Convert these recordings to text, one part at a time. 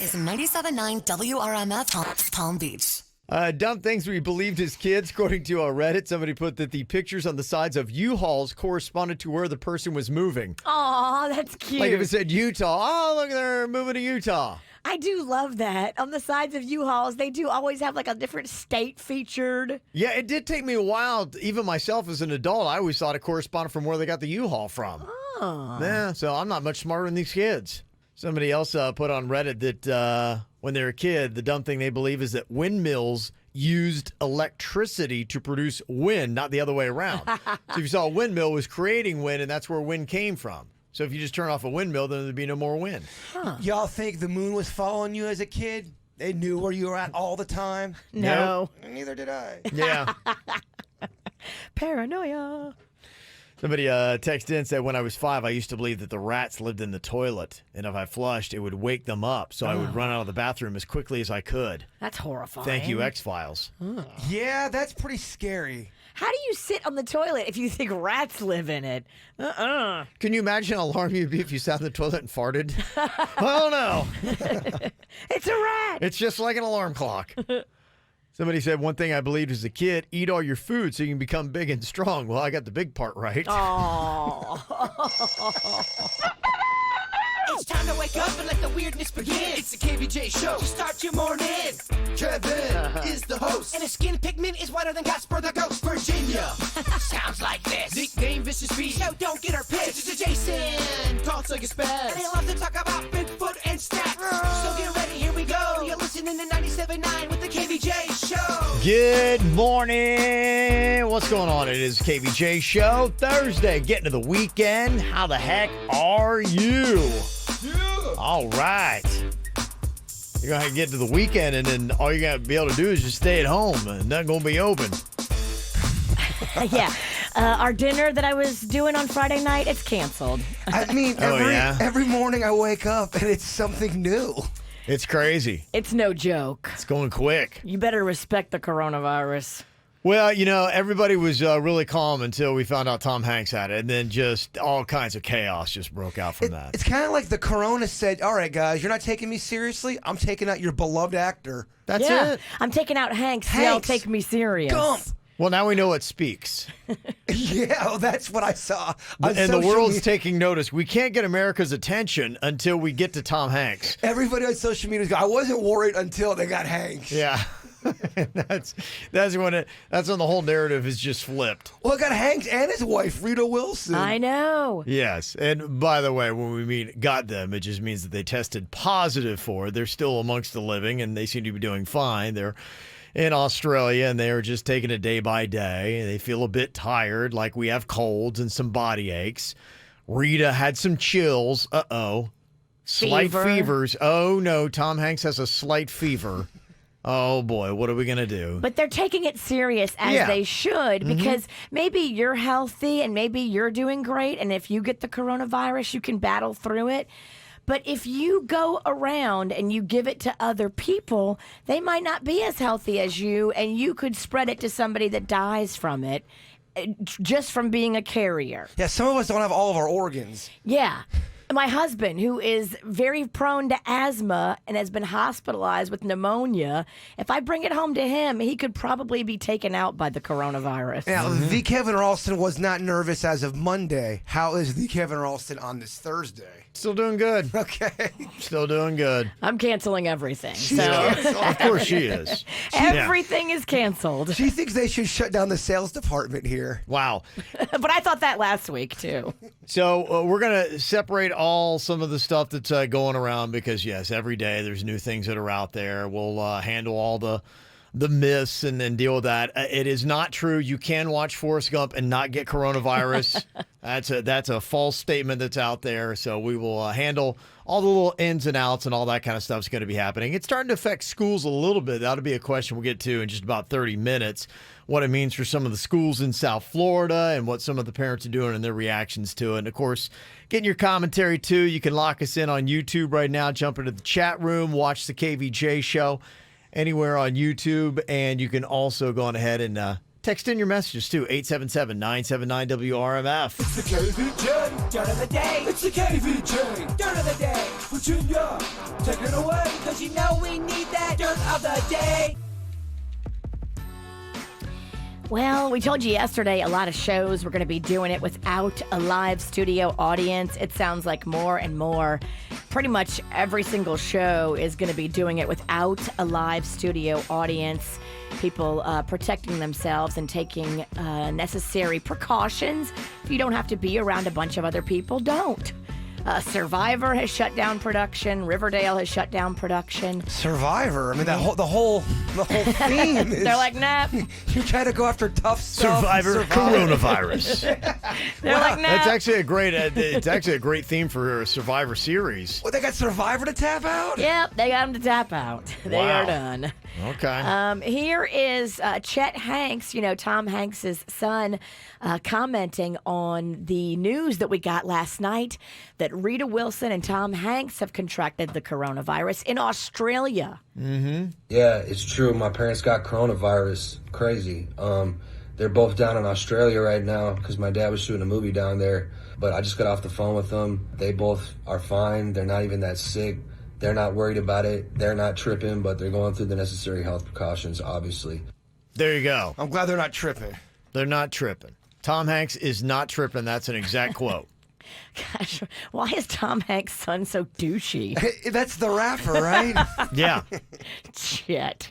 is 97.9 WRMF Palm Beach. Dumb things we believed as kids. According to Reddit, somebody put that the pictures on the sides of U-Hauls corresponded to where the person was moving. Aw, that's cute. Like if it said Utah, oh, look, they're moving to Utah. I do love that. On the sides of U-Hauls, they do always have like a different state featured. Yeah, it did take me a while, even myself as an adult, I always thought it corresponded from where they got the U-Haul from. Oh. Yeah, so I'm not much smarter than these kids. Somebody else put on Reddit that when they were a kid, the dumb thing they believe is that windmills used electricity to produce wind, not the other way around. So if you saw a windmill, it was creating wind, and that's where wind came from. So if you just turn off a windmill, then there'd be no more wind. Huh. Y'all think the moon was following you as a kid? They knew where you were at all the time? No. Neither did I. Yeah. Paranoia. Somebody texted in and said, when I was 5, I used to believe that the rats lived in the toilet, and if I flushed, it would wake them up, so I would run out of the bathroom as quickly as I could. That's horrifying. Thank you, X-Files. Yeah, that's pretty scary. How do you sit on the toilet if you think rats live in it? Can you imagine how alarmed you'd be if you sat in the toilet and farted? Oh, no. It's a rat. It's just like an alarm clock. Somebody said, one thing I believed as a kid, eat all your food so you can become big and strong. Well, I got the big part right. Oh. It's time to wake up and let the weirdness begin. It's the KVJ show to start your morning. Kevin is the host, and his skin pigment is whiter than Casper the Ghost. Virginia sounds like this. Nickname Vicious Beast. So don't get her pissed. Jason talks like a spaz, and he loves to talk about Bigfoot and stats. So get ready, here we go. You're listening to 97.9 with the KVJ show. Good morning. What's going on? It is KVJ show Thursday, getting to the weekend. How the heck are you? Yeah. All right. You're going to get to the weekend, and then all you're going to be able to do is just stay at home, and nothing going to be open. Yeah. Our dinner that I was doing on Friday night, it's canceled. I mean, every morning I wake up and it's something new. It's crazy. It's no joke. It's going quick. You better respect the coronavirus. Well, you know, everybody was really calm until we found out Tom Hanks had it, and then just all kinds of chaos just broke out from that. It's kind of like the corona said, all right, guys, you're not taking me seriously? I'm taking out your beloved actor. That's yeah. it. I'm taking out Hanks. Y'all take me serious. Gump. Well, now we know what speaks. Yeah, well, that's what I saw. And the world's taking notice. We can't get America's attention until we get to Tom Hanks. Everybody on social media is going, I wasn't worried until they got Hanks. Yeah. that's when the whole narrative is just flipped. Well, I got Hanks and his wife, Rita Wilson. I know. Yes. And by the way, when we mean got them, it just means that they tested positive for it. They're still amongst the living, and they seem to be doing fine. They're in Australia, and they are just taking it day by day. They feel a bit tired, like we have colds and some body aches. Rita had some chills. Slight fevers. Oh, no. Tom Hanks has a slight fever. Oh, boy. What are we going to do? But they're taking it serious as they should, because maybe you're healthy and maybe you're doing great. And if you get the coronavirus, you can battle through it. But if you go around and you give it to other people, they might not be as healthy as you, and you could spread it to somebody that dies from it just from being a carrier. Yeah, some of us don't have all of our organs. Yeah. My husband, who is very prone to asthma and has been hospitalized with pneumonia, if I bring it home to him, he could probably be taken out by the coronavirus. Now, the Kevin Ralston was not nervous as of Monday. How is the Kevin Ralston on this Thursday? Still doing good. Okay. Still doing good. I'm canceling everything. Of course she is. Everything is canceled. She thinks they should shut down the sales department here. Wow. But I thought that last week, too. So we're going to separate some of the stuff that's going around because, yes, every day there's new things that are out there. We'll handle all the myths and then deal with that. It is not true. You can watch Forrest Gump and not get coronavirus. That's a false statement that's out there. So we will handle all the little ins and outs and all that kind of stuff is going to be happening. It's starting to affect schools a little bit. That'll be a question we'll get to in just about 30 minutes. What it means for some of the schools in South Florida and what some of the parents are doing and their reactions to it. And, of course, getting your commentary, too. You can lock us in on YouTube right now. Jump into the chat room. Watch the KVJ show anywhere on YouTube. And you can also go on ahead and text in your messages, too. 877-979-WRMF. It's the KVJ dirt of the day. It's the KVJ dirt of the day. Virginia, take it away, 'cause 'cause you know we need that dirt of the day. Well, we told you yesterday a lot of shows were going to be doing it without a live studio audience. It sounds like more and more. Pretty much every single show is going to be doing it without a live studio audience. People protecting themselves and taking necessary precautions. If you don't have to be around a bunch of other people, don't. Survivor has shut down production. Riverdale has shut down production. Survivor. I mean, the whole theme is... They're like, nah. You try to go after tough stuff. Survivor coronavirus. They're like, nah. That's actually a great. It's actually a great theme for a Survivor series. Well, they got Survivor to tap out? Yep, they got them to tap out. They Wow. are done. Okay. Here is Chet Hanks, Tom Hanks' son, commenting on the news that we got last night that Rita Wilson and Tom Hanks have contracted the coronavirus in Australia. Yeah, it's true. My parents got coronavirus. Crazy. They're both down in Australia right now because my dad was shooting a movie down there. But I just got off the phone with them. They both are fine. They're not even that sick. They're not worried about it. They're not tripping, but they're going through the necessary health precautions, obviously. There you go. I'm glad they're not tripping. They're not tripping. Tom Hanks is not tripping. That's an exact quote. Gosh, why is Tom Hanks' son so douchey? That's the rapper, right? Yeah. Shit.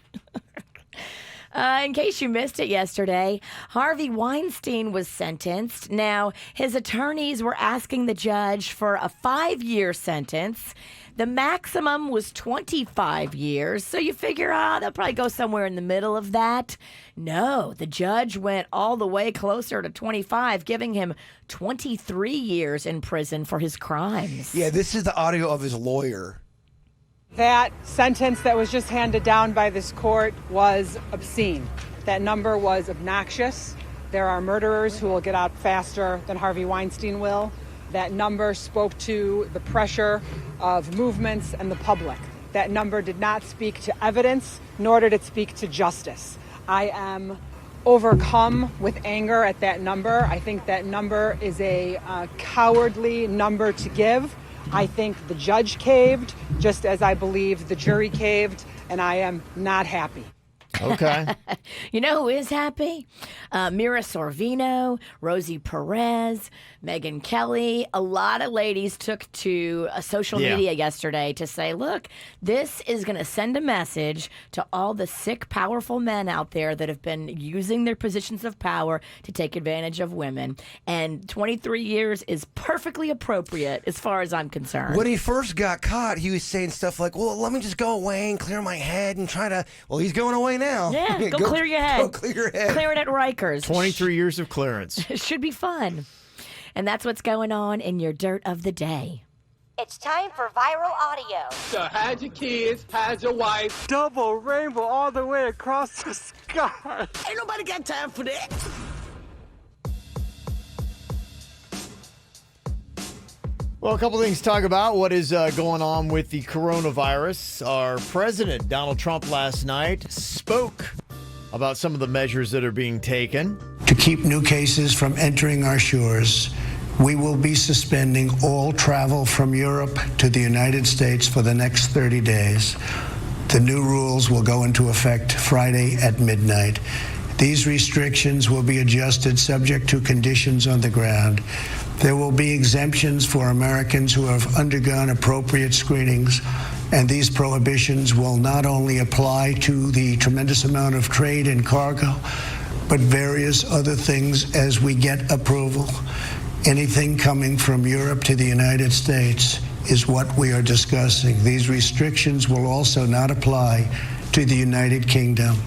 In case you missed it yesterday, Harvey Weinstein was sentenced. Now, his attorneys were asking the judge for a 5-year sentence. The maximum was 25 years, so you figure, they'll probably go somewhere in the middle of that. No, the judge went all the way closer to 25, giving him 23 years in prison for his crimes. Yeah, this is the audio of his lawyer. That sentence that was just handed down by this court was obscene. That number was obnoxious. There are murderers who will get out faster than Harvey Weinstein will. That number spoke to the pressure of movements and the public. That number did not speak to evidence, nor did it speak to justice. I am overcome with anger at that number. I think that number is a cowardly number to give. I think the judge caved, just as I believe the jury caved, and I am not happy. Okay. You know who is happy? Mira Sorvino, Rosie Perez, Megyn Kelly. A lot of ladies took to social media yesterday to say, look, this is going to send a message to all the sick, powerful men out there that have been using their positions of power to take advantage of women. And 23 years is perfectly appropriate as far as I'm concerned. When he first got caught, he was saying stuff like, well, let me just go away and clear my head and try to... Well, he's going away now. Yeah, go clear your head. Go clear your head. Clear it at Rikers. 23 years of clearance. It should be fun. And that's what's going on in your dirt of the day. It's time for viral audio. So hide your kids, hide your wife. Double rainbow all the way across the sky. Ain't nobody got time for that. Well, a couple things to talk about. What is going on with the coronavirus? Our president, Donald Trump, last night spoke about some of the measures that are being taken. To keep new cases from entering our shores, we will be suspending all travel from Europe to the United States for the next 30 days. The new rules will go into effect Friday at midnight. These restrictions will be adjusted subject to conditions on the ground. There will be exemptions for Americans who have undergone appropriate screenings, and these prohibitions will not only apply to the tremendous amount of trade and cargo, but various other things as we get approval. Anything coming from Europe to the United States is what we are discussing. These restrictions will also not apply to the United Kingdom.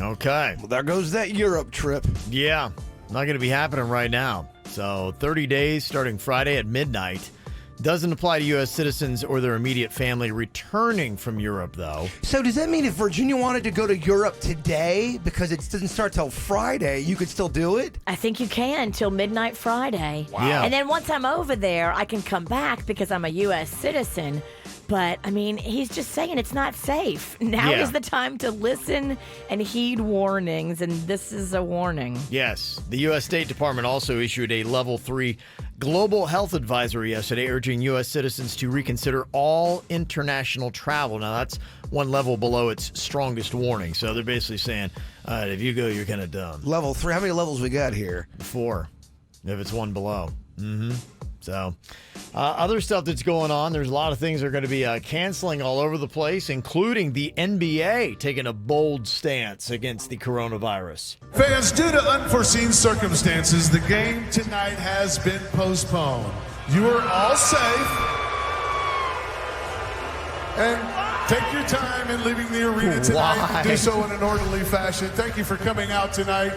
Okay. Well, there goes that Europe trip. Yeah. Not going to be happening right now. So 30 days starting Friday at midnight. Doesn't apply to U.S. citizens or their immediate family returning from Europe, though. So does that mean if Virginia wanted to go to Europe today, because it doesn't start till Friday, you could still do it? I think you can till midnight Friday. Wow. Yeah. And then once I'm over there, I can come back because I'm a U.S. citizen. But, I mean, he's just saying it's not safe. Now Yeah. is the time to listen and heed warnings, and this is a warning. Yes. The U.S. State Department also issued a level 3 global health advisory yesterday urging U.S. citizens to reconsider all international travel. Now, that's one level below its strongest warning. So they're basically saying, all right, if you go, you're kind of done. Level 3. How many levels we got here? 4, if it's one below. So, other stuff that's going on, there's a lot of things that are going to be canceling all over the place, including the NBA taking a bold stance against the coronavirus. Fans, due to unforeseen circumstances, the game tonight has been postponed. You are all safe. And take your time in leaving the arena tonight. Why? Do so in an orderly fashion. Thank you for coming out tonight.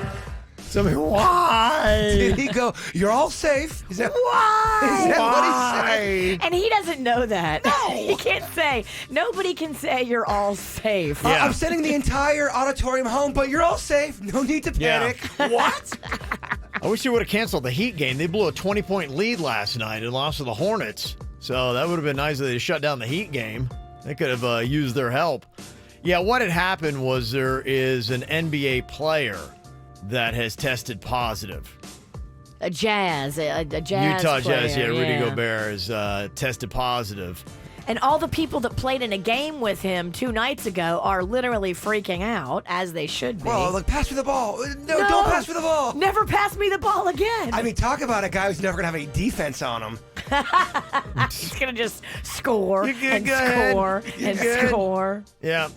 Why? Did he go, you're all safe? Is that Why? Is that what he said? And he doesn't know that. No. He can't say. Nobody can say you're all safe. Yeah. I'm sending the entire auditorium home, but you're all safe. No need to panic. What? I wish they would have canceled the Heat game. They blew a 20-point lead last night and lost to the Hornets. So that would have been nice if they shut down the Heat game. They could have used their help. Yeah, what had happened was there is an NBA player that has tested positive. A Jazz Utah player, Jazz, Rudy Gobert has tested positive. And all the people that played in a game with him 2 nights ago are literally freaking out, as they should be. Well, look, pass me the ball. No, don't pass me the ball. Never pass me the ball again. I mean, talk about a guy who's never going to have any defense on him. He's going to just score You're good, and go ahead. score You're and good. score. Yeah.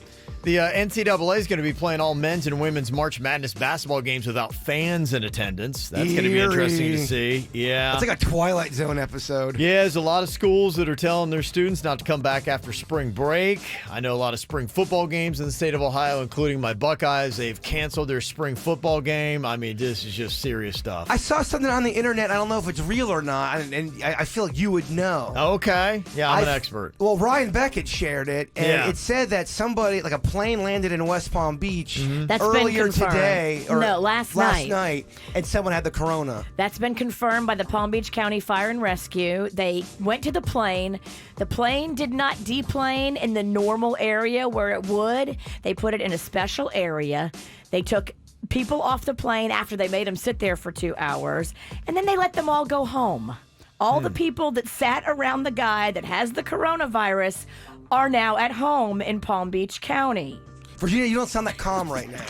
The NCAA is going to be playing all men's and women's March Madness basketball games without fans in attendance. That's going to be interesting to see. Yeah. It's like a Twilight Zone episode. Yeah, there's a lot of schools that are telling their students not to come back after spring break. I know a lot of spring football games in the state of Ohio, including my Buckeyes. They've canceled their spring football game. I mean, this is just serious stuff. I saw something on the internet. I don't know if it's real or not, and I feel like you would know. Okay. Yeah, I'm an expert. Well, Ryan Beckett shared it, and Yeah. it said that somebody, like a plane landed in West Palm Beach That's been earlier confirmed. today. Or No, last night. And someone had the corona. That's been confirmed by the Palm Beach County Fire and Rescue. They went to the plane. The plane did not deplane in the normal area where it would. They put it in a special area. They took people off the plane after they made them sit there for 2 hours, and then they let them all go home. All the people that sat around the guy that has the coronavirus are now at home in Palm Beach County. Virginia, you don't sound that calm right now.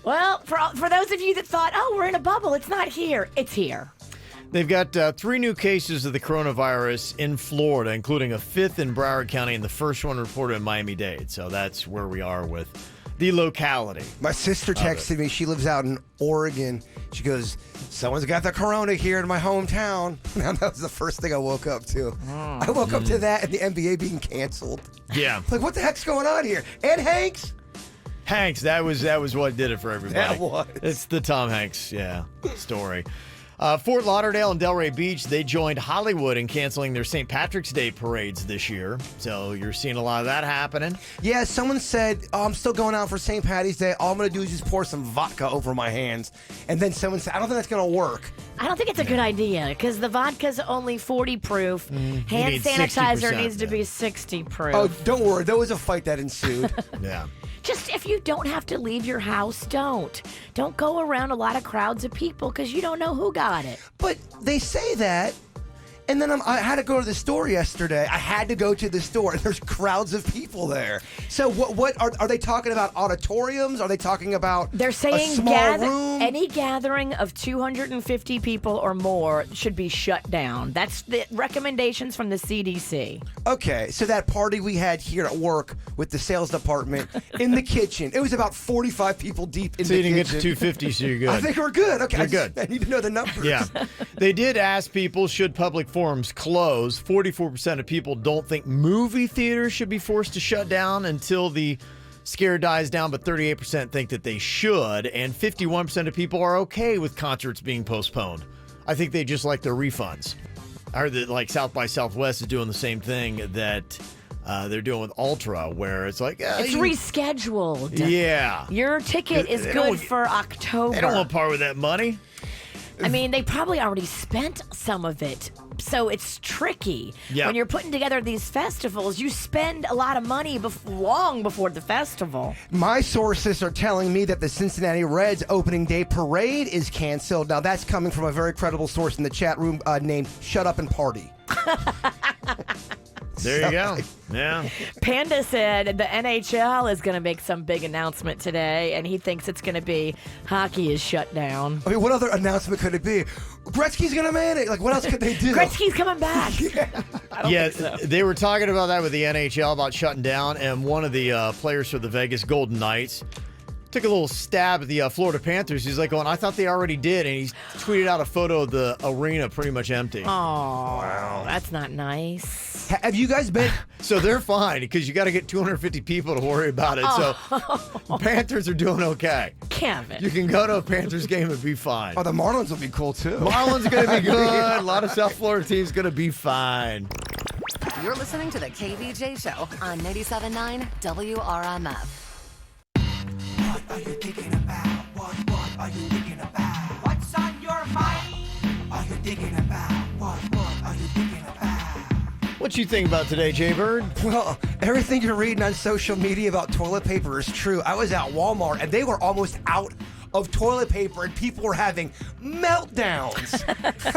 Well, for those of you that thought, oh, we're in a bubble, it's not here. It's here. They've got 3 new cases of the coronavirus in Florida, including a 5th in Broward County and the first one reported in Miami-Dade. So that's where we are with the locality. My sister texted me. She lives out in Oregon. She goes, someone's got the corona here in my hometown. Now, that was the first thing I woke up to. I woke up to that and the NBA being canceled. Yeah. Like, what the heck's going on here? And Hanks? Hanks, that was what did it for everybody. That was. It's the Tom Hanks, story. Fort Lauderdale and Delray Beach, they joined Hollywood in canceling their St. Patrick's Day parades this year. So you're seeing a lot of that happening. Yeah, someone said, I'm still going out for St. Patty's Day. All I'm going to do is just pour some vodka over my hands. And then someone said, I don't think that's going to work. I don't think it's a good idea because the vodka's only 40 proof. Hand need sanitizer 60%, needs to be 60 proof. Oh, don't worry. There was a fight that ensued. Yeah. Just if you don't have to leave your house, don't. Don't go around a lot of crowds of people because you don't know who got it. But they say that, and then I had to go to the store yesterday. I had to go to the store, and there's crowds of people there. So what are they talking about? Auditoriums? Are they talking about They're saying a small room? any gathering of 250 people or more should be shut down. That's the recommendations from the CDC. Okay, so that party we had here at work with the sales department in the kitchen, it was about 45 people deep in So the you didn't kitchen. get to 250, so you're good. I think we're good. Okay, You're good. I need to know the numbers. Yeah. They did ask people, should public forums close? 44% of people don't think movie theaters should be forced to shut down until the scare dies down, but 38% think that they should, and 51% of people are okay with concerts being postponed. I think they just like their refunds. I heard that like South by Southwest is doing the same thing that they're doing with Ultra, where it's like It's rescheduled. Yeah. Your ticket is They good don't- for October. They don't want to part with that money. I mean, they probably already spent some of it. So it's tricky. Yeah. When you're putting together these festivals, you spend a lot of money long before the festival. My sources are telling me that the Cincinnati Reds opening day parade is canceled. Now, that's coming from a very credible source in the chat room named Shut Up and Party. There you go. Yeah. Panda said the NHL is going to make some big announcement today, and he thinks it's going to be hockey is shut down. I mean, what other announcement could it be? Gretzky's going to man it. Like, what else could they do? Gretzky's coming back. I don't think so. They were talking about that with the NHL about shutting down, and one of the players for the Vegas Golden Knights took a little stab at the Florida Panthers. He's like, going, I thought they already did, and he tweeted out a photo of the arena pretty much empty. Oh, wow. That's not nice. Have you guys been? So they're fine because you got to get 250 people to worry about it. So Panthers are doing okay. Kevin. You can go to a Panthers game and be fine. Oh, the Marlins will be cool, too. Marlins going to be good. A lot of South Florida teams going to be fine. You're listening to the KVJ Show on 97.9 WRMF. What are you thinking about? What are you thinking about? What's on your mind? Are you thinking about? What are you thinking about? What you think about today, Jay Bird? Well, everything you're reading on social media about toilet paper is true. I was at Walmart, and they were almost out of toilet paper, and people were having meltdowns.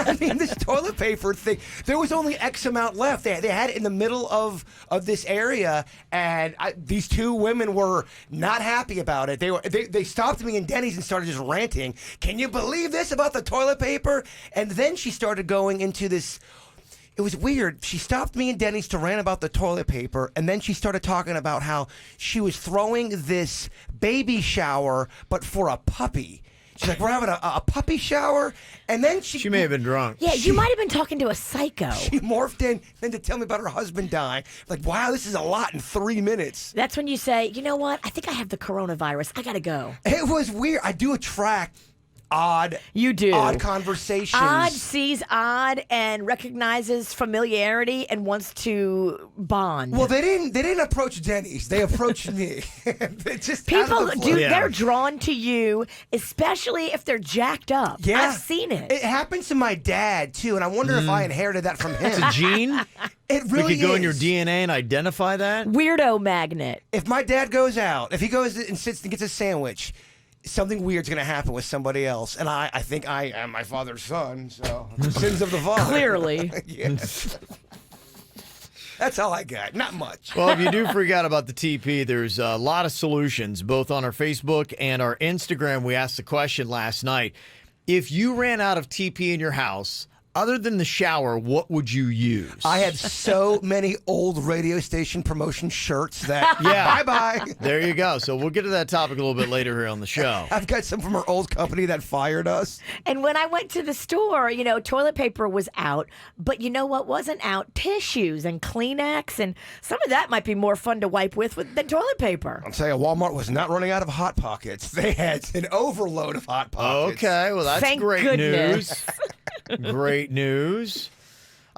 I mean, this toilet paper thing, there was only X amount left. They had it in the middle of this area, and these two women were not happy about it. They stopped me in Denny's and started just ranting. Can you believe this about the toilet paper? And then she started going into this. It was weird. She stopped me in Denny's to rant about the toilet paper, and then she started talking about how she was throwing this baby shower, but for a puppy. She's like, we're having a puppy shower, and then she may have been drunk. Yeah, you might have been talking to a psycho. She morphed in then to tell me about her husband dying. Like, wow, this is a lot in 3 minutes. That's when you say, you know what? I think I have the coronavirus. I got to go. It was weird. I do attract odd conversations. Odd sees odd and recognizes familiarity and wants to bond. Well, they didn't approach Denny's. They approached me. People they're drawn to you, especially if they're jacked up. Yeah. I've seen it. It happens to my dad too, and I wonder if I inherited that from him. It's a gene? It really is. We could go in your DNA and identify that? Weirdo magnet. If my dad goes out, if he goes and sits and gets a sandwich, something weird's going to happen with somebody else. And I think I am my father's son, so sins of the father. Clearly. Yes. That's all I got. Not much. Well, if you do freak out about the TP, there's a lot of solutions, both on our Facebook and our Instagram. We asked the question last night. If you ran out of TP in your house, other than the shower, what would you use? I have so many old radio station promotion shirts that, bye-bye. There you go. So we'll get to that topic a little bit later here on the show. I've got some from our old company that fired us. And when I went to the store, toilet paper was out. But you know what wasn't out? Tissues and Kleenex. And some of that might be more fun to wipe with than toilet paper. I'll tell you, Walmart was not running out of Hot Pockets. They had an overload of Hot Pockets. Okay, well, that's Thank great goodness. news. Great news.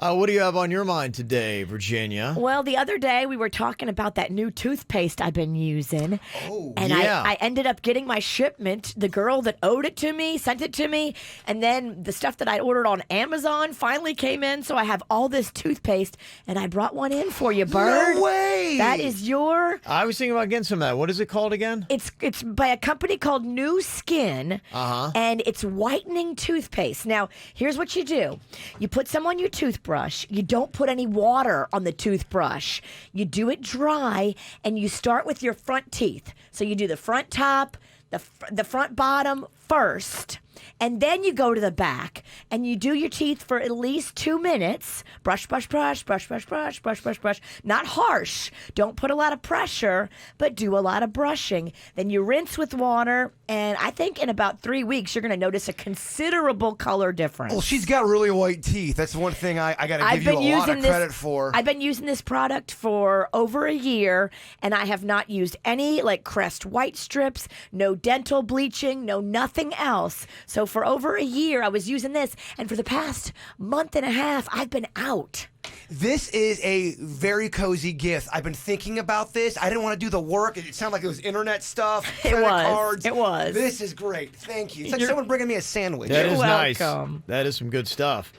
What do you have on your mind today, Virginia? Well, the other day we were talking about that new toothpaste I've been using. Oh, and yeah. I ended up getting my shipment. The girl that owed it to me sent it to me. And then the stuff that I ordered on Amazon finally came in. So I have all this toothpaste. And I brought one in for you, Bird. No way! That is your... I was thinking about getting some of that. What is it called again? It's by a company called New Skin. Uh-huh. And it's whitening toothpaste. Now, here's what you do. You put some on your toothbrush. You don't put any water on the toothbrush. You do it dry, and you start with your front teeth. So you do the front top, the front bottom first, and then you go to the back, and you do your teeth for at least 2 minutes. Brush, brush, brush, brush, brush, brush, brush, brush, brush. Not harsh. Don't put a lot of pressure, but do a lot of brushing. Then you rinse with water, and I think in about 3 weeks, you're going to notice a considerable color difference. Well, she's got really white teeth. That's one thing I got to give you a lot of credit for. I've been using this product for over a year, and I have not used any Crest white strips, no dental bleaching, no nothing else. So for over a year, I was using this. And for the past month and a half, I've been out. This is a very cozy gift. I've been thinking about this. I didn't want to do the work. It sounded like it was internet stuff, credit cards. It was. This is great. Thank you. It's like someone bringing me a sandwich. That is welcome. nice. That is some good stuff.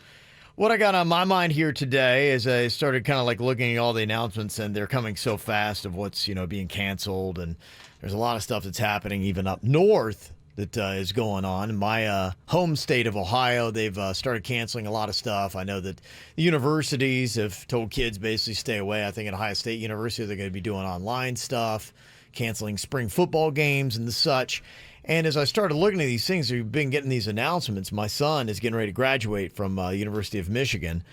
What I got on my mind here today is I started kind of like looking at all the announcements, and they're coming so fast of what's, being canceled, and there's a lot of stuff that's happening even up north that is going on. In my home state of Ohio, they've started canceling a lot of stuff. I know that the universities have told kids basically stay away. I think at Ohio State University, they're going to be doing online stuff, canceling spring football games and the such. And as I started looking at these things, we've been getting these announcements. My son is getting ready to graduate from University of Michigan.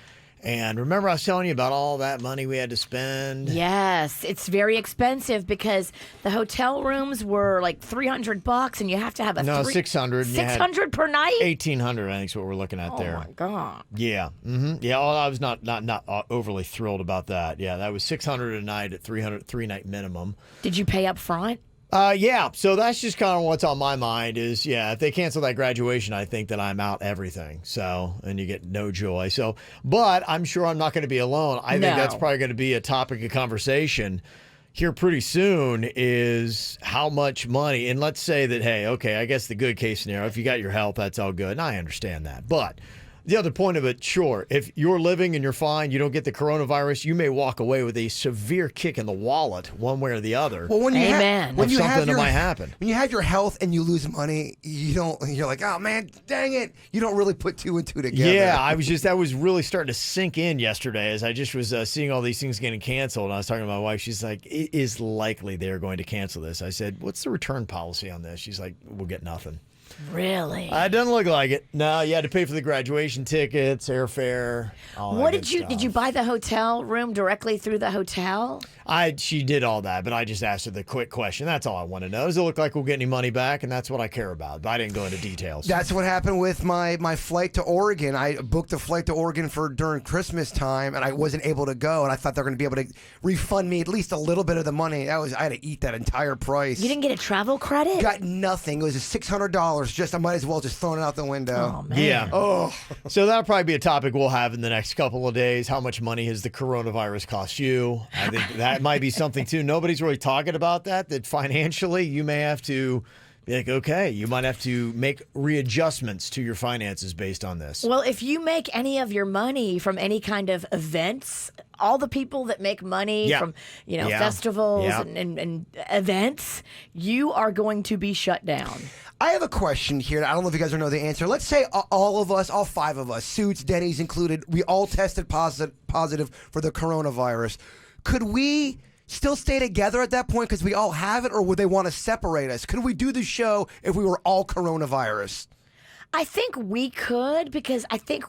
And remember I was telling you about all that money we had to spend? Yes, it's very expensive because the hotel rooms were like $300 and you have to have a $600. $600 per night? $1,800, I think is what we're looking at there. Oh my God. Yeah. Mm-hmm. Yeah, I was not overly thrilled about that. Yeah, that was $600 a night at $300 minimum. Did you pay up front? Yeah, so that's just kind of what's on my mind is, if they cancel that graduation, I think that I'm out everything. So, and you get no joy. So, but I'm sure I'm not going to be alone. I think that's probably going to be a topic of conversation here pretty soon is how much money. And let's say that, hey, okay, I guess the good case scenario, if you got your health, that's all good. And I understand that. But the other point of it, sure, if you're living and you're fine, you don't get the coronavirus, you may walk away with a severe kick in the wallet, one way or the other. Well, when you something might happen. When you have your health and you lose money, you're like, oh man, dang it. You don't really put two and two together. Yeah, that was really starting to sink in yesterday as I just was seeing all these things getting canceled. And I was talking to my wife. She's like, it is likely they're going to cancel this. I said, what's the return policy on this? She's like, we'll get nothing. Really? It doesn't look like it. No, you had to pay for the graduation tickets, airfare. What did you buy the hotel room directly through the hotel? She did all that, but I just asked her the quick question. That's all I want to know. Does it look like we'll get any money back? And that's what I care about. But I didn't go into details. That's what happened with my flight to Oregon. I booked a flight to Oregon during Christmas time, and I wasn't able to go. And I thought they were going to be able to refund me at least a little bit of the money. I had to eat that entire price. You didn't get a travel credit? Got nothing. It was $600. I might as well just throw it out the window. Oh, man. Yeah. Oh. So that'll probably be a topic we'll have in the next couple of days. How much money has the coronavirus cost you? I think that might be something too. Nobody's really talking about that financially you may have to be like, okay, you might have to make readjustments to your finances based on this. Well, if you make any of your money from any kind of events, all the people that make money from, festivals and events, you are going to be shut down. I have a question here. I don't know if you guys know the answer. Let's say all of us, all five of us, Suits, Denny's included, we all tested positive for the coronavirus. Could we still stay together at that point because we all have it, or would they want to separate us? Could we do the show if we were all coronavirus? I think we could, because I think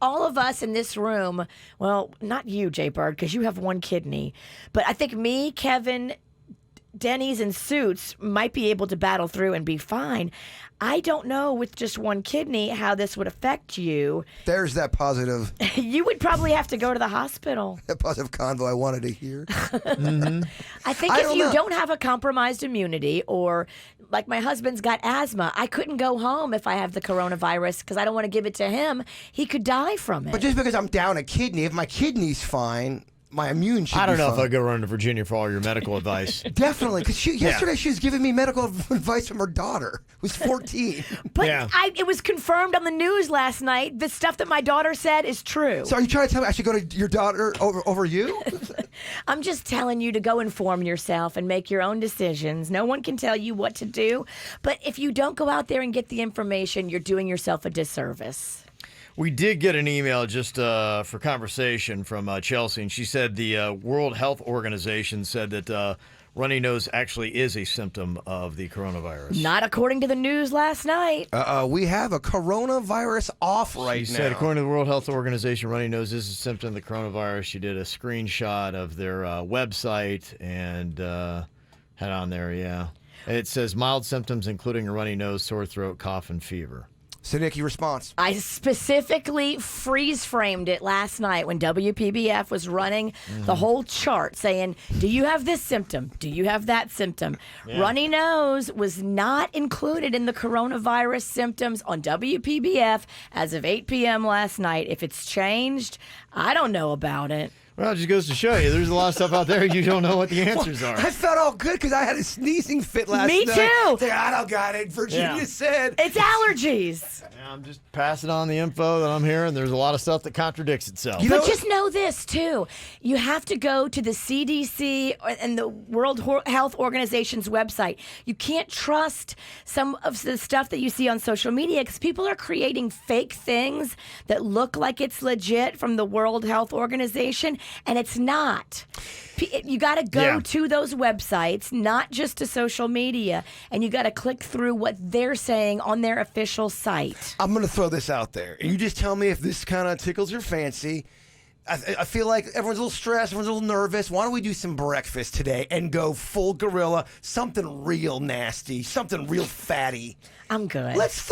all of us in this room, well, not you, Jay Bird, because you have one kidney, but I think me, Kevin, Denny's, and Suits might be able to battle through and be fine. I don't know with just one kidney how this would affect you. There's that positive. You would probably have to go to the hospital. That positive convo I wanted to hear. Mm-hmm. I think if you don't have a compromised immunity, or like my husband's got asthma, I couldn't go home if I have the coronavirus because I don't want to give it to him. He could die from it. But just because I'm down a kidney, if my kidney's fine, my immune should be fine. I don't know if I'd go run to Virginia for all your medical advice. Definitely, because yesterday she was giving me medical advice from her daughter, who's 14. But it was confirmed on the news last night. The stuff that my daughter said is true. So are you trying to tell me I should go to your daughter over you? I'm just telling you to go inform yourself and make your own decisions. No one can tell you what to do. But if you don't go out there and get the information, you're doing yourself a disservice. We did get an email just for conversation from Chelsea, and she said the World Health Organization said that runny nose actually is a symptom of the coronavirus. Not according to the news last night. We have a coronavirus off right now. She said, according to the World Health Organization, runny nose is a symptom of the coronavirus. She did a screenshot of their website and had on there, It says mild symptoms including a runny nose, sore throat, cough, and fever. So, Nick, your response? I specifically freeze-framed it last night when WPBF was running the whole chart saying, do you have this symptom? Do you have that symptom? Yeah. Runny nose was not included in the coronavirus symptoms on WPBF as of 8 p.m. last night. If it's changed, I don't know about it. Well, it just goes to show you there's a lot of stuff out there you don't know what the answers are. I felt all good because I had a sneezing fit last night. Me too. Say, I don't got it. Virginia said. It's allergies. I'm just passing on the info that I'm hearing. There's a lot of stuff that contradicts itself. But just know this, too. You have to go to the CDC and the World Health Organization's website. You can't trust some of the stuff that you see on social media because people are creating fake things that look like it's legit from the World Health Organization, and it's not. You got to go to those websites, not just to social media, and you got to click through what they're saying on their official site. I'm going to throw this out there. You just tell me if this kind of tickles your fancy. I feel like everyone's a little stressed, everyone's a little nervous. Why don't we do some breakfast today and go full gorilla, something real nasty, something real fatty? I'm good. Let's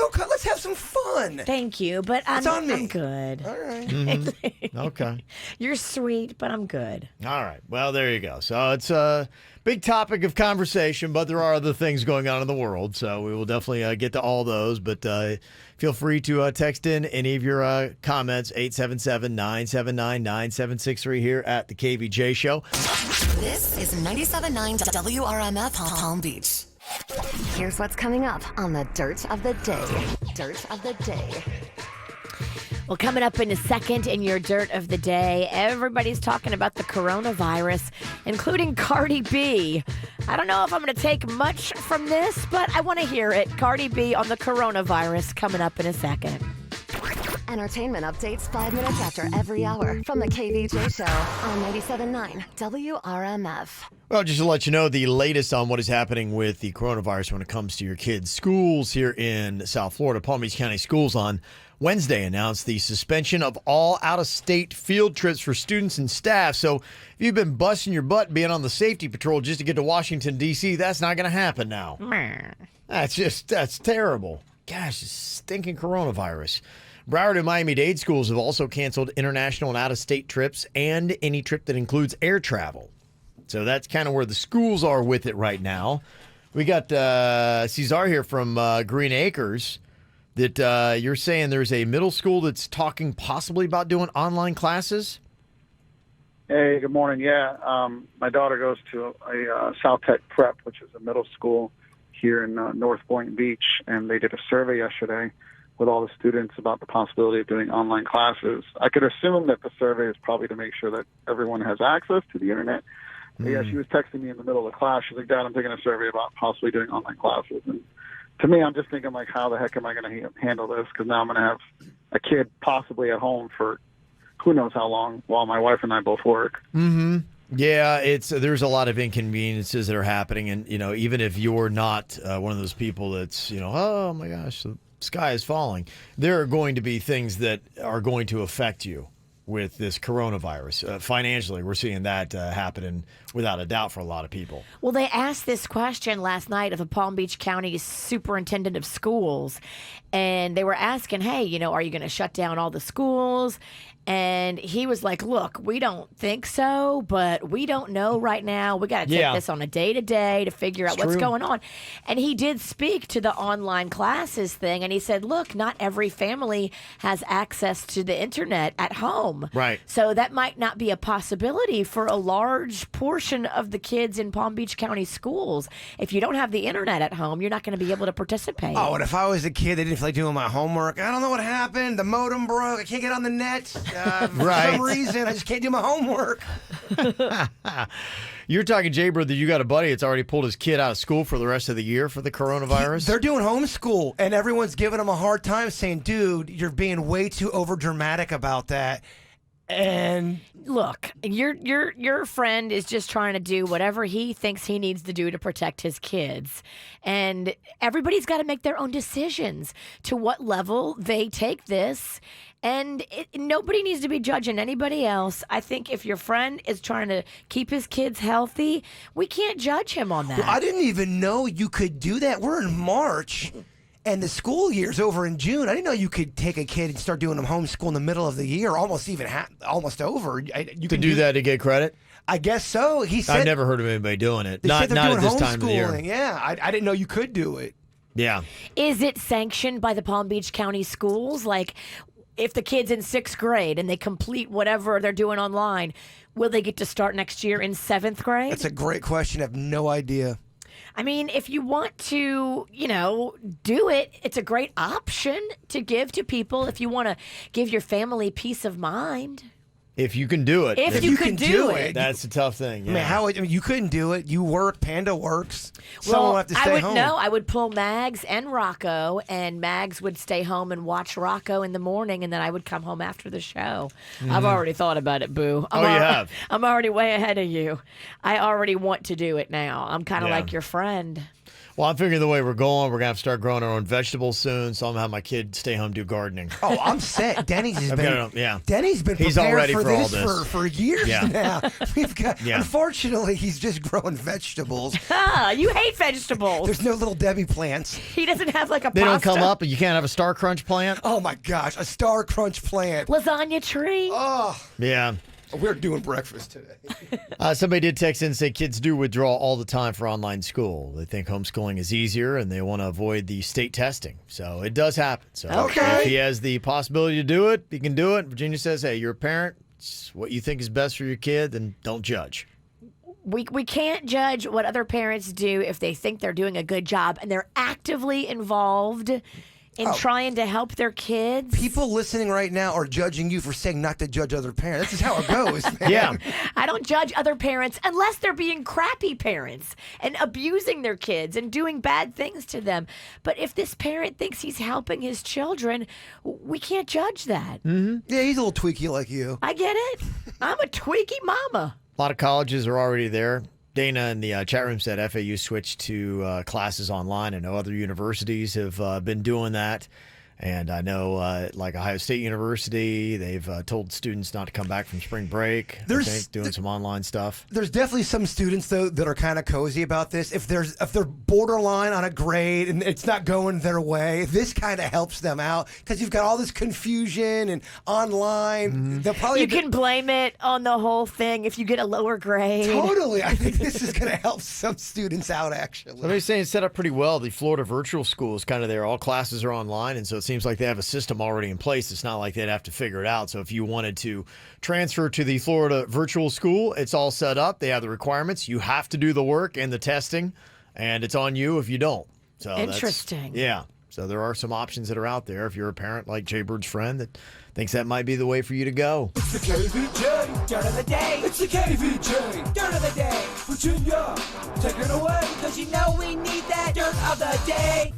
have some fun. Thank you, but I'm good. All right. Mm-hmm. Okay. You're sweet, but I'm good. All right. Well, there you go. So it's a big topic of conversation, but there are other things going on in the world, so we will definitely get to all those. But feel free to text in any of your comments, 877-979-9763 here at the KVJ Show. This is 97.9 WRMF Palm Beach. Here's what's coming up on the Dirt of the Day. Dirt of the Day. Well, coming up in a second in your Dirt of the Day, everybody's talking about the coronavirus, including Cardi B. I don't know if I'm going to take much from this, but I want to hear it. Cardi B on the coronavirus coming up in a second. Entertainment updates 5 minutes after every hour from the KVJ Show on 97.9 WRMF. Well, just to let you know, the latest on what is happening with the coronavirus when it comes to your kids' schools here in South Florida. Palm Beach County Schools on Wednesday announced the suspension of all out-of-state field trips for students and staff. So if you've been busting your butt being on the safety patrol just to get to Washington, D.C., that's not going to happen now. That's terrible. Gosh, it's stinking coronavirus. Broward and Miami-Dade schools have also canceled international and out-of-state trips and any trip that includes air travel. So that's kind of where the schools are with it right now. We got Cesar here from Green Acres that you're saying there's a middle school that's talking possibly about doing online classes? Hey, good morning. Yeah, my daughter goes to a South Tech Prep, which is a middle school here in North Point Beach, and they did a survey yesterday with all the students about the possibility of doing online classes. I could assume that the survey is probably to make sure that everyone has access to the internet. Yeah, she was texting me in the middle of the class. She's like, Dad, I'm taking a survey about possibly doing online classes. And to me, I'm just thinking, like, how the heck am I going to handle this? Because now I'm going to have a kid possibly at home for who knows how long while my wife and I both work. Mm-hmm. Yeah, there's a lot of inconveniences that are happening. And, even if you're not one of those people that's, oh, my gosh, the sky is falling, there are going to be things that are going to affect you with this coronavirus. Financially, we're seeing that happening without a doubt for a lot of people. Well, they asked this question last night of the Palm Beach County superintendent of schools, and they were asking, hey, are you going to shut down all the schools? And he was like, look, we don't think so, but we don't know right now. We got to take this on a day-to-day to figure out what's going on. And he did speak to the online classes thing, and he said, look, not every family has access to the internet at home. Right. So that might not be a possibility for a large portion of the kids in Palm Beach County schools. If you don't have the internet at home, you're not going to be able to participate. Oh, and if I was a kid that didn't feel like doing my homework, I don't know what happened. The modem broke. I can't get on the net. For some reason, I just can't do my homework. You're talking, Jay, brother, you got a buddy that's already pulled his kid out of school for the rest of the year for the coronavirus? They're doing homeschool, and everyone's giving him a hard time saying, dude, you're being way too overdramatic about that. And look, your friend is just trying to do whatever he thinks he needs to do to protect his kids. And everybody's got to make their own decisions to what level they take this. And nobody needs to be judging anybody else. I think if your friend is trying to keep his kids healthy, we can't judge him on that. Well, I didn't even know you could do that. We're in March. And the school year's over in June. I didn't know you could take a kid and start doing them homeschool in the middle of the year, almost over. You To do that to get credit? I guess so. He said I've never heard of anybody doing it. they Not said they're doing at this time of the year. homeschooling. Yeah, I didn't know you could do it. Yeah. Is it sanctioned by the Palm Beach County schools? Like, if the kid's in 6th grade and they complete whatever they're doing online, will they get to start next year in 7th grade? That's a great question. I have no idea. I mean, if you want to, do it, it's a great option to give to people if you want to give your family peace of mind. If you can do it. If you can do it. That's the tough thing. Yeah. I mean, you couldn't do it. You work. Panda works. Someone will have to stay home. I would pull Mags and Rocco, and Mags would stay home and watch Rocco in the morning, and then I would come home after the show. I've already thought about it, Boo. You have? I'm already way ahead of you. I already want to do it now. I'm kind of like your friend. Well, I'm figuring the way we're going, we're going to have to start growing our own vegetables soon, so I'm going to have my kid stay home do gardening. Oh, I'm set. Denny's has been. Denny's been He's all prepared ready for for all this this. for years now. We've got. Yeah. Unfortunately, he's just growing vegetables. You hate vegetables. There's no little Debbie plants. He doesn't have like a They pasta. don't come up, and you can't have a Star Crunch plant? Oh my gosh, a Star Crunch plant. Lasagna tree. Oh. Yeah. We're doing breakfast today. Somebody did text in and say kids do withdraw all the time for online school. They think homeschooling is easier and they want to avoid the state testing. So it does happen. So if he has the possibility to do it, he can do it. Virginia says, hey, you're a parent. It's what you think is best for your kid, then don't judge. We can't judge what other parents do if they think they're doing a good job and they're actively involved in trying to help their kids. People listening right now are judging you for saying not to judge other parents. This is how it goes, man. Yeah. I don't judge other parents unless they're being crappy parents and abusing their kids and doing bad things to them. But if this parent thinks he's helping his children, we can't judge that. Mm-hmm. Yeah, he's a little tweaky like you. I get it. I'm a tweaky mama. A lot of colleges are already there. Dana in the chat room said FAU switched to classes online. I know other universities have been doing that. And I know, like Ohio State University, they've told students not to come back from spring break. Doing some online stuff. There's definitely some students though that are kind of cozy about this. If they're borderline on a grade and it's not going their way, this kind of helps them out because you've got all this confusion and online. Mm-hmm. They'll probably You can blame it on the whole thing if you get a lower grade. Totally, I think this is going to help some students out. Actually, Somebody's saying it's set up pretty well. The Florida virtual school is kind of there. All classes are online, and so it seems like they have a system already in place. It's not like they'd have to figure it out. So if you wanted to transfer to the Florida virtual school, it's all set up. They have the requirements. You have to do the work and the testing, and it's on you if you don't. So Interesting. Yeah. So there are some options that are out there if you're a parent like Jay Bird's friend that thinks that might be the way for you to go. It's the KVJ Dirt of the Day. It's the KVJ Dirt of the Day. Virginia, take it away, because you know we need that Dirt of the Day.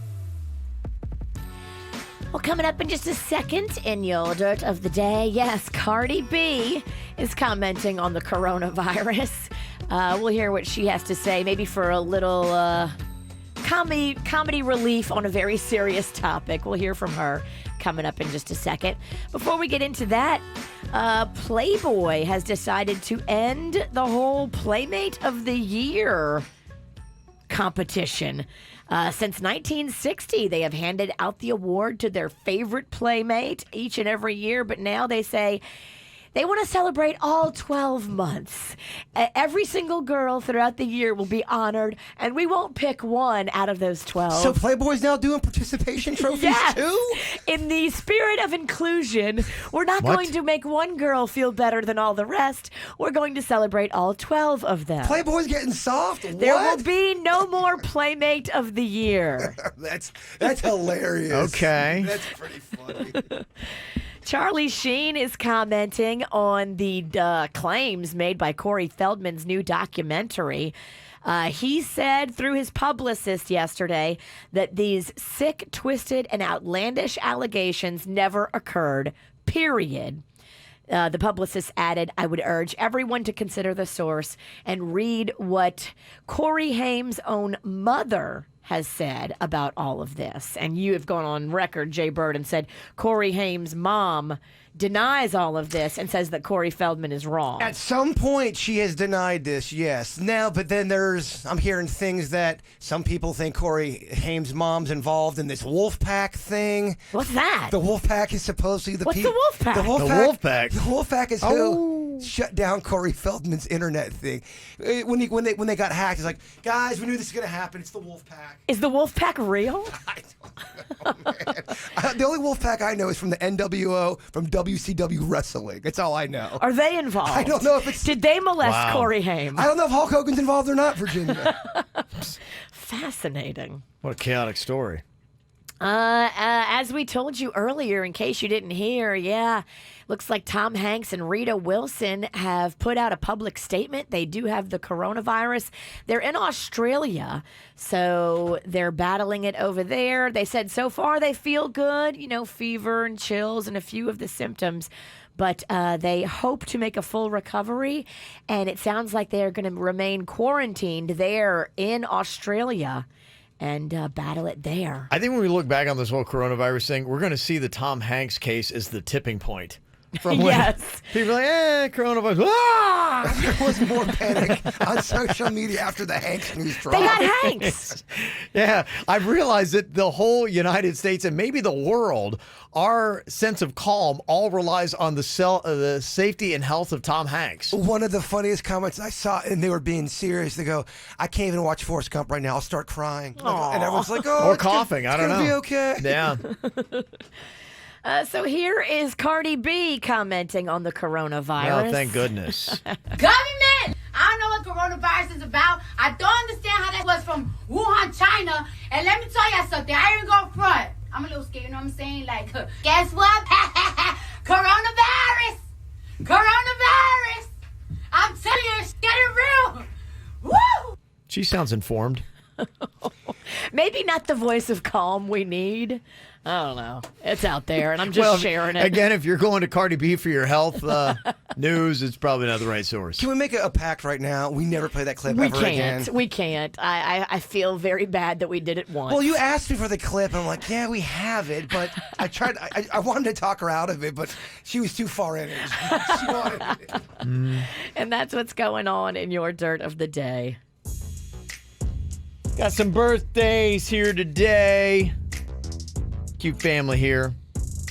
Well, coming up in just a second in your Dirt of the Day, yes, Cardi B is commenting on the coronavirus. We'll hear what she has to say, maybe for a little comedy relief on a very serious topic. We'll hear from her coming up in just a second. Before we get into that, Playboy has decided to end the whole Playmate of the Year competition. Since 1960, they have handed out the award to their favorite playmate each and every year, but now they say they want to celebrate all 12 months. Every single girl throughout the year will be honored, and we won't pick one out of those 12. So Playboy's now doing participation trophies yes. too? In the spirit of inclusion, we're not going to make one girl feel better than all the rest. We're going to celebrate all 12 of them. Playboy's getting soft? There What? will be no more Playmate of the Year. That's hilarious. Okay. That's pretty funny. Charlie Sheen is commenting on the claims made by Corey Feldman's new documentary. He said through his publicist yesterday that these sick, twisted, and outlandish allegations never occurred, period. The publicist added, I would urge everyone to consider the source and read what Corey Haim's own mother has said about all of this. And you have gone on record, Jay Bird, and said Corey Haim's mom denies all of this and says that Corey Feldman is wrong. At some point, she has denied this, yes. Now, but then I'm hearing things that some people think Corey Haim's mom's involved in this wolf pack thing. What's that? The wolf pack is supposedly the What's the wolf pack? The wolf pack. The wolf pack is who shut down Corey Feldman's internet thing. When they got hacked, it's like, guys, we knew this was going to happen. It's the wolf pack. Is the wolf pack real? I don't know, man. The only wolf pack I know is from the NWO, from WCW Wrestling. That's all I know. Are they involved? I don't know if it's... Did they molest Corey Haim? I don't know if Hulk Hogan's involved or not, Virginia. Fascinating. What a chaotic story. As we told you earlier, in case you didn't hear, looks like Tom Hanks and Rita Wilson have put out a public statement. They do have the coronavirus. They're in Australia, so they're battling it over there. They said so far they feel good, fever and chills and a few of the symptoms. But they hope to make a full recovery, and it sounds like they're going to remain quarantined there in Australia and battle it there. I think when we look back on this whole coronavirus thing, we're going to see the Tom Hanks case as the tipping point. From when people are like, coronavirus. Ah! There was more panic on social media after the Hanks news dropped. They got Hanks. Yeah, I've realized that the whole United States and maybe the world, our sense of calm all relies on the safety and health of Tom Hanks. One of the funniest comments I saw, and they were being serious, they go, I can't even watch Forrest Gump right now. I'll start crying. Aww. And everyone's like, oh, or coughing. I don't know. It's going to be okay. Yeah. So here is Cardi B commenting on the coronavirus. Well, thank goodness. Government! I don't know what coronavirus is about. I don't understand how that was from Wuhan, China. And let me tell you something. I ain't gonna front. I'm a little scared, you know what I'm saying? Like, guess what? Coronavirus! Coronavirus! I'm telling you, it's getting real. Woo! She sounds informed. Maybe not the voice of calm we need. I don't know. It's out there, and I'm just sharing it. Again, if you're going to Cardi B for your health news, it's probably not the right source. Can we make a pact right now? We never play that clip ever again. We can't. I feel very bad that we did it once. Well, you asked me for the clip, and I'm like, yeah, we have it, but I tried. I wanted to talk her out of it, but she was too far in it. She wanted it. And that's what's going on in your dirt of the day. Got some birthdays here today. Cute family here.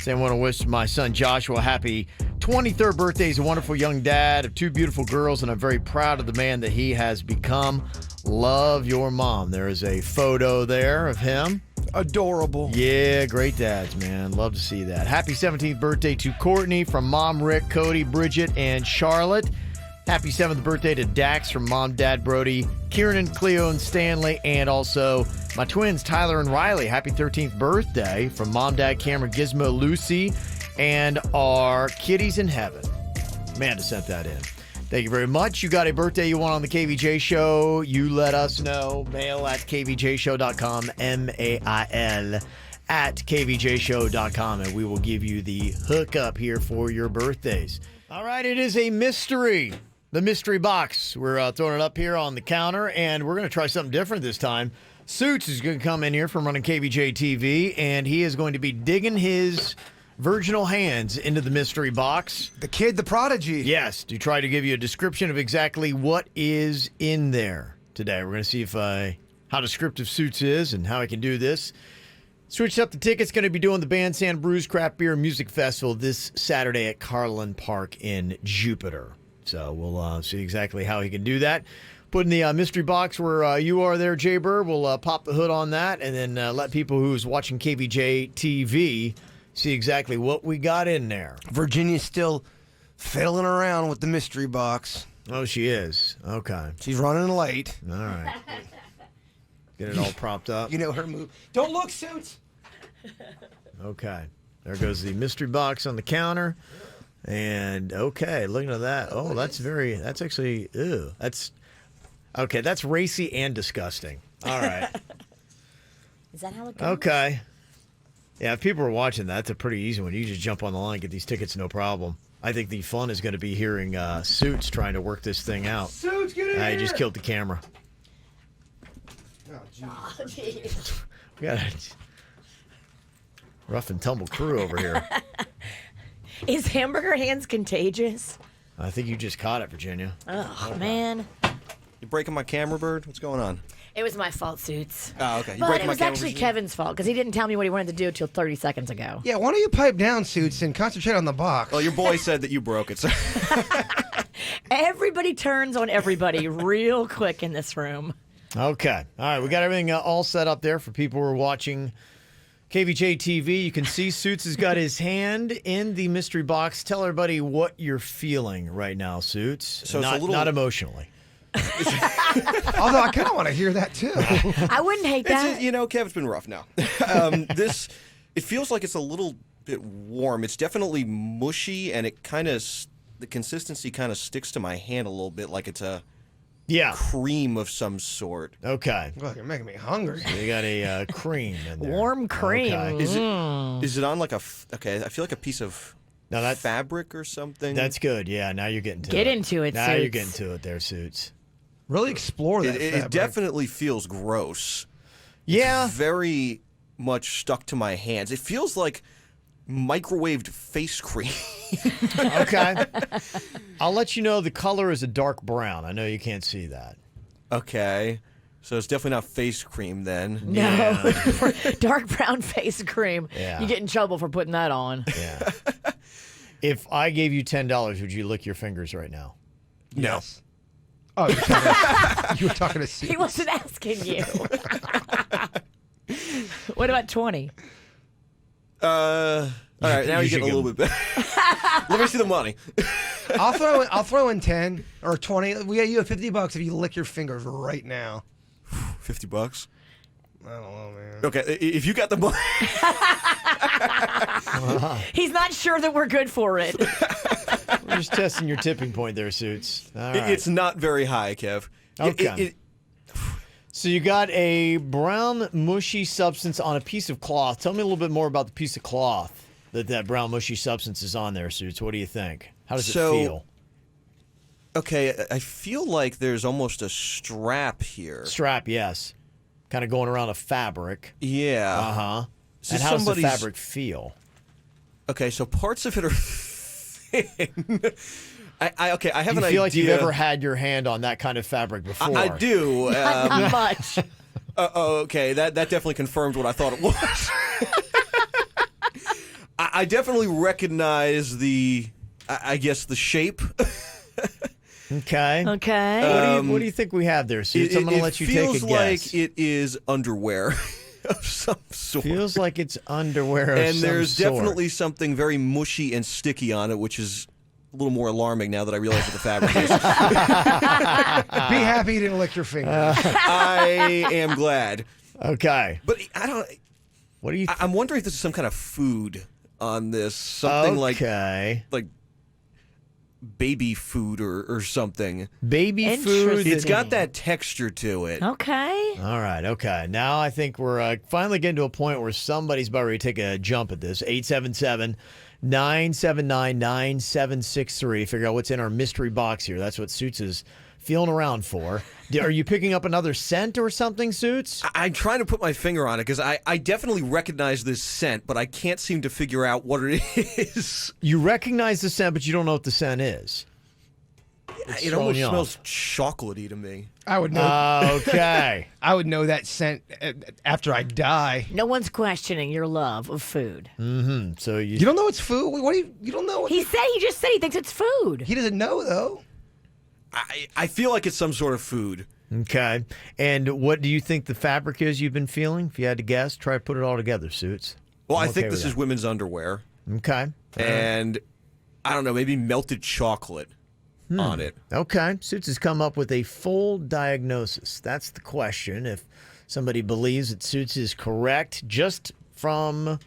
Saying I want to wish my son Joshua a happy 23rd birthday. He's a wonderful young dad of two beautiful girls, and I'm very proud of the man that he has become. Love your mom. There is a photo there of him. Adorable. Yeah, great dads, man. Love to see that. Happy 17th birthday to Courtney from Mom, Rick, Cody, Bridget, and Charlotte. Happy 7th birthday to Dax from Mom, Dad, Brody, Kieran, Cleo, and Stanley, and also my twins, Tyler and Riley. Happy 13th birthday from Mom, Dad, Cameron, Gizmo, Lucy, and our kitties in heaven. Amanda sent that in. Thank you very much. You got a birthday you want on the KVJ show, you let us know. Mail at kvjshow.com, mail at kvjshow.com, and we will give you the hookup here for your birthdays. All right, it is a mystery. The mystery box. We're throwing it up here on the counter, and we're going to try something different this time. Suits is going to come in here from running KVJ TV, and he is going to be digging his virginal hands into the mystery box. The kid, the prodigy. Yes, to try to give you a description of exactly what is in there today. We're going to see if how descriptive Suits is and how he can do this. Switched up the tickets. Going to be doing the Bandstand Brews Craft Beer Music Festival this Saturday at Carlin Park in Jupiter. So we'll see exactly how he can do that. Put in the mystery box where you are there, Jay Bird. We'll pop the hood on that and then let people who's watching KVJ TV see exactly what we got in there. Virginia's still fiddling around with the mystery box. Oh, she is. Okay. She's running late. All right. Get it all propped up. You know her move. Don't look, Suits. Okay. There goes the mystery box on the counter. And, okay, looking at that. Oh, that's actually, ew. That's racy and disgusting. All right. Is that how it goes? Okay. Yeah, if people are watching, that's a pretty easy one. You just jump on the line, get these tickets, no problem. I think the fun is going to be hearing Suits trying to work this thing out. Suits, get in here! He just killed the camera. Oh, jeez. We got a rough and tumble crew over here. Is hamburger hands contagious? I think you just caught it, Virginia. Oh, man. You breaking my camera, Bird? What's going on? It was my fault, Suits. Oh, okay. But it was actually Kevin's fault because he didn't tell me what he wanted to do until 30 seconds ago. Yeah, why don't you pipe down, Suits, and concentrate on the box? Well, your boy said that you broke it. So. Everybody turns on everybody real quick in this room. Okay. All right. We got everything all set up there for people who are watching KVJ TV. You can see Suits has got his hand in the mystery box. Tell everybody what you're feeling right now, Suits. So not emotionally. Although I kind of want to hear that too. I wouldn't hate that. Kev, it's been rough now. It feels like it's a little bit warm. It's definitely mushy, and the consistency kind of sticks to my hand a little bit, like it's a cream of some sort. Okay. Well, you're making me hungry. You got a cream in there. Warm cream. Okay. Is it on like I feel like a piece of fabric or something. That's good. Yeah, now you're getting to it. Get into it, Now Suits. you're getting to it there, Suits. Really explore that. It definitely feels gross. Yeah. It's very much stuck to my hands. It feels like microwaved face cream. Okay. I'll let you know the color is a dark brown. I know you can't see that. Okay. So it's definitely not face cream then. No. Yeah. Dark brown face cream. Yeah. You get in trouble for putting that on. Yeah. If I gave you $10, would you lick your fingers right now? No. Yes. Oh, you were talking to Suits. He wasn't asking you. What about 20? All right, now you're getting a little bit better. Let me see the money. I'll throw in 10 or 20. We got you $50 if you lick your fingers right now. $50? I don't know, man. Okay, if you got the money. He's not sure that we're good for it. We're just testing your tipping point there, Suits. All right. It's not very high, Kev. Okay. So you got a brown, mushy substance on a piece of cloth. Tell me a little bit more about the piece of cloth that brown, mushy substance is on there, Suits. What do you think? How does it feel? Okay, I feel like there's almost a strap here. Strap, yes. Kind of going around a fabric. Yeah. Uh-huh. So and how does the fabric feel? Okay, so parts of it are thin. I have an idea. Do you feel like you've ever had your hand on that kind of fabric before? I do. Not much. Okay, that definitely confirmed what I thought it was. I definitely recognize the shape. Okay. Okay. What do you think we have there, Suits? I'm going to let you take a guess. It feels like it is underwear of some sort. Feels like it's underwear of some sort. And there's definitely something very mushy and sticky on it, which is a little more alarming now that I realize what the fabric is. Be happy you didn't lick your finger. I am glad. Okay. But I don't... What do you... I'm wondering if this is some kind of food on this. Something like baby food or something. Baby food. It's got that texture to it. Okay. All right. Okay. Now I think we're finally getting to a point where somebody's about ready to take a jump at this. 877-979-9763. Figure out what's in our mystery box here. That's what Suits is feeling around for. Are you picking up another scent or something, Suits? I'm trying to put my finger on it because I definitely recognize this scent, but I can't seem to figure out what it is. You recognize the scent, but you don't know what the scent is. It almost smells chocolatey to me. I would know. Okay. I would know that scent after I die. No one's questioning your love of food. Mm-hmm. So you don't know it's food? What do you don't know? He just said he thinks it's food. He doesn't know though. I feel like it's some sort of food. Okay. And what do you think the fabric is you've been feeling? If you had to guess, try to put it all together, Suits. Well, I think this is women's underwear. Okay. And I don't know, maybe melted chocolate on it. Okay. Suits has come up with a full diagnosis. That's the question. If somebody believes that Suits is correct just from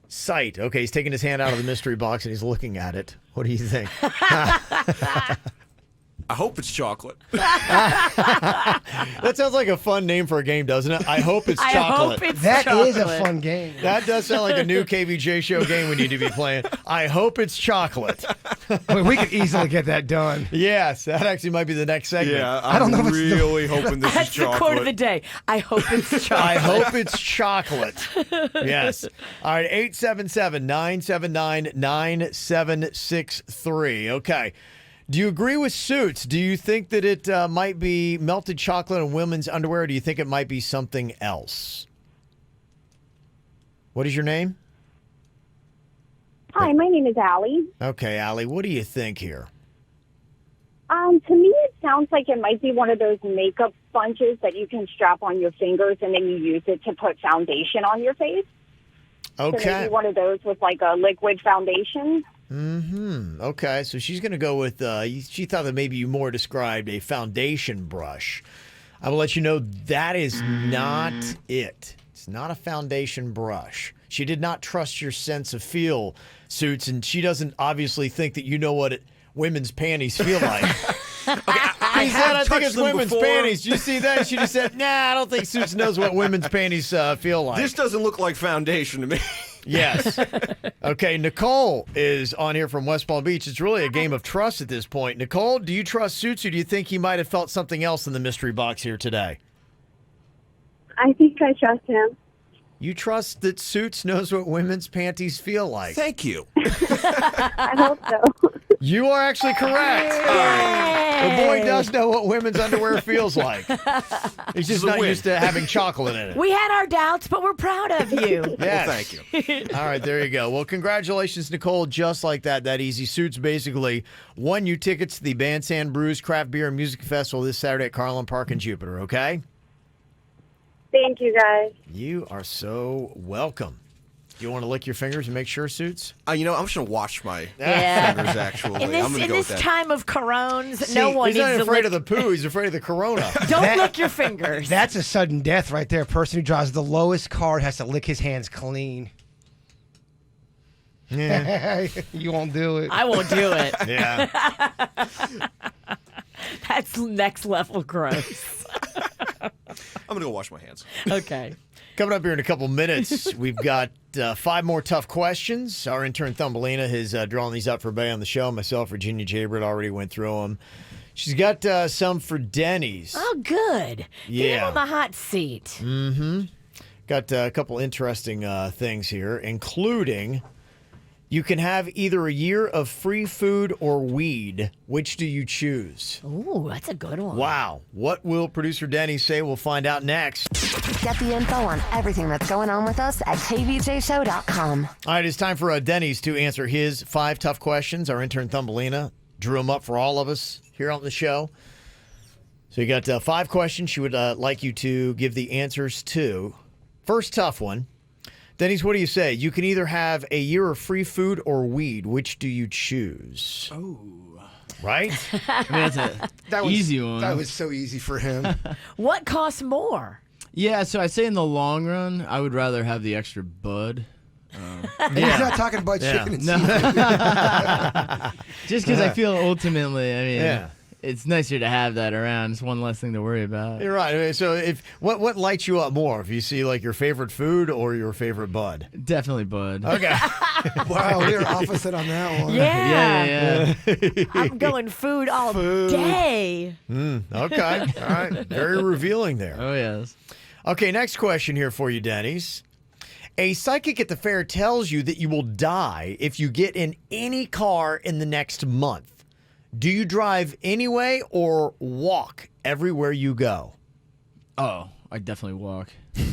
sight. Okay, he's taking his hand out of the mystery box and he's looking at it. What do you think? I hope it's chocolate. That sounds like a fun name for a game, doesn't it? I hope it's chocolate. That is a fun game. That does sound like a new KVJ show game we need to be playing. I hope it's chocolate. I mean, we could easily get that done. Yes, that actually might be the next segment. Yeah, I don't know if it's really hoping this is That's the chocolate. quote of the day. I hope it's chocolate. I hope it's chocolate. Yes. All right, 877-979-9763. Okay. Do you agree with Suits? Do you think that it might be melted chocolate in women's underwear, or do you think it might be something else? What is your name? Hi, my name is Allie. Okay, Allie, what do you think here? To me, it sounds like it might be one of those makeup sponges that you can strap on your fingers and then you use it to put foundation on your face. Okay. So maybe one of those with like a liquid foundation. Mm-hmm. Okay, so she's going to go with, she thought that maybe you more described a foundation brush. I will let you know that is not it. It's not a foundation brush. She did not trust your sense of feel, Suits, and she doesn't obviously think that you know what women's panties feel like. I think it's women's panties. Did you see that? She just said, nah, I don't think Suits knows what women's panties feel like. This doesn't look like foundation to me. Yes. Okay, Nicole is on here from West Palm Beach. It's really a game of trust at this point. Nicole, do you trust Suits, or do you think he might have felt something else in the mystery box here today? I think I trust him. You trust that Suits knows what women's panties feel like. Thank you. I hope so. You are actually correct. The boy does know what women's underwear feels like. He's just not used to having chocolate in it. We had our doubts, but we're proud of you. Yes. Well, thank you. All right, there you go. Well, congratulations, Nicole. Just like that easy. Suits basically won you tickets to the Bandstand Brews Craft Beer and Music Festival this Saturday at Carlin Park in Jupiter, okay? Thank you, guys. You are so welcome. You want to lick your fingers and make sure, Suits? I'm just going to wash my Yeah. fingers, actually. In this, I'm going to go with that. time of corones, See, no one he's needs not to afraid lick. of the poo. He's afraid of the corona. Don't lick your fingers. That's a sudden death right there. A person who draws the lowest card has to lick his hands clean. Yeah. You won't do it. I won't do it. Yeah. That's next level gross. I'm going to go wash my hands. Okay. Coming up here in a couple minutes, we've got 5 more tough questions. Our intern Thumbelina has drawn these up for everybody on the show. Myself, Virginia Jaybird, already went through them. She's got some for Denny's. Oh, good. Get him Yeah. on the hot seat. Mm-hmm. Got a couple interesting things here, including you can have either a year of free food or weed. Which do you choose? Ooh, that's a good one. Wow. What will producer Denny say? We'll find out next. Get the info on everything that's going on with us at kvjshow.com. All right, it's time for Denny's to answer his 5 tough questions. Our intern Thumbelina drew them up for all of us here on the show. So you got 5 questions she would like you to give the answers to. First tough one. Denny's, what do you say? You can either have a year of free food or weed. Which do you choose? Oh. Right? I mean, that's an easy one. That was so easy for him. What costs more? Yeah, so I'd say in the long run, I would rather have the extra bud. And he's not talking about chicken and seafood. Just because I feel ultimately, I mean, Yeah. it's nicer to have that around. It's one less thing to worry about. You're right. I mean, so if what lights you up more? If you see like your favorite food or your favorite bud? Definitely bud. Okay. Wow, we are opposite on that one. Yeah. Yeah. I'm going food all day. Okay. All right. Very revealing there. Oh, yes. Okay, next question here for you, Denny's. A psychic at the fair tells you that you will die if you get in any car in the next month. Do you drive anyway or walk everywhere you go? Oh, I definitely walk. You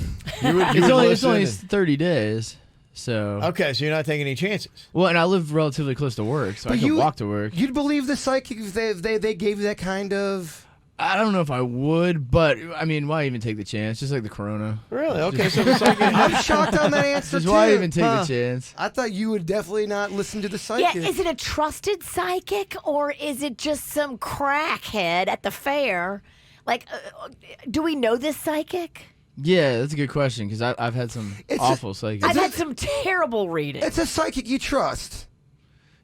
would It's only listen 30 days, so. Okay, so you're not taking any chances. Well, and I live relatively close to work, so I can walk to work. You'd believe the psychic if they gave you that kind of... I don't know if I would, but I mean, why even take the chance? Just like the corona. Really? Okay, so the psychic... I'm shocked on that answer, Just too. why even take the chance? I thought you would definitely not listen to the psychic. Yeah, is it a trusted psychic or is it just some crackhead at the fair? Like, do we know this psychic? Yeah, that's a good question because I've had some awful psychics. I've had some terrible readings. It's a psychic you trust.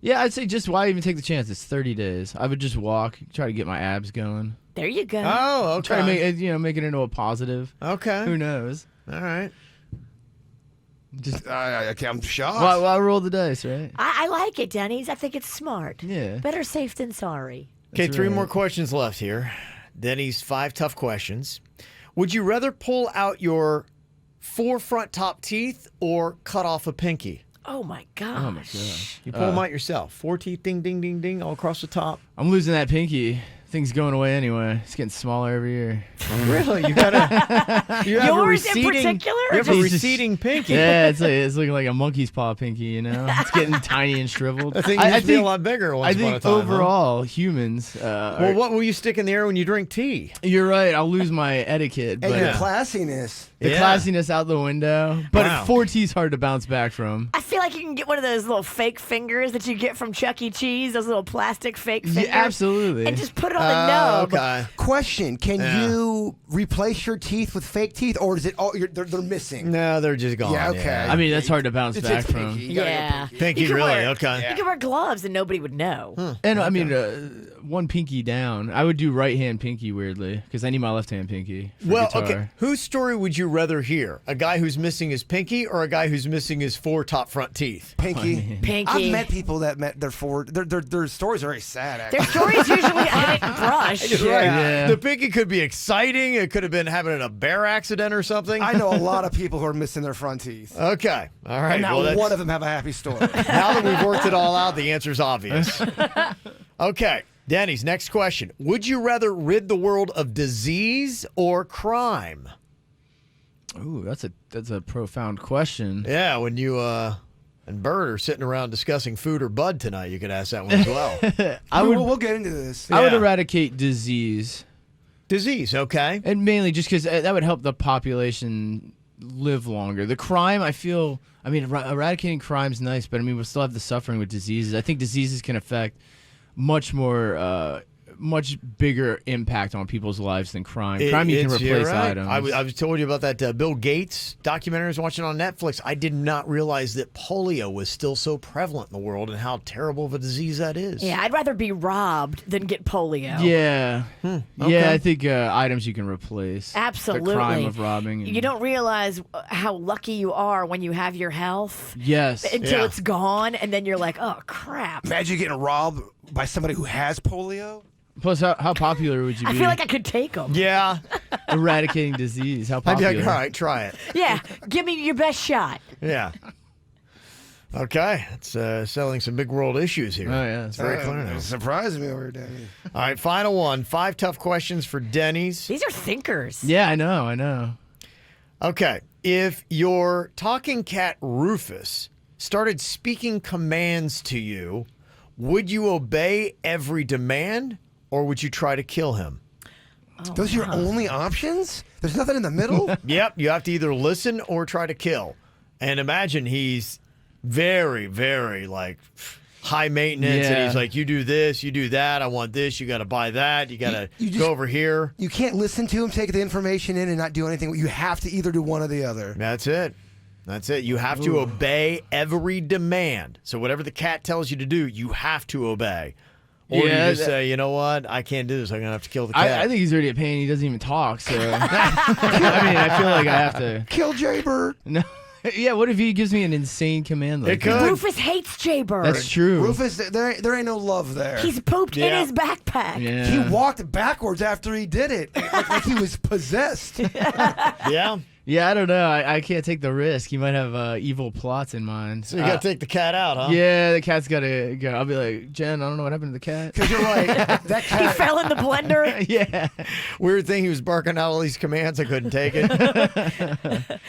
Yeah, I'd say just why even take the chance? It's 30 days. I would just walk, try to get my abs going. There you go. Oh, okay. Try to make it into a positive. Okay. Who knows? All right. I'm shocked. Why roll the dice, right? I like it, Denny's. I think it's smart. Yeah. Better safe than sorry. Okay, 3 more questions left here. Denny's 5 tough questions. Would you rather pull out your 4 front top teeth or cut off a pinky? Oh my gosh. Oh my gosh. You pull them out yourself. 4 teeth, ding, ding, ding, ding, all across the top. I'm losing that pinky. Thing's going away anyway. It's getting smaller every year. Really? You gotta. You have Yours a in receding, particular? You have a receding pinky. Yeah, it's looking like a monkey's paw pinky. You know, it's getting tiny and shriveled. I think it used to be a lot bigger once upon a time. Overall, humans. Well, what will you stick in the air when you drink tea? You're right. I'll lose my etiquette, And but your classiness. the classiness out the window. But Wow. 4 teeth's hard to bounce back from. I feel like you can get one of those little fake fingers that you get from Chuck E. Cheese, those little plastic fake fingers. Yeah, absolutely. And just put it on the nub. Okay. Question: Can you replace your teeth with fake teeth, or is it all they're missing? No, they're just gone. Yeah, okay. I mean, that's hard to bounce back It's from. pinky. You gotta go Yeah. pinky. Pinky, You can really? wear- Okay. You can wear gloves and nobody would know. And I mean, one pinky down. I would do right hand pinky weirdly because I need my left hand pinky. For Well, guitar. okay. Whose story would you rather hear? A guy who's missing his pinky or a guy who's missing his 4 top front teeth? Pinky. Pinky. I've met people that met their their stories are very sad. Actually. Their stories usually I didn't brush. Right. Yeah. The pinky could be exciting. It could have been having a bear accident or something. I know a lot of people who are missing their front teeth. Okay. All right. And not Well, that's- one of them have a happy story. now that we've worked it all out, the answer's obvious. Okay. Denny's next question. Would you rather rid the world of disease or crime? Ooh, that's a profound question. Yeah, when you and Bert are sitting around discussing food or bud tonight, you could ask that one as well. We'll get into this. I would Yeah. eradicate disease. Disease, okay. And mainly just because that would help the population live longer. The crime, I feel, I mean, eradicating crime's nice, but I mean, we'll still have the suffering with diseases. I think diseases can affect much more, much bigger impact on people's lives than crime. Crime, you can You're replace right. items. I was told you about that Bill Gates documentary I was watching on Netflix. I did not realize that polio was still so prevalent in the world and how terrible of a disease that is. Yeah, I'd rather be robbed than get polio. Yeah. Okay. Yeah, I think items you can replace. Absolutely. The crime of robbing. You don't realize how lucky you are when you have your health Yes. until Yeah. it's gone, and then you're like, oh, crap. Imagine getting robbed by somebody who has polio. Plus, how popular would you be? I feel like I could take them. Yeah. eradicating disease. How I'd be popular? like, all right, try it. Yeah, give me your best shot. Yeah. Okay. It's selling some big world issues here. Oh, yeah. It's very clear now. It surprised me over here, Danny. All right, final one. 5 tough questions for Denny's. These are thinkers. Yeah, I know. Okay. If your talking cat Rufus started speaking commands to you, would you obey every demand or would you try to kill him? Those are your only options? There's nothing in the middle? Yep. You have to either listen or try to kill. And imagine he's very, very like high maintenance. Yeah. And he's like, you do this, you do that. I want this. You got to buy that. You got to You just- go over here. You can't listen to him, take the information in, and not do anything. You have to either do one or the other. That's it. That's it. You have to obey every demand. So whatever the cat tells you to do, you have to obey. Or Yeah, you just say, you know what? I can't do this. I'm going to have to kill the cat. I think he's already a pain. He doesn't even talk. So I mean, I feel like I have to Kill Jaybird. No. Yeah. What if he gives me an insane command? Like It could. that? Rufus hates Jaybird. That's true. Rufus, there ain't no love there. He's pooped in Yeah. his backpack. Yeah. He walked backwards after he did it, like he was possessed. Yeah. Yeah, I don't know. I can't take the risk. He might have evil plots in mind. So you got to take the cat out, huh? Yeah, the cat's got to go. I'll be like, Jen, I don't know what happened to the cat. Because you're right. That He cat. fell in the blender. Yeah. Weird thing. He was barking out all these commands. I couldn't take it.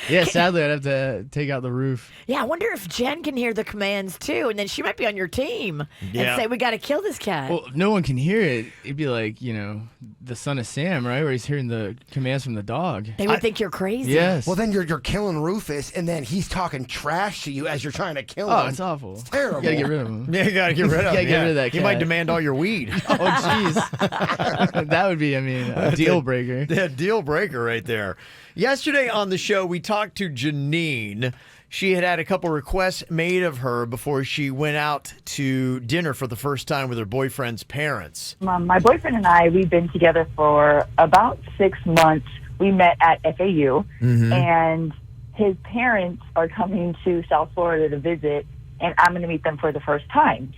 Yeah, sadly, I'd have to take out the roof. Yeah, I wonder if Jen can hear the commands too, and then she might be on your team Yeah. and say, we got to kill this cat. Well, if no one can hear it, it'd be like, the Son of Sam, right? Where he's hearing the commands from the dog. They would think you're crazy. Yes. Well, then you're killing Rufus, and then he's talking trash to you as you're trying to kill him. Oh, it's awful. It's terrible. You gotta get rid of him. Yeah, you got to get rid of him. Gotta get rid of that He might cat. demand all your weed. Oh, jeez. That would be, a deal breaker. That deal breaker right there. Yesterday on the show, we talked to Janine. She had a couple requests made of her before she went out to dinner for the first time with her boyfriend's parents. My boyfriend and I, we've been together for about 6 months. We met at FAU, and his parents are coming to South Florida to visit, and I'm going to meet them for the first time.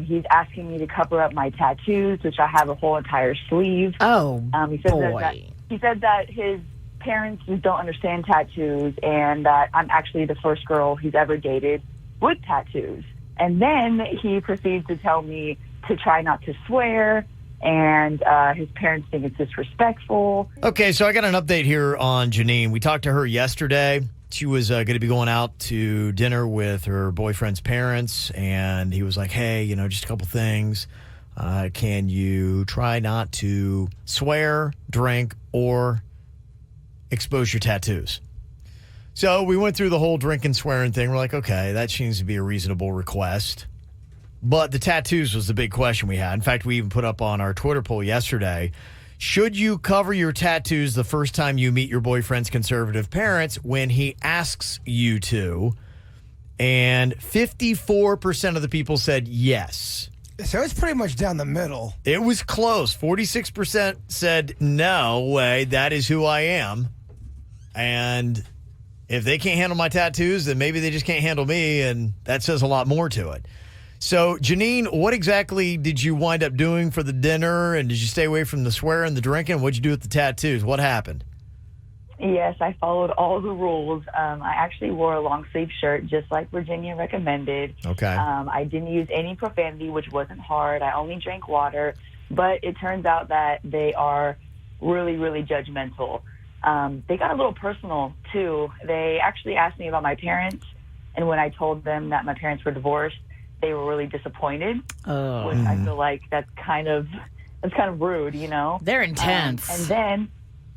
He's asking me to cover up my tattoos, which I have a whole entire sleeve. Oh, he said that his parents just don't understand tattoos, and that I'm actually the first girl he's ever dated with tattoos. And then he proceeds to tell me to try not to swear, and his parents think it's disrespectful. Okay, so I got an update here on Janine. We talked to her yesterday. She was going to be going out to dinner with her boyfriend's parents, and he was like, hey, just a couple things. Can you try not to swear, drink, or expose your tattoos? So we went through the whole drinking, swearing thing. We're like, okay, that seems to be a reasonable request. But the tattoos was the big question we had. In fact, we even put up on our Twitter poll yesterday, should you cover your tattoos the first time you meet your boyfriend's conservative parents when he asks you to? And 54% of the people said yes. So it's pretty much down the middle. It was close. 46% said, no way, that is who I am. And if they can't handle my tattoos, then maybe they just can't handle me, and that says a lot more to it. So, Janine, what exactly did you wind up doing for the dinner, and did you stay away from the swearing and the drinking? What'd you do with the tattoos? What happened? Yes, I followed all the rules. I actually wore a long-sleeve shirt, just like Virginia recommended. Okay. I didn't use any profanity, which wasn't hard. I only drank water. But it turns out that they are really, really judgmental. They got a little personal, too. They actually asked me about my parents, and when I told them that my parents were divorced, they were really disappointed, which I feel like that's kind of rude, They're intense. And then,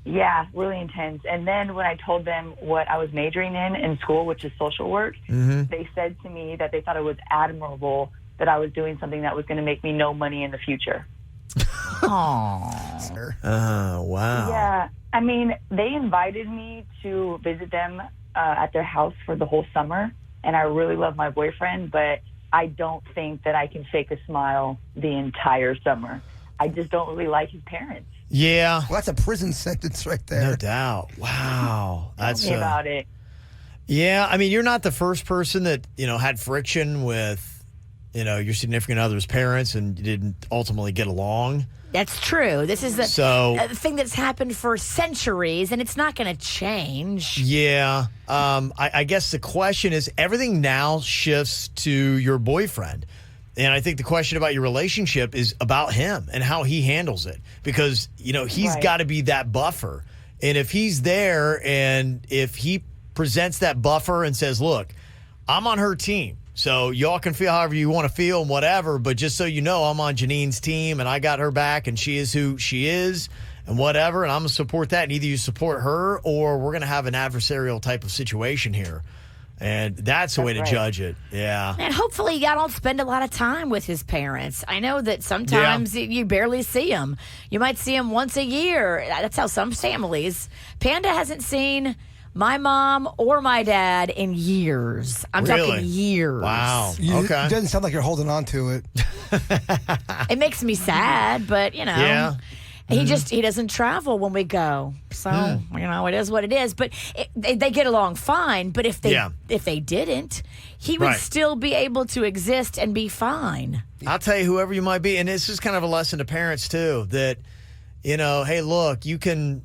yeah, really intense. And then when I told them what I was majoring in school, which is social work, they said to me that they thought it was admirable that I was doing something that was going to make me no money in the future. Oh, wow. Yeah. I mean, they invited me to visit them at their house for the whole summer, and I really love my boyfriend, but I don't think that I can fake a smile the entire summer. I just don't really like his parents. Yeah. Well, that's a prison sentence right there. No doubt. Wow. That's Tell me about it. Yeah, I mean, you're not the first person that, had friction with, your significant other's parents and you didn't ultimately get along. That's true. This is a thing that's happened for centuries, and it's not going to change. Yeah. I guess the question is, everything now shifts to your boyfriend. And I think the question about your relationship is about him and how he handles it. Because, he's got to be that buffer. And if he's there and if he presents that buffer and says, look, I'm on her team. So y'all can feel however you want to feel and whatever, but just so you know, I'm on Janine's team and I got her back and she is who she is and whatever, and I'm going to support that. And either you support her or we're going to have an adversarial type of situation here. And that's the way to judge it. Yeah. And hopefully y'all don't spend a lot of time with his parents. I know that sometimes you barely see them. You might see them once a year. That's how some families. Panda hasn't seen my mom or my dad in years. I'm talking years. Wow. Okay. It doesn't sound like you're holding on to it. It makes me sad, but, Yeah. He doesn't travel when we go. So, it is what it is. But they get along fine. But if they didn't, he would still be able to exist and be fine. I'll tell you, whoever you might be, and this is kind of a lesson to parents, too, that, hey, look, you can,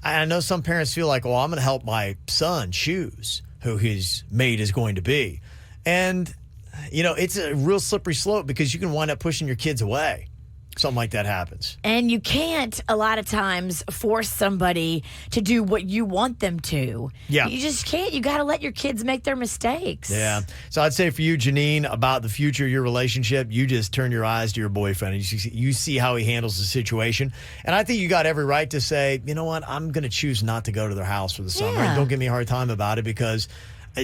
I know some parents feel like, well, I'm going to help my son choose who his mate is going to be. And, it's a real slippery slope because you can wind up pushing your kids away. Something like that happens. And you can't, a lot of times, force somebody to do what you want them to. Yeah. You just can't. You got to let your kids make their mistakes. Yeah. So I'd say for you, Janine, about the future of your relationship, you just turn your eyes to your boyfriend and you see how he handles the situation. And I think you got every right to say, you know what, I'm going to choose not to go to their house for the summer. And don't give me a hard time about it because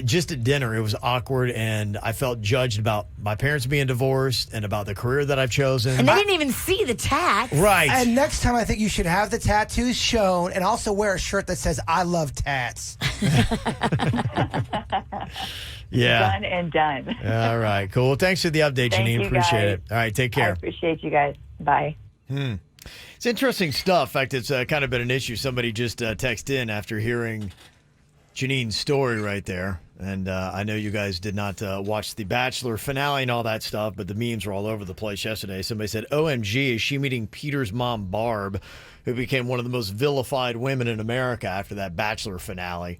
just at dinner, it was awkward, and I felt judged about my parents being divorced and about the career that I've chosen. And they didn't even see the tats. Right. And next time, I think you should have the tattoos shown and also wear a shirt that says, I love tats. Yeah. Done and done. All right. Cool. Well, thanks for the update, Thank Janine. you, Appreciate guys. it. All right. Take care. I appreciate you guys. Bye. It's interesting stuff. In fact, it's kind of been an issue. Somebody just texted in after hearing Janine's story right there. And I know you guys did not watch the Bachelor finale and all that stuff, but the memes were all over the place yesterday. Somebody said, OMG, is she meeting Peter's mom, Barb, who became one of the most vilified women in America after that Bachelor finale.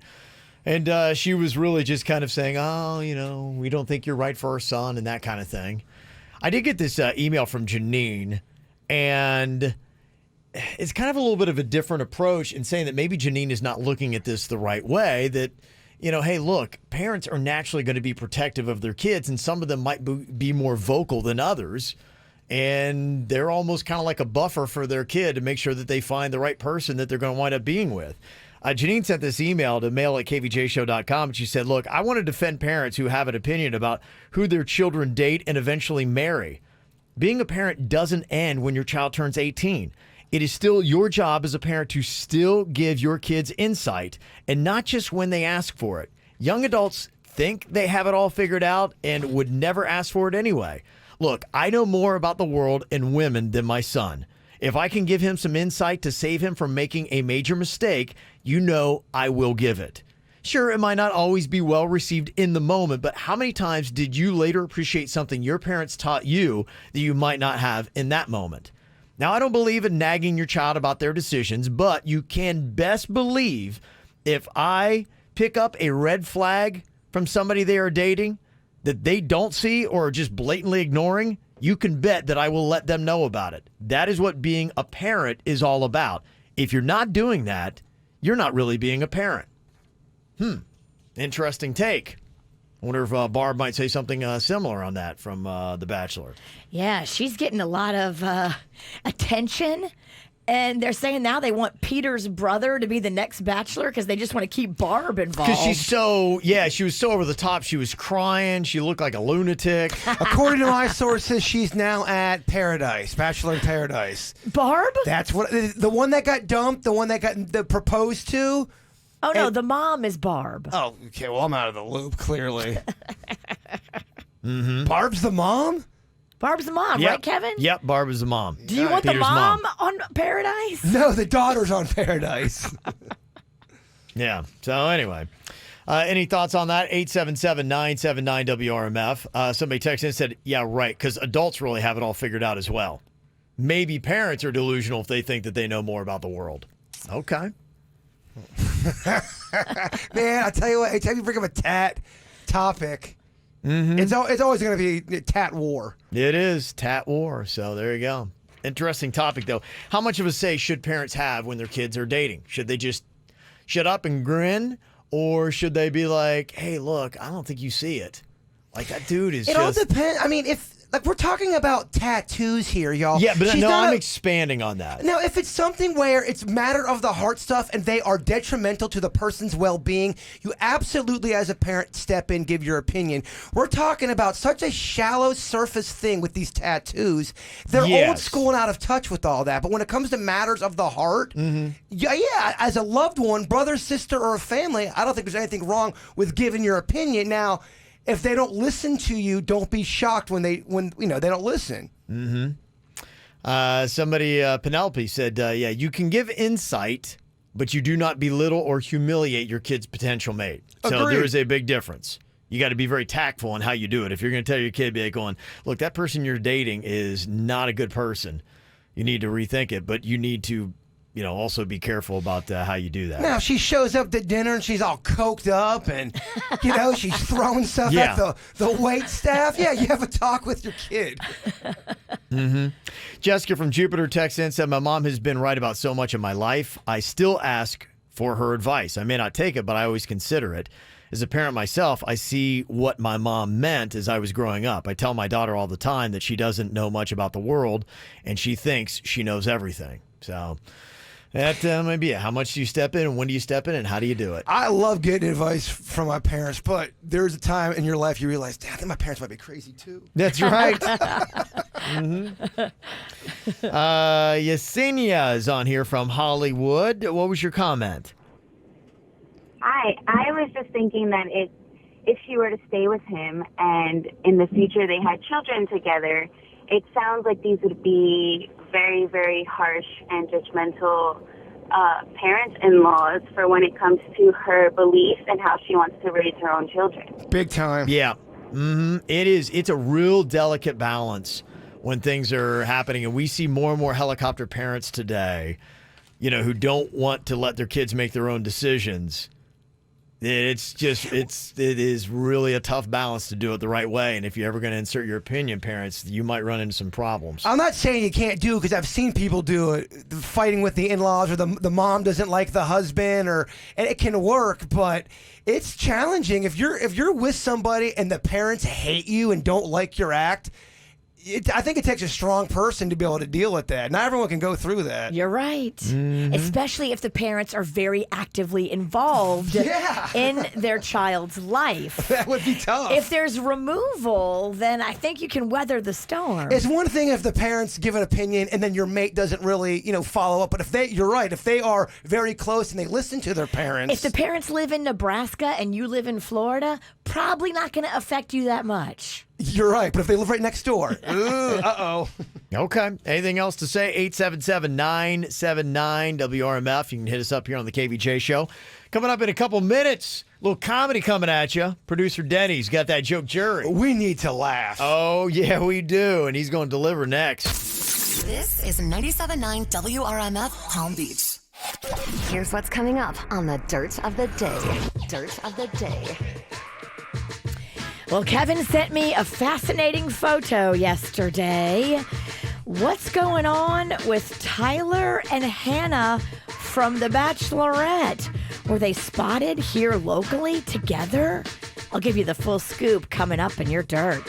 And she was really just kind of saying, oh, you know, we don't think you're right for our son and that kind of thing. I did get this email from Janine, and it's kind of a little bit of a different approach in saying that maybe Janine is not looking at this the right way, that, you know, hey, look, parents are naturally going to be protective of their kids, and some of them might be more vocal than others. And they're almost kind of like a buffer for their kid to make sure that they find the right person that they're going to wind up being with. Janine sent this email to mail@kvjshow.com, and she said, look, I want to defend parents who have an opinion about who their children date and eventually marry. Being a parent doesn't end when your child turns 18. It is still your job as a parent to still give your kids insight, and not just when they ask for it. Young adults think they have it all figured out and would never ask for it anyway. Look, I know more about the world and women than my son. If I can give him some insight to save him from making a major mistake, you know I will give it. Sure, it might not always be well received in the moment, but how many times did you later appreciate something your parents taught you that you might not have in that moment? Now, I don't believe in nagging your child about their decisions, but you can best believe if I pick up a red flag from somebody they are dating that they don't see or are just blatantly ignoring, you can bet that I will let them know about it. That is what being a parent is all about. If you're not doing that, you're not really being a parent. Interesting take. I wonder if Barb might say something similar on that from The Bachelor. Yeah, she's getting a lot of attention. And they're saying now they want Peter's brother to be the next Bachelor because they just want to keep Barb involved. Because she was so over the top. She was crying. She looked like a lunatic. According to my sources, she's now at Paradise, Bachelor in Paradise. Barb? That's what the one that got dumped, the one that got proposed to. Oh, no, the mom is Barb. Oh, okay. Well, I'm out of the loop, clearly. Mm-hmm. Barb's the mom? Barb's the mom, Yep. right, Kevin? Yep, Barb is the mom. Do you want Peter's the mom on Paradise? No, the daughter's on Paradise. Yeah. So anyway, any thoughts on that? 877-979-WRMF. Somebody texted in and said, yeah, right, because adults really have it all figured out as well. Maybe parents are delusional if they think that they know more about the world. Okay. Man, I tell you what, anytime you bring up a tat topic, it's always going to be tat war. It is tat war. So there you go. Interesting topic, though. How much of a say should parents have when their kids are dating? Should they just shut up and grin? Or should they be like, hey, look, I don't think you see it. Like, that dude is It all depends. I mean, like we're talking about tattoos here, y'all. Yeah, but She's I'm expanding on that. Now, if it's something where it's matter of the heart stuff and they are detrimental to the person's well-being, you absolutely, as a parent, step in, give your opinion. We're talking about such a shallow surface thing with these tattoos. They're old school and out of touch with all that. But when it comes to matters of the heart, yeah, as a loved one, brother, sister, or a family, I don't think there's anything wrong with giving your opinion. Now, if they don't listen to you, don't be shocked when they don't listen. Somebody, Penelope said, yeah, you can give insight, but you do not belittle or humiliate your kid's potential mate. So Agreed. there is a big difference. You got to be very tactful on how you do it. If you're going to tell your kid, be like going, look, that person you're dating is not a good person. You need to rethink it, but you need to, also be careful about how you do that. Now, if she shows up to dinner and she's all coked up and, she's throwing stuff at the wait staff, yeah, you have a talk with your kid. Jessica from Jupiter texts in, said, my mom has been right about so much of my life. I still ask for her advice. I may not take it, but I always consider it. As a parent myself, I see what my mom meant as I was growing up. I tell my daughter all the time that she doesn't know much about the world, and she thinks she knows everything. So that might be it. How much do you step in, and when do you step in, and how do you do it? I love getting advice from my parents, but there's a time in your life you realize, Dad, I think my parents might be crazy too. That's right. Yesenia is on here from Hollywood. What was your comment? Hi, I was just thinking that if she were to stay with him and in the future they had children together, it sounds like these would be very, very harsh and judgmental parents-in-laws for when it comes to her beliefs and how she wants to raise her own children. Big time. Yeah. It's a real delicate balance when things are happening. And we see more and more helicopter parents today, who don't want to let their kids make their own decisions. It is really a tough balance to do it the right way. And if you're ever going to insert your opinion, parents, you might run into some problems. I'm not saying you can't do it, because I've seen people do it, fighting with the in-laws, or the mom doesn't like the husband, and it can work, but it's challenging. If you're with somebody and the parents hate you and don't like your act, I think it takes a strong person to be able to deal with that. Not everyone can go through that. You're right. Especially if the parents are very actively involved in their child's life. That would be tough. If there's removal, then I think you can weather the storm. It's one thing if the parents give an opinion and then your mate doesn't really, follow up. But you're right, if they are very close and they listen to their parents. If the parents live in Nebraska and you live in Florida, probably not going to affect you that much. You're right, but if they live right next door, uh-oh. Okay. Anything else to say? 877-979-WRMF. You can hit us up here on the KVJ Show. Coming up in a couple minutes, a little comedy coming at you. Producer Denny's got that joke jury. We need to laugh. Oh, yeah, we do, and he's going to deliver next. This is 97.9 WRMF Palm Beach. Here's what's coming up on the Dirt of the Day. Dirt of the Day. Well, Kevin sent me a fascinating photo yesterday. What's going on with Tyler and Hannah from The Bachelorette? Were they spotted here locally together? I'll give you the full scoop coming up in your dirt.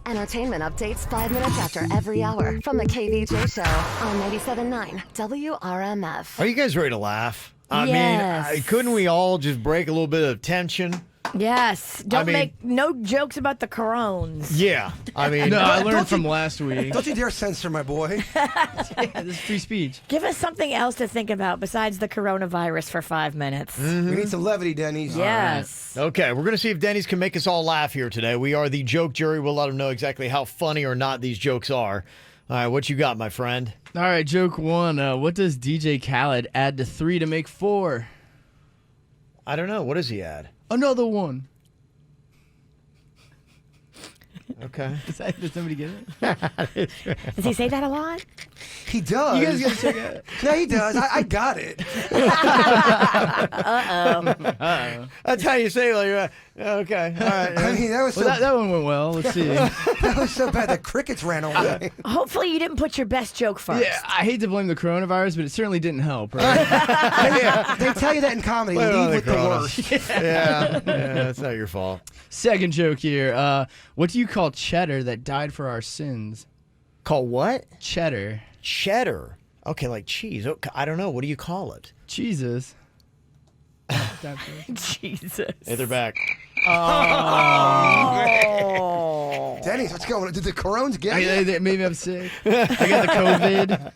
Entertainment updates 5 minutes after every hour from the KVJ Show on 97.9 WRMF. Are you guys ready to laugh? I Yes. mean, couldn't we all just break a little bit of tension? Yes. Don't make no jokes about the corones. Yeah. I mean, No, I learned from last week. Don't you dare censor my boy. Yeah, this is free speech. Give us something else to think about besides the coronavirus for 5 minutes. We need some levity, Denny's. Yes. Okay, we're going to see if Denny's can make us all laugh here today. We are the joke jury. We'll let them know exactly how funny or not these jokes are. All right, what you got, my friend? All right, joke one. What does DJ Khaled add to 3 to make 4? I don't know. What does he add? Another one. Okay. Does somebody get it? Does he say that a lot? He does. You guys gotta check it out. No, he does. I got it. Uh-oh. That's how you say it. Like, okay. All right. I mean, that was Well, that one went well. Let's see. that was so bad the crickets ran away. Hopefully you didn't put your best joke first. Yeah, I hate to blame the coronavirus, but it certainly didn't help, right? They tell you that in comedy. Blame it on Leave the with the corona. worst. Yeah, that's not your fault. Second joke here. What do you call cheddar that died for our sins? Call what? Cheddar. Cheddar. Okay, like cheese. Okay, I don't know. What do you call it? Jesus. Jesus. Hey, they're back. Oh. Denny's, what's going on? Did the corones get you? Maybe I'm sick. I got the COVID.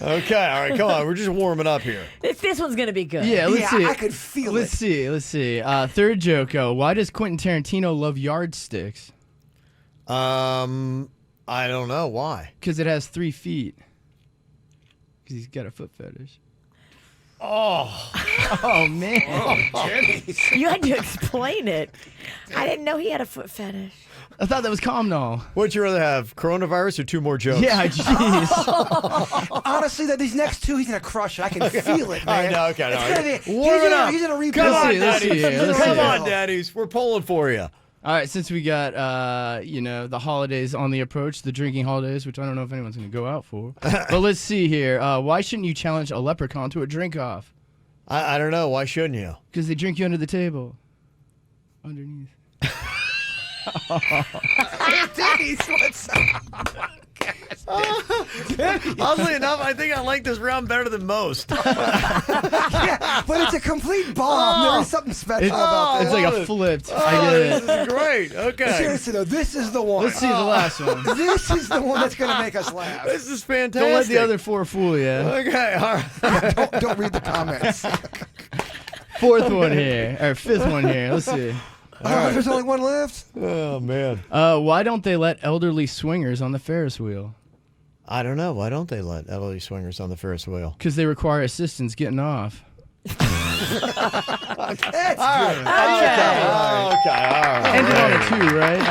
Okay, all right, come on. We're just warming up here. This one's going to be good. Yeah, let's see. I could feel Let's it. see. Third joke. Why does Quentin Tarantino love yardsticks? I don't know. Why? Because it has 3 feet. Because he's got a foot fetish. Oh man. Denny's. You had to explain it. I didn't know he had a foot fetish. I thought that was calm now. What'd you rather have, coronavirus or 2 more jokes? Yeah, jeez. Honestly, these next 2, he's going to crush it. I can feel it, man. I know, okay. It's all gonna right. be- Warm he's it gonna- up. he's gonna repeat Come it. on, Let's see, Daddies. let's Come see. on, Daddies. We're pulling for you. All right, since we got, the holidays on the approach, the drinking holidays, which I don't know if anyone's going to go out for. But let's see here. Why shouldn't you challenge a leprechaun to a drink-off? I don't know. Why shouldn't you? Because they drink you under the table. Underneath. Denny's, what's up? Oddly enough, I think I like this round better than most. Yeah, but it's a complete bomb. There's something special about this. It's like a flipped. I Oh, get this it. is great. Okay. Seriously, though, this is the one. Let's see the last one. This is the one that's going to make us laugh. This is fantastic. Don't let the other 4 fool you. Okay, all right. Don't read the comments. Fourth one here, or fifth one here. Let's see. There's only one left. Oh, man. Why don't they let elderly swingers on the Ferris wheel? I don't know. Why don't they let elderly swingers on the Ferris wheel? Because they require assistance getting off. That's good. Okay, all right. Ended on a 2, right?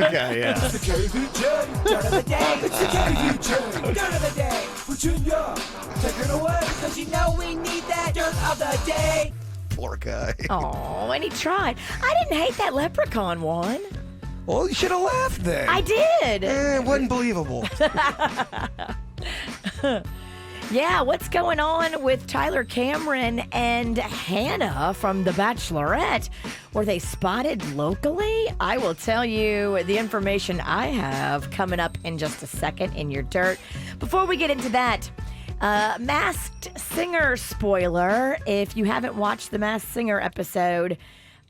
Okay, yeah. It's the KVJ, dirt of the day. It's the KVJ, dirt of the day. Virginia, take it away, because you know we need that dirt of the day. Poor guy. Oh, and he tried. I didn't hate that leprechaun one. Well, you should have laughed then. I did. It wasn't believable. Yeah, what's going on with Tyler Cameron and Hannah from The Bachelorette? Were they spotted locally? I will tell you the information I have coming up in just a second in your dirt. Before we get into that, Masked Singer spoiler. If you haven't watched the Masked Singer episode,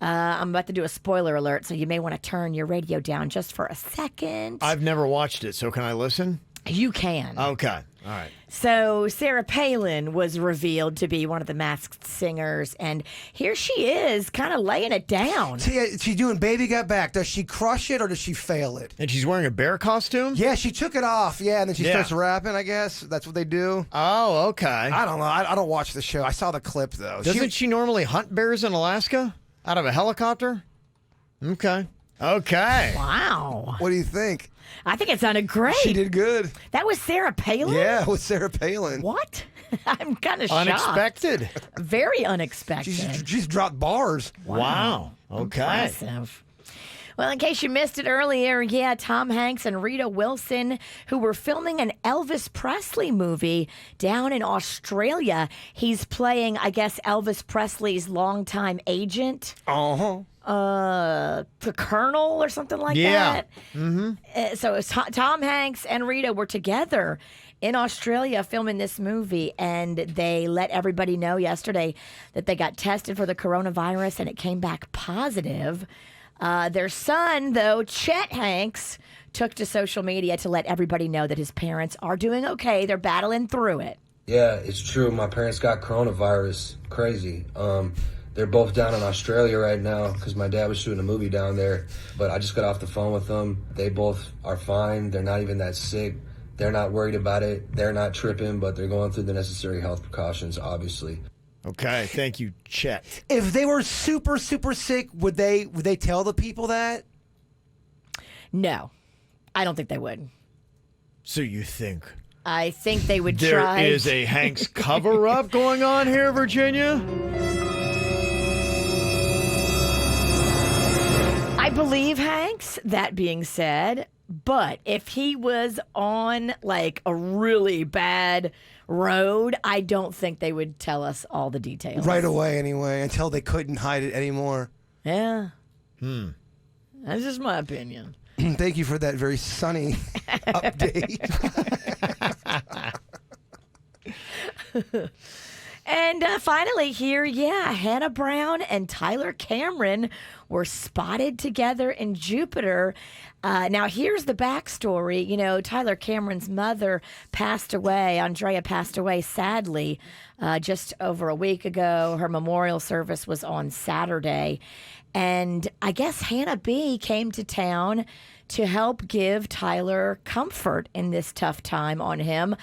I'm about to do a spoiler alert, so you may want to turn your radio down just for a second. I've never watched it, so can I listen? You can. Okay. All right. So Sarah Palin was revealed to be one of the Masked Singers, and here she is kind of laying it down. She's doing Baby Got Back. Does she crush it or does she fail it? And she's wearing a bear costume? Yeah, she took it off. Yeah, and then she starts rapping, I guess. That's what they do. Oh, okay. I don't know. I don't watch the show. I saw the clip, though. Doesn't she normally hunt bears in Alaska out of a helicopter? Okay. Okay. Wow. What do you think? I think it sounded great. She did good. That was Sarah Palin? Yeah, with Sarah Palin. What? I'm kind of shocked. Unexpected. Very unexpected. She's dropped bars. Wow. Okay. Impressive. Well, in case you missed it earlier, yeah, Tom Hanks and Rita Wilson, who were filming an Elvis Presley movie down in Australia. He's playing, I guess, Elvis Presley's longtime agent. The Colonel or something like that. Mm-hmm. So it's Tom Hanks and Rita were together in Australia filming this movie, and they let everybody know yesterday that they got tested for the coronavirus and it came back positive. Their son, though, Chet Hanks, took to social media to let everybody know that his parents are doing okay. They're battling through it. Yeah, it's true. My parents got coronavirus. Crazy. They're both down in Australia right now because my dad was shooting a movie down there. But I just got off the phone with them. They both are fine. They're not even that sick. They're not worried about it. They're not tripping, but they're going through the necessary health precautions, obviously. Okay, thank you, Chet. If they were super, super sick, would they tell the people that? No, I don't think they would. So you think I think they would there try. is a Hanks cover-up going on here, Virginia? I believe Hanks, that being said, but if he was on like a really bad road, I don't think they would tell us all the details. Right away, anyway, until they couldn't hide it anymore. Yeah. That's just my opinion. Thank you for that very sunny update. And finally here, Hannah Brown and Tyler Cameron were spotted together in Jupiter. Now, here's the backstory. You know, Tyler Cameron's mother passed away. Andrea passed away, sadly, just over a week ago. Her memorial service was on Saturday. And I guess Hannah B came to town to help give Tyler comfort in this tough time on him.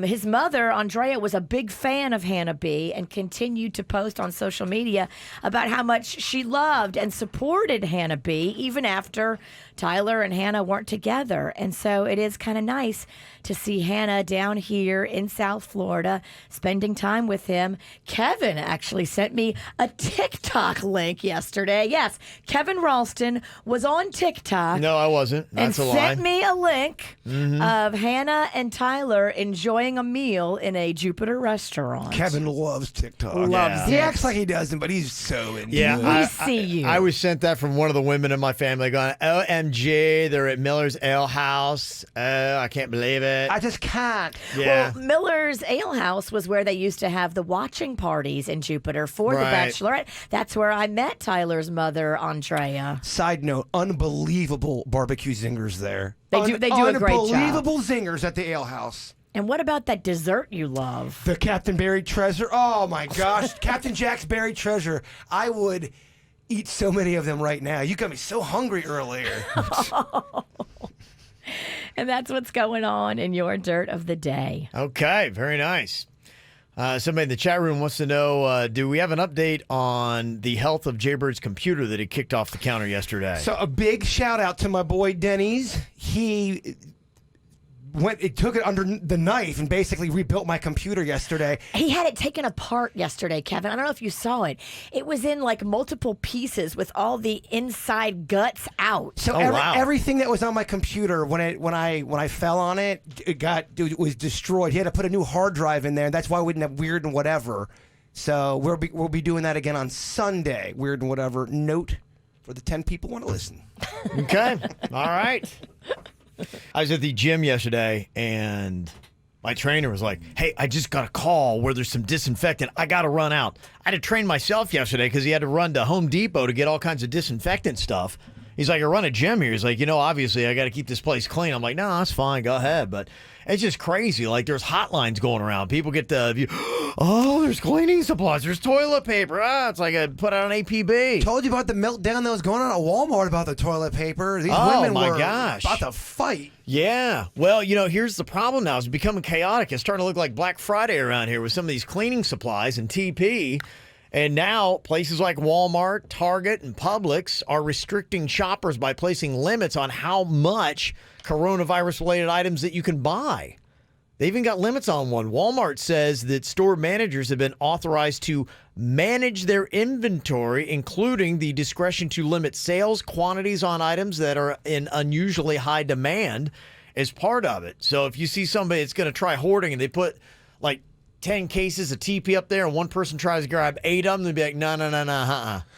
His mother, Andrea, was a big fan of Hannah B and continued to post on social media about how much she loved and supported Hannah B even after Tyler and Hannah weren't together. And so it is kind of nice to see Hannah down here in South Florida spending time with him. Kevin actually sent me a TikTok link yesterday. Yes, Kevin Ralston was on TikTok. No, I wasn't. That's and a lie. sent me a link of Hannah and Tyler enjoying a meal in a Jupiter restaurant. Kevin loves TikTok. Loves He it. acts like he doesn't, but he's so into Yeah, it. We see you. I was sent that from one of the women in my family going, OMG, they're at Miller's Ale House. Oh, I can't believe it. I just can't. Yeah. Well, Miller's Ale House was where they used to have the watching parties in Jupiter for Right. The Bachelorette. That's where I met Tyler's mother, Andrea. Side note, unbelievable barbecue zingers there. They do a great job. Unbelievable zingers at the ale house. And what about that dessert you love? The Captain Berry Treasure. Oh, my gosh. Captain Jack's Berry Treasure. I would eat so many of them right now. You got me so hungry earlier. And that's what's going on in your dirt of the day. Okay, very nice. Somebody in the chat room wants to know, do we have an update on the health of Jaybird's computer that he kicked off the counter yesterday? So a big shout out to my boy Denny's. He took it under the knife and basically rebuilt my computer yesterday. He had it taken apart yesterday, Kevin. I don't know if you saw it. It was in like multiple pieces with all the inside guts out. So everything that was on my computer when I fell on it, it was destroyed. He had to put a new hard drive in there, and that's why we didn't have Weird and Whatever. So we'll be doing that again on Sunday. Weird and Whatever. Note for the 10 people who want to listen. Okay. All right. I was at the gym yesterday, and my trainer was like, hey, I just got a call where there's some disinfectant. I got to run out. I had to train myself yesterday because he had to run to Home Depot to get all kinds of disinfectant stuff. He's like, I run a gym here. He's like, obviously I got to keep this place clean. I'm like, no, that's fine. Go ahead. But it's just crazy. Like, there's hotlines going around. People get there's cleaning supplies. There's toilet paper. It's like I put out an APB. Told you about the meltdown that was going on at Walmart about the toilet paper. These women were about to fight. Yeah. Well, here's the problem now. It's becoming chaotic. It's starting to look like Black Friday around here with some of these cleaning supplies and TP. And now places like Walmart, Target, and Publix are restricting shoppers by placing limits on how much coronavirus-related items that you can buy. They even got limits on one. Walmart says that store managers have been authorized to manage their inventory, including the discretion to limit sales quantities on items that are in unusually high demand as part of it. So if you see somebody that's going to try hoarding and they put like 10 cases of TP up there and one person tries to grab 8 of them, they'd be like, no,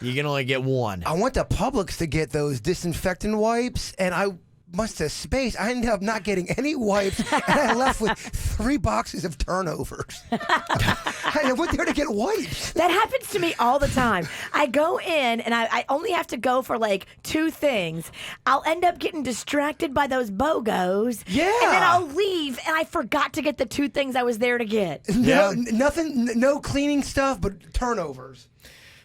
you can only get one. I went to Publix to get those disinfectant wipes, and I must have spaced. I ended up not getting any wipes, and I left with 3 boxes of turnovers. I went there to get wipes. That happens to me all the time. I go in, and I only have to go for like 2 things. I'll end up getting distracted by those BOGOs. Yeah. And then I'll leave, and I forgot to get the 2 things I was there to get. No cleaning stuff, but turnovers.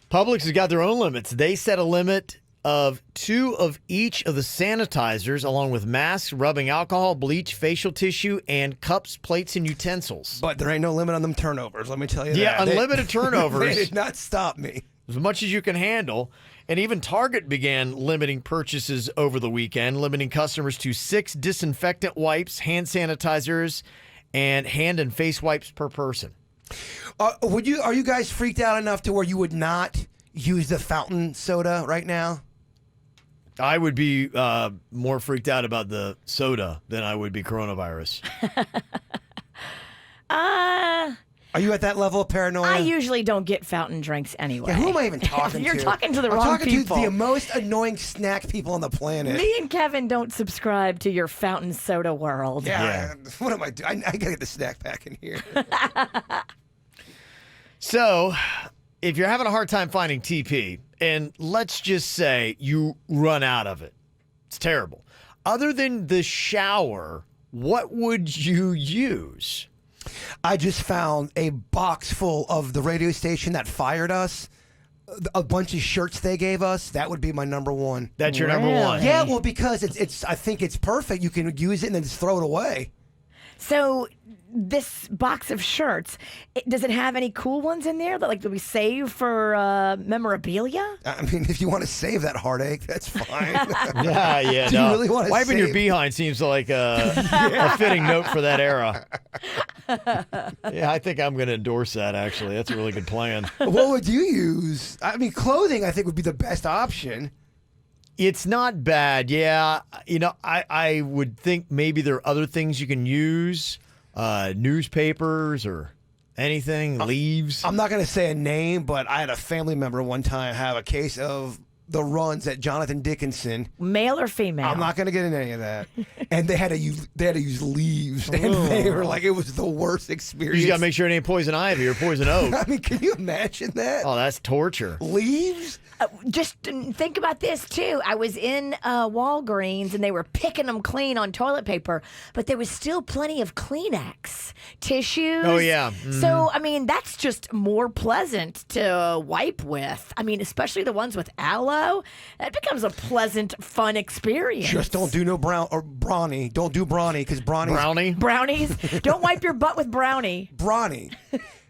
Publix has got their own limits. They set a limit of 2 of each of the sanitizers, along with masks, rubbing alcohol, bleach, facial tissue, and cups, plates, and utensils. But there ain't no limit on them turnovers, let me tell you that. Yeah, unlimited turnovers. They did not stop me. As much as you can handle. And even Target began limiting purchases over the weekend, limiting customers to 6 disinfectant wipes, hand sanitizers, and hand and face wipes per person. Are you guys freaked out enough to where you would not use the fountain soda right now? I would be more freaked out about the soda than I would be coronavirus. Are you at that level of paranoia? I usually don't get fountain drinks anyway. Yeah, who am I even talking to? You're talking to the I'm wrong talking people. to the most annoying snack people on the planet. Me and Kevin don't subscribe to your fountain soda world. Yeah. What am I doing? I gotta get the snack pack in here. So, if you're having a hard time finding TP, and let's just say you run out of it, it's terrible. Other than the shower, what would you use? I just found a box full of the radio station that fired us. A bunch of shirts they gave us. That would be my number one. That's your number one? Yeah, well, because it's. I think it's perfect. You can use it and then just throw it away. So this box of shirts, does it have any cool ones in there that we save for memorabilia? I mean, if you want to save that heartache, that's fine. Yeah. Do you really want to wiping save? your behind seems like a fitting note for that era. Yeah, I think I'm going to endorse that, actually. That's a really good plan. What would you use? I mean, clothing, I think, would be the best option. It's not bad. Yeah. I would think maybe there are other things you can use, newspapers or anything, leaves. I'm not going to say a name, but I had a family member one time have a case of the runs at Jonathan Dickinson. Male or female? I'm not going to get into any of that. And they had to use leaves, and they were like, it was the worst experience. You just got to make sure it ain't poison ivy or poison oak. I mean, can you imagine that? Oh, that's torture. Leaves? Just think about this, too. I was in Walgreens, and they were picking them clean on toilet paper, but there was still plenty of Kleenex, tissues. Oh, yeah. Mm-hmm. So, I mean, that's just more pleasant to wipe with. I mean, especially the ones with aloe. pillow, that becomes a pleasant, fun experience. Just don't do no brawny. Don't do brawny because Brownie? Brownies? Don't wipe your butt with brownie. Brawny.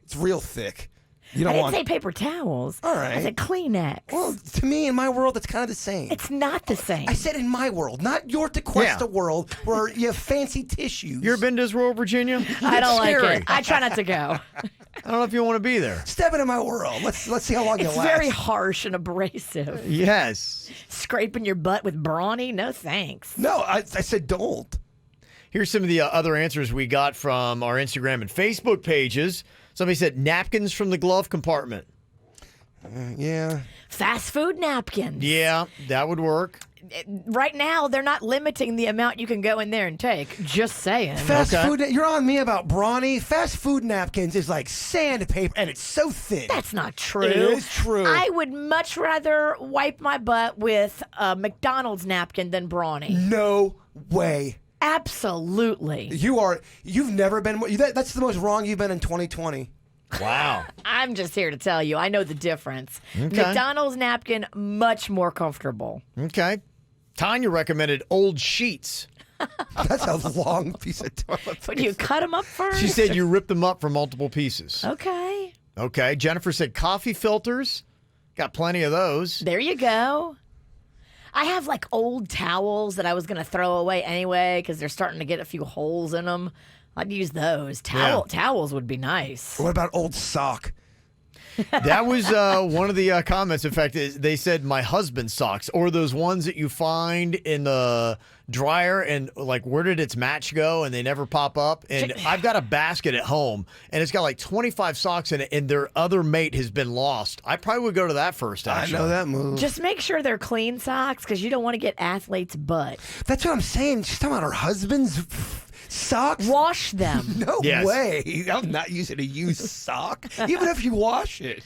It's real thick. You I don't didn't want say paper towels. All right. I said Kleenex. Well, to me, in my world, it's kind of the same. It's not the same. I said in my world, not your Tequesta world where you have fancy tissues. You ever been to Israel, Virginia? I don't It's like scary. it. I try not to go. I don't know if you want to be there. Step into my world. Let's see how long you It's last. very harsh and abrasive. Yes. Scraping your butt with brawny? No thanks. No, I said don't. Here's some of the other answers we got from our Instagram and Facebook pages. Somebody said napkins from the glove compartment. Yeah. Fast food napkins. Yeah, that would work. Right now, they're not limiting the amount you can go in there and take. Just saying. Fast food. You're on me about brawny. Fast food napkins is like sandpaper, and it's so thin. That's not true. It is true. I would much rather wipe my butt with a McDonald's napkin than brawny. No way. Absolutely. You've never been. That's the most wrong you've been in 2020. Wow. I'm just here to tell you, I know the difference. Okay. McDonald's napkin, much more comfortable. Okay. Tanya recommended old sheets. That's a long piece of toilet paper. But you cut them up first? She said you rip them up for multiple pieces. Okay. Okay. Jennifer said coffee filters. Got plenty of those. There you go. I have like old towels that I was going to throw away anyway because they're starting to get a few holes in them. I'd use those. Towels would be nice. What about old sock? That was one of the comments. In fact, they said my husband's socks, or those ones that you find in the dryer and like, where did its match go? And they never pop up. And I've got a basket at home and it's got like 25 socks in it and their other mate has been lost. I probably would go to that first, actually. I know that move. Just make sure they're clean socks because you don't want to get athlete's butt. That's what I'm saying. She's talking about her husband's socks. Wash them. No Yes. way. I'm not using a used sock, even if you wash it.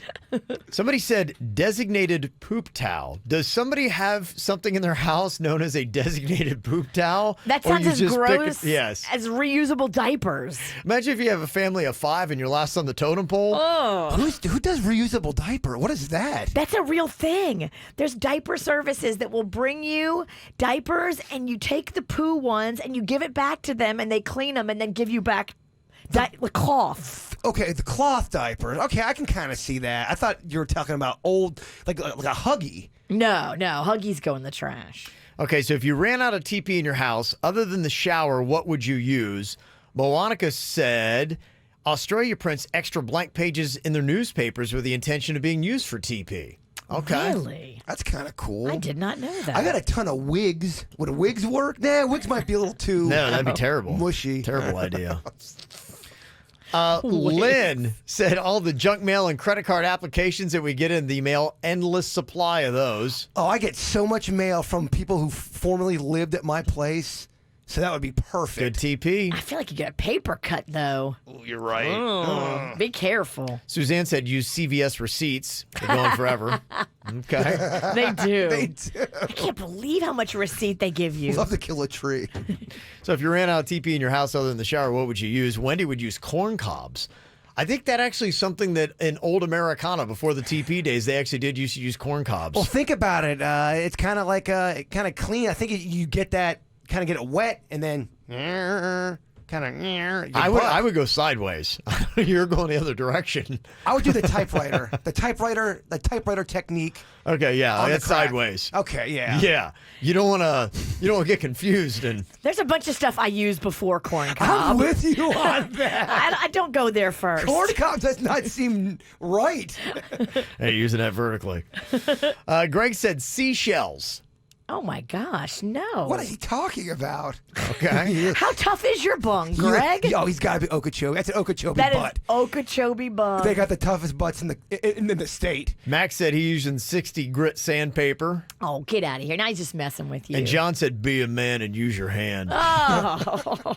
Somebody said designated poop towel. Does somebody have something in their house known as a designated poop towel? That Or sounds you as just pick gross yes. as reusable diapers. Imagine if you have a family of 5 and you're last on the totem pole. Oh. Who does reusable diaper? What is that? That's a real thing. There's diaper services that will bring you diapers and you take the poo ones and you give it back to them and they clean them and then give you back the cloth. Okay, the cloth diapers. Okay, I can kind of see that. I thought you were talking about old, like a Huggy. No, Huggies go in the trash. Okay, so if you ran out of TP in your house, other than the shower, what would you use? Moanica said Australia prints extra blank pages in their newspapers with the intention of being used for TP. Okay. Really? That's kind of cool. I did not know that. I got a ton of wigs. Would wigs work? Nah, wigs might be a little too No, that'd be terrible. mushy. Terrible idea. Lynn said all the junk mail and credit card applications that we get in the mail, endless supply of those. Oh, I get so much mail from people who formerly lived at my place. So that would be perfect. Good TP. I feel like you get a paper cut, though. Oh, you're right. Oh, be careful. Suzanne said use CVS receipts. They're going forever. Okay. They do. They do. I can't believe how much receipt they give you. Love to kill a tree. So if you ran out of TP in your house other than the shower, what would you use? Wendy would use corn cobs. I think that actually is something that in old Americana, before the TP days, they actually did used to use corn cobs. Well, think about it. It's kind of like kind of clean. I think you get that, kind of get it wet, and then kind of. I would go sideways. You're going the other direction. I would do the typewriter. the typewriter technique. Okay, yeah, on the that's crack. sideways. Okay, yeah. Yeah, you don't want to get confused and. There's a bunch of stuff I use before corn cob. I'm with you on that. I don't go there first. Corn cob does not seem right. Hey, using that vertically. Greg said seashells. Oh my gosh, no. What is he talking about? Okay. How tough is your bung, Greg? Oh, he's got to be Okeechobee. That's an Okeechobee That butt. is Okeechobee bung. They got the toughest butts in the state. Max said he's using 60 grit sandpaper. Oh, get out of here. Now he's just messing with you. And John said be a man and use your hand. Oh.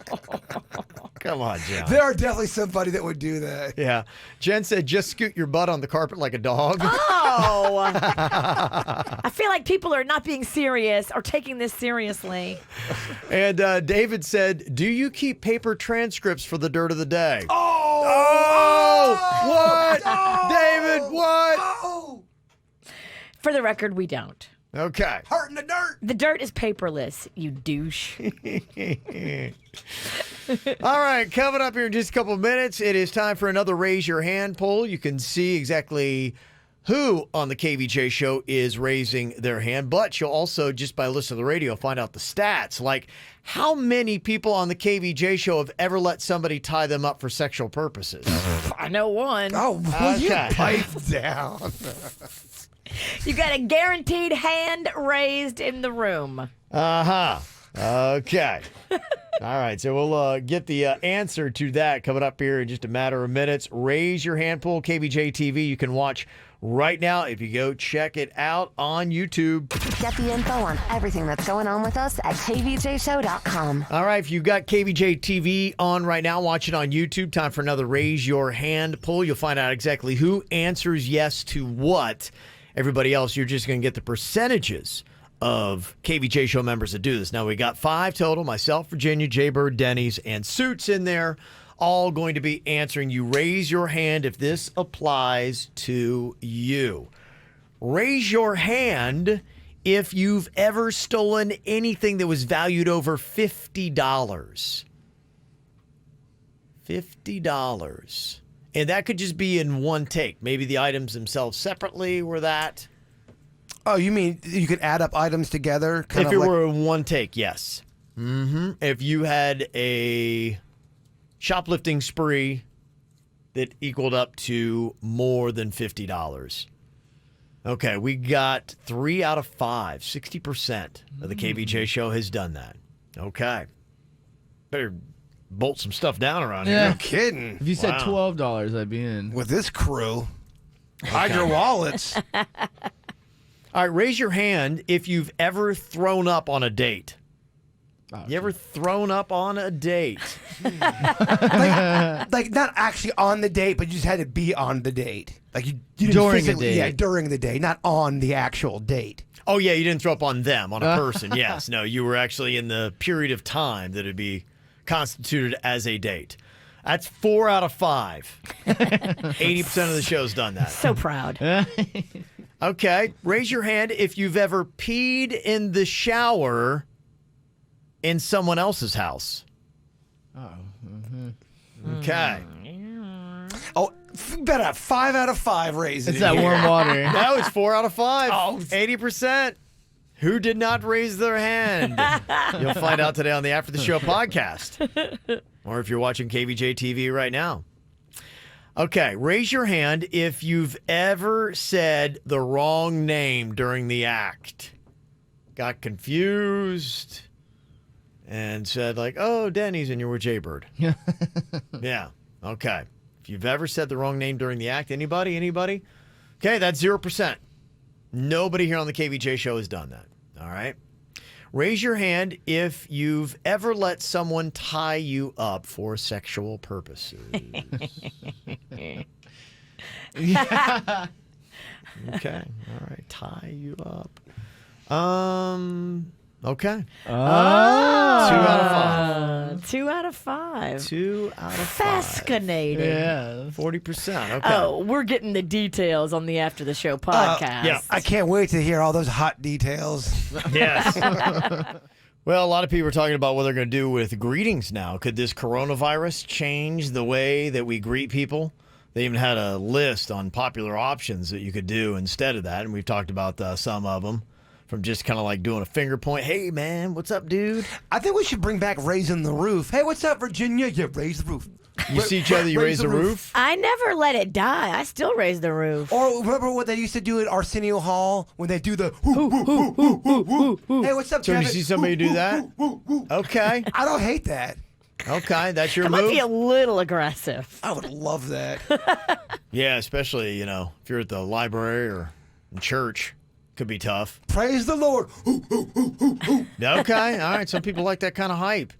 Come on, John. There are definitely somebody that would do that. Yeah. Jen said just scoot your butt on the carpet like a dog. Oh. I feel like people are not being serious or taking this seriously. And David said, do you keep paper transcripts for the dirt of the day? Oh! What? No! David, what? Oh! For the record, we don't. Okay. Heart in the dirt. The dirt is paperless, you douche. All right, coming up here in just a couple of minutes, it is time for another Raise Your Hand poll. You can see exactly who on the KVJ show is raising their hand, but you'll also, just by listening to the radio, find out the stats, like how many people on the KVJ show have ever let somebody tie them up for sexual purposes. I know one. Oh, will you pipe down? You got a guaranteed hand raised in the room. Uh-huh. Okay. All right, so we'll get the answer to that coming up here in just a matter of minutes. Raise Your Hand poll, KVJ TV. You can watch right now if you go check it out on YouTube. Get the info on everything that's going on with us at kvjshow.com. All right, if you've got KVJ TV on right now, watch it on YouTube. Time for another Raise Your Hand poll. You'll find out exactly who answers yes to what. Everybody else, you're just going to get the percentages of KVJ show members that do this. Now, we got 5 total, myself, Virginia, Jaybird, Denny's, and Suits in there, all going to be answering. You raise your hand if this applies to you. Raise your hand if you've ever stolen anything that was valued over $50. $50. And that could just be in one take. Maybe the items themselves separately were that. Oh, you mean you could add up items together? If it were in one take, yes. Mm-hmm. If you had a shoplifting spree that equaled up to more than $50. Okay, we got 3 out of 5. 60% of the KVJ show has done that. Okay. Better bolt some stuff down around here. No kidding. If you said $12, I'd be in. With this crew, hide your wallets. All right, raise your hand if you've ever thrown up on a date. You ever thrown up on a date? like not actually on the date, but you just had to be on the date. Like you didn't during the physically- date. Yeah, during the date, not on the actual date. Oh, yeah, you didn't throw up on them, on a person. Yes. No, you were actually in the period of time that it'd be constituted as a date. That's 4 out of 5. 80% of the show's done that. So proud. Okay. Raise your hand if you've ever peed in the shower in someone else's house. Okay. Oh, better 5 out of 5 raises. It's that warm water. No, it's 4 out of 5. Oh. 80%. Who did not raise their hand? You'll find out today on the After the Show podcast. Or if you're watching KVJ TV right now. Okay, raise your hand if you've ever said the wrong name during the act. Got confused and said like, oh, Denny's, and you were Jaybird. Yeah, okay. If you've ever said the wrong name during the act, anybody? Okay, that's 0%. Nobody here on the KVJ show has done that. All right. Raise your hand if you've ever let someone tie you up for sexual purposes. Okay. All right. Tie you up. Okay. 2 out of 5. 2 out of 5. 2 out of 5. Fascinating. Yeah. 40%. Okay. Oh, we're getting the details on the After the Show podcast. yeah. I can't wait to hear all those hot details. Yes. Well, a lot of people are talking about what they're going to do with greetings now. Could this coronavirus change the way that we greet people? They even had a list on popular options that you could do instead of that, and we've talked about some of them. From just kind of like doing a finger point. Hey, man, what's up, dude? I think we should bring back raising the roof. Hey, what's up, Virginia? Yeah, raise the roof. You see each other, you raise the roof? I never let it die. I still raise the roof. Or remember what they used to do at Arsenio Hall when they do the Hey, what's up, So when Kevin? you see somebody do that? Okay. I don't hate that. Okay, that's your It move? might be a little aggressive. I would love that. Yeah, especially, if you're at the library or in church. Could be tough. Praise the Lord. Okay, all right. Some people like that kind of hype.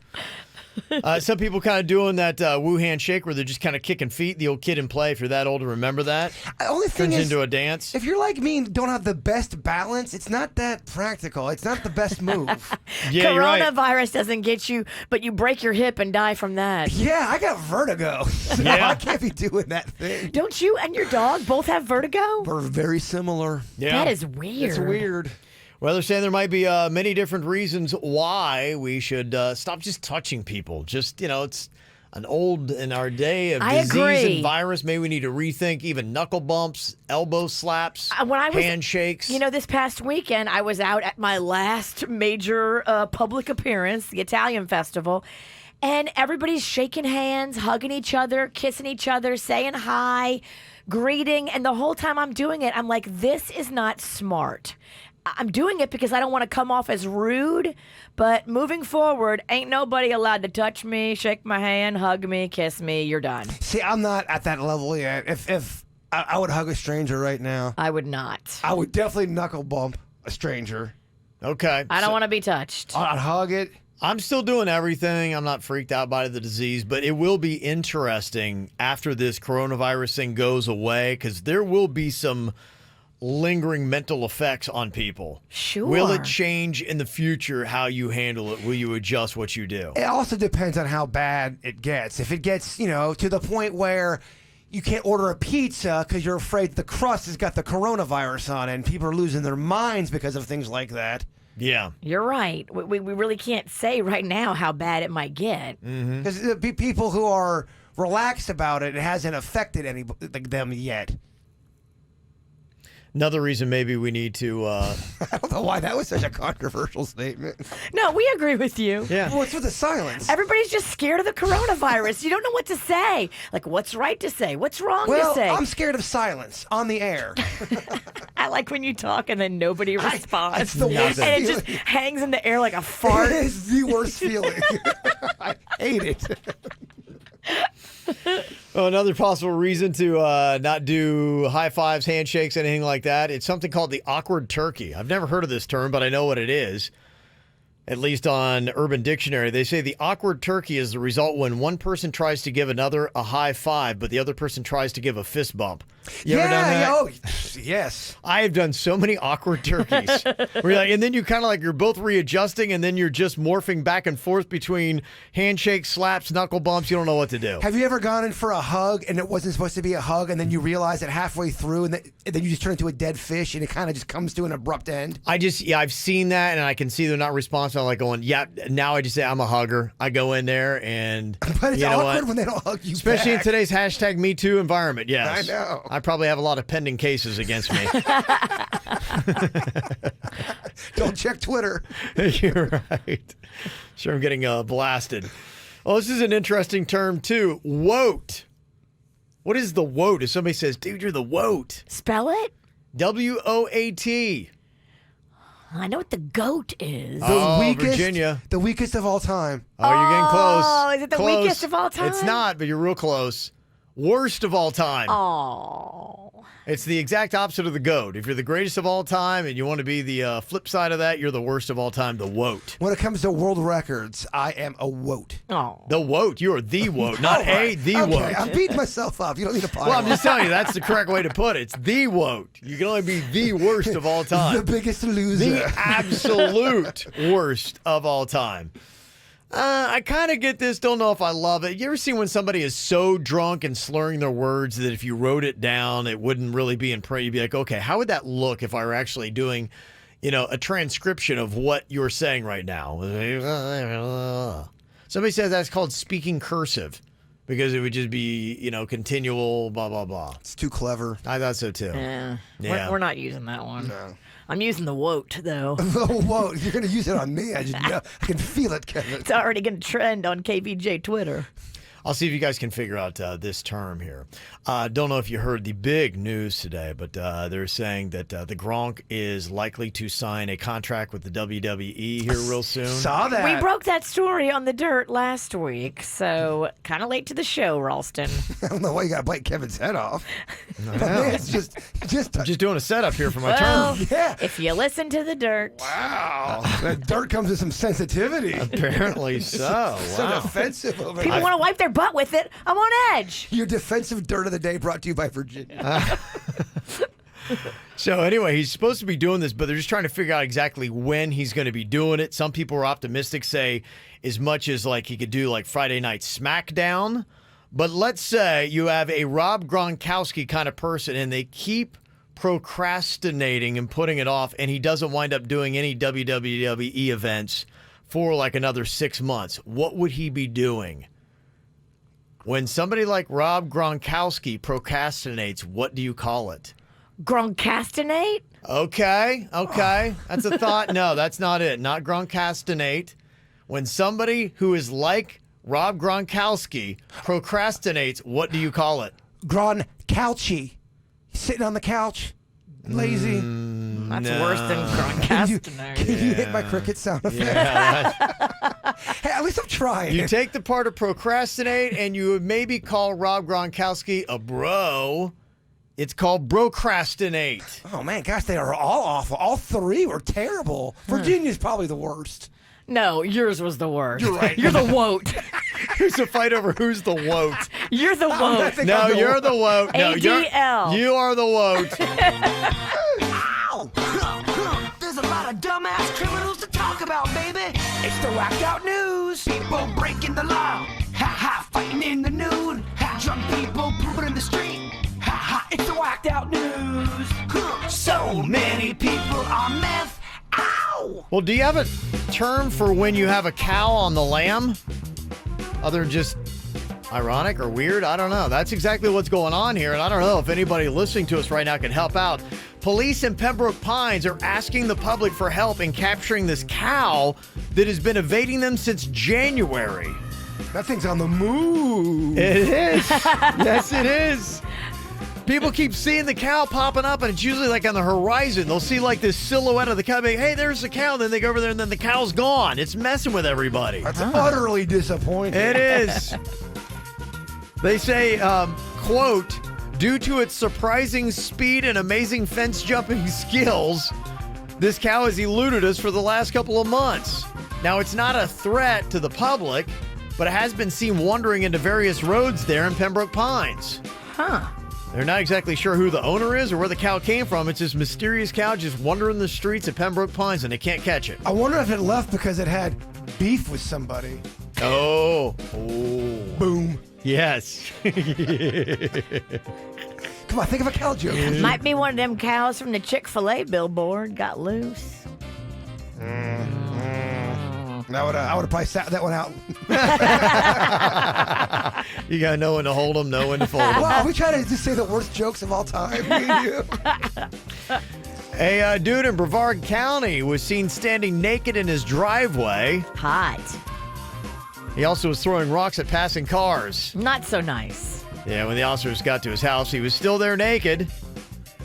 Some people kind of doing that woo handshake where they're just kind of kicking feet. The old kid in play, if you're that old to remember that. Only thing Turns is, into a dance. if you're like me and don't have the best balance, it's not that practical. It's not the best move. Yeah, you're right. Coronavirus doesn't get you, but you break your hip and die from that. Yeah, I got vertigo. So Yeah. I can't be doing that thing. Don't you and your dog both have vertigo? We're very similar. Yeah. That is weird. It's weird. Well, they're saying there might be many different reasons why we should stop just touching people. Just, it's an old in our day of disease and virus. Maybe we need to rethink even knuckle bumps, elbow slaps, handshakes. This past weekend, I was out at my last major public appearance, the Italian festival, and everybody's shaking hands, hugging each other, kissing each other, saying hi, greeting. And the whole time I'm doing it, I'm like, this is not smart. I'm doing it because I don't want to come off as rude, but moving forward, ain't nobody allowed to touch me, shake my hand, hug me, kiss me. You're done. See, I'm not at that level yet. If I would hug a stranger right now. I would not. I would definitely knuckle bump a stranger. Okay. I don't want to be touched. I'd hug it. I'm still doing everything. I'm not freaked out by the disease, but it will be interesting after this coronavirus thing goes away because there will be some lingering mental effects on people. Sure. Will it change in the future how you handle it? Will you adjust what you do? It also depends on how bad it gets. If it gets, to the point where you can't order a pizza because you're afraid the crust has got the coronavirus on it and people are losing their minds because of things like that. Yeah. You're right. We really can't say right now how bad it might get. Because people who are relaxed about it, it hasn't affected them yet. Another reason maybe we need to... I don't know why that was such a controversial statement. No, we agree with you. Yeah. What's with the silence? Everybody's just scared of the coronavirus. You don't know what to say. Like, what's right to say? What's wrong to say? I'm scared of silence on the air. I like when you talk and then nobody responds. It's the worst and it feeling. just hangs in the air like a fart. It is the worst feeling. I hate it. Well, another possible reason to not do high fives, handshakes, anything like that, it's something called the awkward turkey. I've never heard of this term, but I know what it is. At least on Urban Dictionary, they say the awkward turkey is the result when one person tries to give another a high five, but the other person tries to give a fist bump. You ever done that? Oh, yes. I have done so many awkward turkeys. Where you're like, and then you kind of like you're both readjusting, and then you're just morphing back and forth between handshakes, slaps, knuckle bumps. You don't know what to do. Have you ever gone in for a hug and it wasn't supposed to be a hug, and then you realize it halfway through, and then you just turn into a dead fish, and it kind of just comes to an abrupt end? I've seen that, and I can see they're not responsive. I'm like going, yeah. Now I just say I'm a hugger. I go in there, and but it's you know awkward what? when they don't hug you Especially back. in today's hashtag Me Too environment. Yes, I know. I probably have a lot of pending cases against me. Don't check Twitter. You're right. Sure, I'm getting blasted. Oh, this is an interesting term too. Woat. What is the woat? If somebody says, "Dude, you're the woat," Spell it. WOAT. I know what the goat is. Virginia. The weakest of all time. Oh, you're getting close. Oh, is it the Close. weakest of all time? It's not, but you're real close. Worst of all time. Oh. It's the exact opposite of the GOAT. If you're the greatest of all time and you want to be the flip side of that, you're the worst of all time, the WOAT. When it comes to world records, I am a woat. Oh. The WOAT. You are the WOAT, not the okay, WOAT. I'm beating myself up. You don't need to pile Well, I'm on. just telling you, that's the correct way to put it. It's the WOAT. You can only be the worst of all time. The biggest loser. The absolute worst of all time. I kind of get this, don't know if I love it. You ever see when somebody is so drunk and slurring their words that if you wrote it down, it wouldn't really be in print? You'd be like, okay, how would that look if I were actually doing, a transcription of what you're saying right now? Somebody says that's called speaking cursive because it would just be, continual blah, blah, blah. It's too clever. I thought so too. Yeah. Yeah. We're not using that one. No. I'm using the woat, though. Whoa, you're going to use it on me. I can feel it, Kevin. It's already going to trend on KVJ Twitter. I'll see if you guys can figure out this term here. Don't know if you heard the big news today, but they're saying that the Gronk is likely to sign a contract with the WWE here real soon. Saw that. We broke that story on the dirt last week, so kind of late to the show, Ralston. I don't know why you got to bite Kevin's head off. It's just I'm just doing a setup here for my Well, term. Yeah. if you listen to the dirt. Wow. That dirt comes with some sensitivity. Apparently so. So Wow. defensive over People there. want to wipe their butt with it. I'm on edge. Your defensive dirt of the day brought to you by Virginia. So anyway, he's supposed to be doing this, but they're just trying to figure out exactly when he's going to be doing it. Some people are optimistic, say as much as like he could do like Friday Night SmackDown. But let's say you have a Rob Gronkowski kind of person, and they keep procrastinating and putting it off, and he doesn't wind up doing any WWE events for like another 6 months, what would he be doing? When somebody like Rob Gronkowski procrastinates, what do you call it? Gronkastinate? Okay. That's a thought. No, that's not it. Not Gronkastinate. When somebody who is like Rob Gronkowski procrastinates, what do you call it? Gronkouchy. Sitting on the couch. Lazy. That's worse than Gronkastinate. Can you hit my cricket sound effect? Yeah, Hey, at least I'm trying. you take the part of procrastinate and you would maybe call Rob Gronkowski a bro. It's called procrastinate. Oh, man, gosh, they are all awful. All three were terrible. Virginia's probably the worst. No, yours was the worst. You're right. You're the woat. There's a fight over who's the woat. You're the woat. No, you're the woat. No, ADL. you are the woat. Ow! There's a lot of dumbass criminals to talk about, baby. It's the whacked out news. People breaking the law. Ha ha, fighting in the nude. Ha, drunk people pooping in the street. Ha ha, it's the whacked out news. So many people on meth. Ow! Well, do you have a term for when you have a cow on the lamb? Other than just ironic or weird? I don't know. That's exactly what's going on here, and I don't know if anybody listening to us right now can help out. Police in Pembroke Pines are asking the public for help in capturing this cow that has been evading them since January. That thing's on the move. It is. Yes, it is. People keep seeing the cow popping up, and it's usually like on the horizon. They'll see like this silhouette of the cow. Like, hey, there's the cow. Then they go over there, and then the cow's gone. It's messing with everybody. That's utterly disappointing. It is. They say, quote, due to its surprising speed and amazing fence jumping skills, this cow has eluded us for the last couple of months. Now, it's not a threat to the public, but it has been seen wandering into various roads there in Pembroke Pines. Huh. They're not exactly sure who the owner is or where the cow came from. It's this mysterious cow just wandering the streets of Pembroke Pines, and they can't catch it. I wonder if it left because it had beef with somebody. Oh. Boom. Yes. Come on, think of a cow joke. Might be one of them cows from the Chick-fil-A billboard got loose. I would have probably sat that one out. You got to know when to hold them, know when to fold them. Wow, we try to just say the worst jokes of all time. Me and you. A dude in Brevard County was seen standing naked in his driveway. Hot. He also was throwing rocks at passing cars. Not so nice. Yeah, when the officers got to his house, he was still there naked.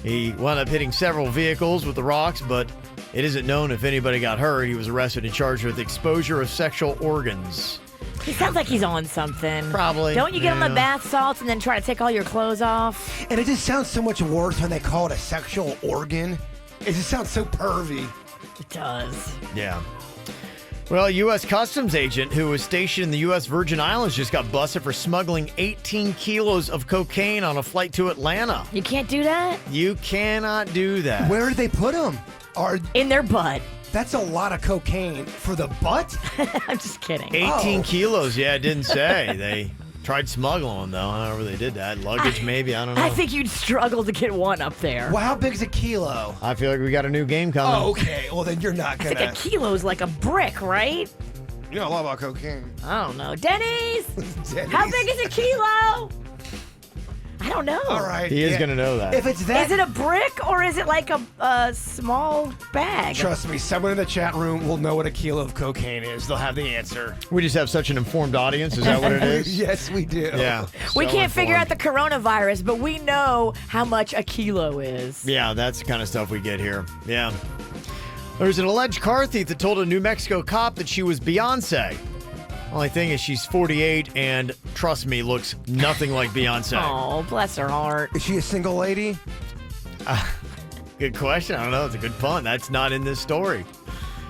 He wound up hitting several vehicles with the rocks, but it isn't known if anybody got hurt. He was arrested and charged with exposure of sexual organs. He sounds like he's on something. Probably. Don't you get him the bath salts and then try to take all your clothes off? And it just sounds so much worse when they call it a sexual organ. It just sounds so pervy. It does. Yeah. Well, a U.S. Customs agent who was stationed in the U.S. Virgin Islands just got busted for smuggling 18 kilos of cocaine on a flight to Atlanta. You can't do that? You cannot do that. Where did they put them? In their butt. That's a lot of cocaine for the butt? I'm just kidding. 18 kilos, yeah, it didn't say. They tried smuggling them, though. However they did that. Luggage, maybe, I don't know. I think you'd struggle to get one up there. Well, how big is a kilo? I feel like we got a new game coming. Oh, okay. Well, then you're not I going think a kilo's like a brick, right? You know a lot about cocaine. I don't know. Denny's? Denny's. How big is a kilo? I don't know. All right. He is going to know that. If it's that... Is it a brick or is it like a small bag? Trust me, someone in the chat room will know what a kilo of cocaine is. They'll have the answer. We just have such an informed audience. Is that what it is? Yes, we do. Yeah. We So can't figure out informed. the coronavirus, but we know how much a kilo is. Yeah, that's the kind of stuff we get here. Yeah. There's an alleged car thief that told a New Mexico cop that she was Beyonce. Only thing is she's 48 and, trust me, looks nothing like Beyonce. Oh, bless her heart. Is she a single lady? Good question. I don't know. It's a good pun. That's not in this story.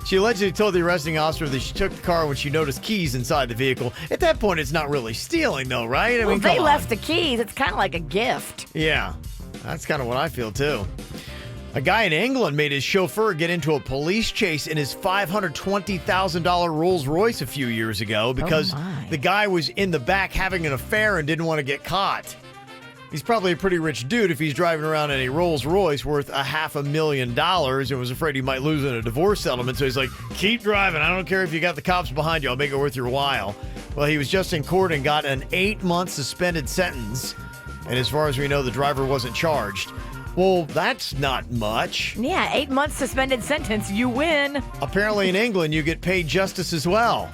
She allegedly told the arresting officer that she took the car when she noticed keys inside the vehicle. At that point, it's not really stealing, though, right? I Well, mean, they come left on. the keys. It's kind of like a gift. Yeah, that's kind of what I feel, too. A guy in England made his chauffeur get into a police chase in his $520,000 Rolls Royce a few years ago because the guy was in the back having an affair and didn't want to get caught. He's probably a pretty rich dude if he's driving around in a Rolls Royce worth $500,000 and was afraid he might lose in a divorce settlement. So he's like, keep driving. I don't care if you got the cops behind you. I'll make it worth your while. Well, he was just in court and got an 8-month suspended sentence. And as far as we know, the driver wasn't charged. Well, that's not much. Yeah, 8 months suspended sentence. You win. Apparently in England, you get paid justice as well.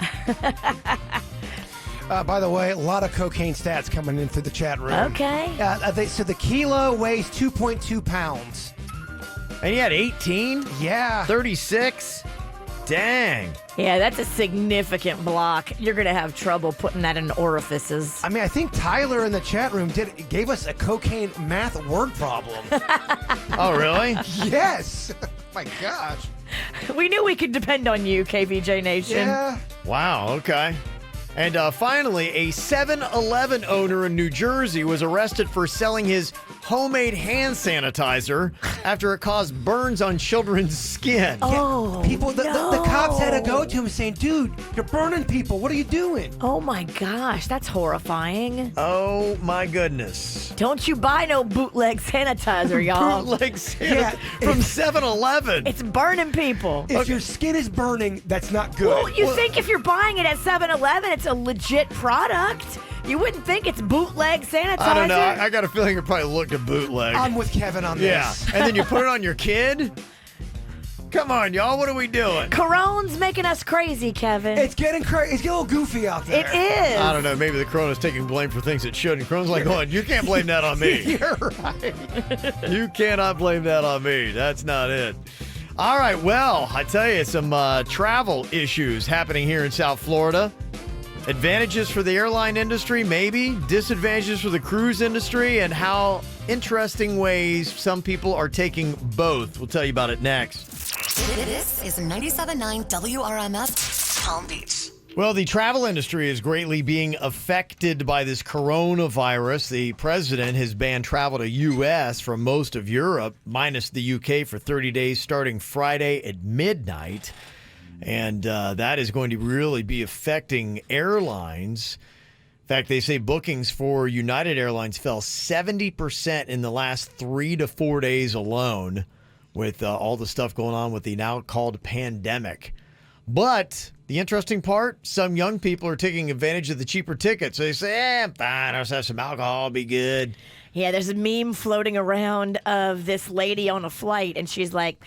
By the way, a lot of cocaine stats coming in through the chat room. Okay. So the kilo weighs 2.2 pounds. And he had 18? Yeah. 36? Dang. Yeah, that's a significant block. You're going to have trouble putting that in orifices. I mean, I think Tyler in the chat room gave us a cocaine math word problem. Oh, really? Yes. My gosh. We knew we could depend on you, KVJ Nation. Yeah. Wow, okay. And finally, a 7-Eleven owner in New Jersey was arrested for selling his homemade hand sanitizer after it caused burns on children's skin. Oh, people, the cops had to go to him saying, dude, you're burning people. What are you doing? Oh, my gosh. That's horrifying. Oh, my goodness. Don't you buy no bootleg sanitizer, y'all. Bootleg sanitizer from 7-Eleven. It's burning people. If your skin is burning, that's not good. Well, you think if you're buying it at 7-Eleven, it's a legit product? You wouldn't think it's bootleg sanitizer. I don't know. I got a feeling it probably looked a bootleg. I'm with Kevin on this. Yeah. And then you put it on your kid? Come on, y'all. What are we doing? Corona's making us crazy, Kevin. It's getting crazy. It's getting a little goofy out there. It is. I don't know. Maybe the Corona's taking blame for things it shouldn't. Corona's like, going, you can't blame that on me. You're right. You cannot blame that on me. That's not it. All right. Well, I tell you, some travel issues happening here in South Florida. Advantages for the airline industry, maybe. Disadvantages for the cruise industry, and how interesting ways some people are taking both. We'll tell you about it next. This is 97.9 WRMF, Palm Beach. Well, the travel industry is greatly being affected by this coronavirus. The president has banned travel to U.S. from most of Europe, minus the U.K. for 30 days starting Friday at midnight. And that is going to really be affecting airlines. In fact, they say bookings for United Airlines fell 70% in the last 3 to 4 days alone with all the stuff going on with the now called pandemic. But the interesting part, some young people are taking advantage of the cheaper tickets. They say, I'm fine, I'll just have some alcohol, I'll be good. Yeah, there's a meme floating around of this lady on a flight, and she's like,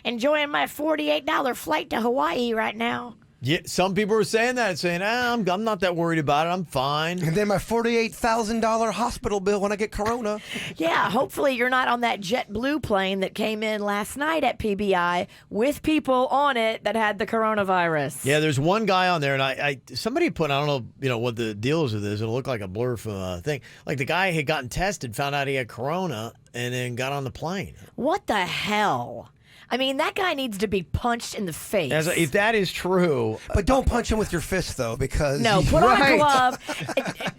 enjoying my $48 flight to Hawaii right now. Yeah, some people are saying that, saying, I'm not that worried about it. I'm fine. And then my $48,000 hospital bill when I get corona. Yeah, hopefully you're not on that JetBlue plane that came in last night at PBI with people on it that had the coronavirus. Yeah, there's one guy on there, and I somebody put, I don't know, what the deal is with this. It'll look like a blur from a thing. Like the guy had gotten tested, found out he had corona, and then got on the plane. What the hell? I mean, that guy needs to be punched in the face. If that is true. But don't punch him with your fist, though, because... No, put on a glove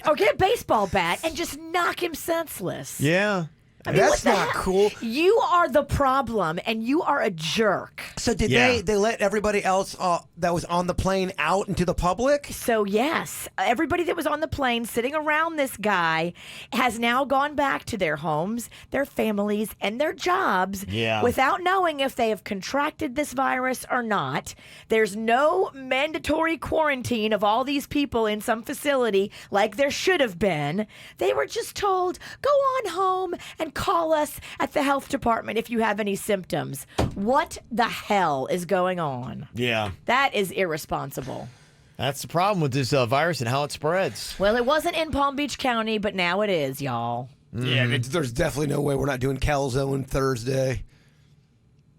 or get a baseball bat and just knock him senseless. Yeah. I mean, that's not cool. You are the problem, and you are a jerk. So did they let everybody else that was on the plane out into the public? So yes, everybody that was on the plane sitting around this guy has now gone back to their homes, their families, and their jobs without knowing if they have contracted this virus or not. There's no mandatory quarantine of all these people in some facility like there should have been. They were just told, go on home and call us at the health department if you have any symptoms. What the hell is going on? Yeah. That is irresponsible. That's the problem with this virus and how it spreads. Well, it wasn't in Palm Beach County, but now it is, y'all. Yeah, there's definitely no way we're not doing Calzone Thursday.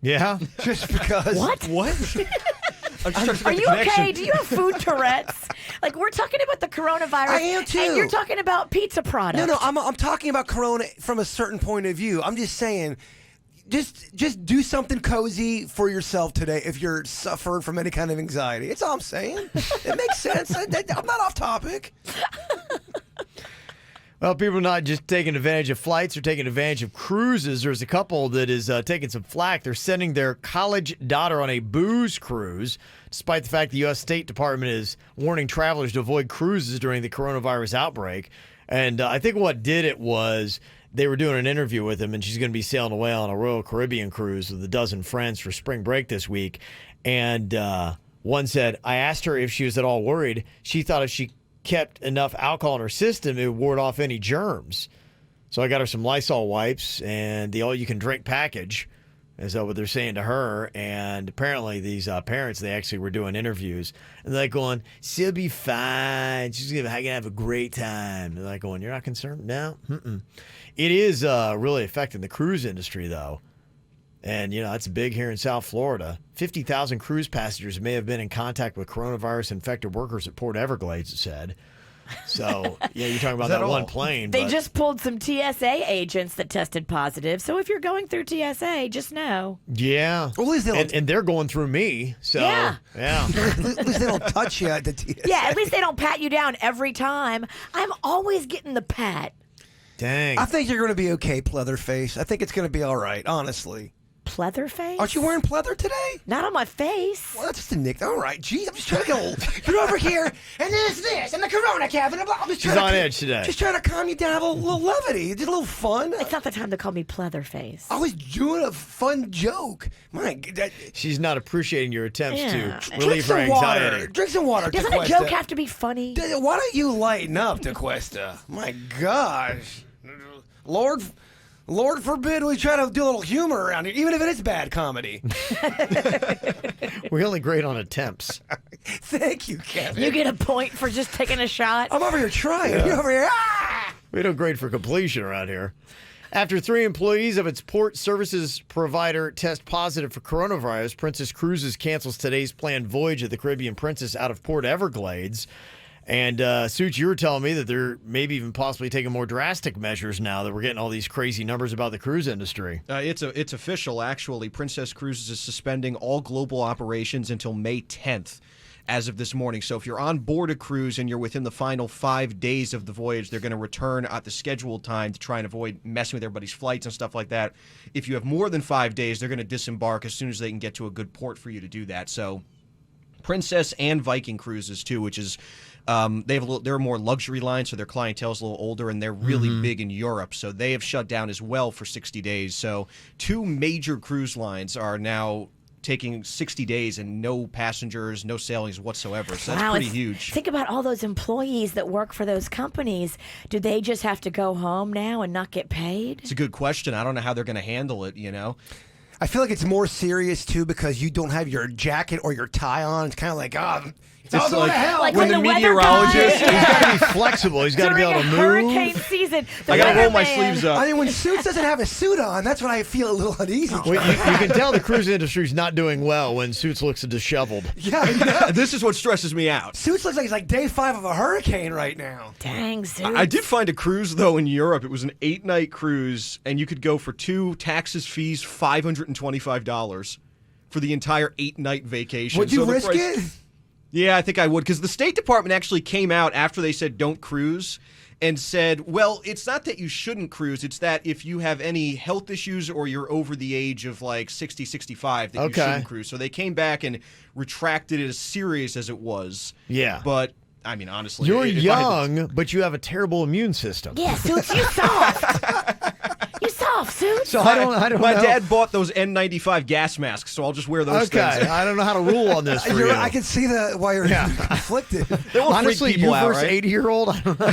Yeah? Just because. What? Are you okay? Do you have food Tourette's? Like, we're talking about the coronavirus. I am too. And you're talking about pizza products. No, I'm talking about corona from a certain point of view. I'm just saying, just do something cozy for yourself today if you're suffering from any kind of anxiety. It's all I'm saying. It makes sense. I'm not off topic. Well, people are not just taking advantage of flights, they're taking advantage of cruises. There's a couple that is taking some flack. They're sending their college daughter on a booze cruise, despite the fact the U.S. State Department is warning travelers to avoid cruises during the coronavirus outbreak. And I think what did it was they were doing an interview with him, and she's going to be sailing away on a Royal Caribbean cruise with a dozen friends for spring break this week. And one said, I asked her if she was at all worried. She thought if she kept enough alcohol in her system, it would ward off any germs. So I got her some Lysol wipes and the all-you-can-drink package. Is that what they're saying to her? And apparently these parents, they actually were doing interviews. And they're like going, she'll be fine. She's going to have a great time. They're like going, you're not concerned? No? Mm-mm. It is really affecting the cruise industry, though. And, that's big here in South Florida. 50,000 cruise passengers may have been in contact with coronavirus-infected workers at Port Everglades, it said. So, yeah, you're talking about that one plane. They just pulled some TSA agents that tested positive. So if you're going through TSA, just know. Yeah. Well, at least and they're going through me. So, yeah. At least they don't touch you at the TSA. Yeah, at least they don't pat you down every time. I'm always getting the pat. Dang. I think you're going to be okay, Pleatherface. I think it's going to be all right, honestly. Pleatherface? Aren't you wearing pleather today? Not on my face. Well, that's just a nick. All right, gee, I'm just trying to go. You're over here, and there's this, and the Corona cabinet. I'm just She's on edge today. Just trying to calm you down, have a little levity, just a little fun. It's not the time to call me Pleatherface. I was doing a fun joke. My God. She's not appreciating your attempts to Drink relieve her some water. anxiety. Drink some water, Doesn't DeQuesta. a joke have to be funny? Why don't you lighten up, DeQuesta? My gosh. Lord forbid we try to do a little humor around here, even if it is bad comedy. We're only great on attempts. Thank you, Kevin. You get a point for just taking a shot. I'm over here trying. Yeah. You're over here. We don't grade for completion around here. After 3 employees of its port services provider test positive for coronavirus, Princess Cruises cancels today's planned voyage of the Caribbean Princess out of Port Everglades. And, Suits, you were telling me that they're maybe even possibly taking more drastic measures now that we're getting all these crazy numbers about the cruise industry. It's official, actually. Princess Cruises is suspending all global operations until May 10th as of this morning. So if you're on board a cruise and you're within the final 5 days of the voyage, they're going to return at the scheduled time to try and avoid messing with everybody's flights and stuff like that. If you have more than 5 days, they're going to disembark as soon as they can get to a good port for you to do that. So Princess and Viking Cruises, too, which is... they're more luxury lines, so their clientele is a little older, and they're really big in Europe. So they have shut down as well for 60 days. So 2 major cruise lines are now taking 60 days and no passengers, no sailings whatsoever. So that's pretty huge. Think about all those employees that work for those companies. Do they just have to go home now and not get paid? It's a good question. I don't know how they're going to handle it, I feel like it's more serious, too, because you don't have your jacket or your tie on. It's kind of like, it's all going to hell. Like when the meteorologist... He's got to be flexible. He's got to be able to move. Hurricane season. I got to roll my sleeves up. I mean, when Suits doesn't have a suit on, that's when I feel a little uneasy. Well, you can tell the cruise industry's not doing well when Suits looks disheveled. Yeah, this is what stresses me out. Suits looks like he's like day 5 of a hurricane right now. Dang, Suits. I did find a cruise, though, in Europe. It was an 8-night cruise, and you could go for 2 taxes, fees, $525 for the entire 8-night vacation. Would you risk it? Yeah, I think I would, because the State Department actually came out after they said don't cruise and said, well, it's not that you shouldn't cruise, it's that if you have any health issues or you're over the age of like 60, 65, that you shouldn't cruise. So they came back and retracted it as serious as it was. Yeah. But, I mean, honestly. You're young, but you have a terrible immune system. Yeah, Suits, you soft. You soft, Suits. So I don't My know. dad bought those N95 gas masks, so I'll just wear those things. I don't know how to rule on this for you. I can see why you're conflicted. They won't Honestly, freak people you out, versus right? 80-year-old, I don't know.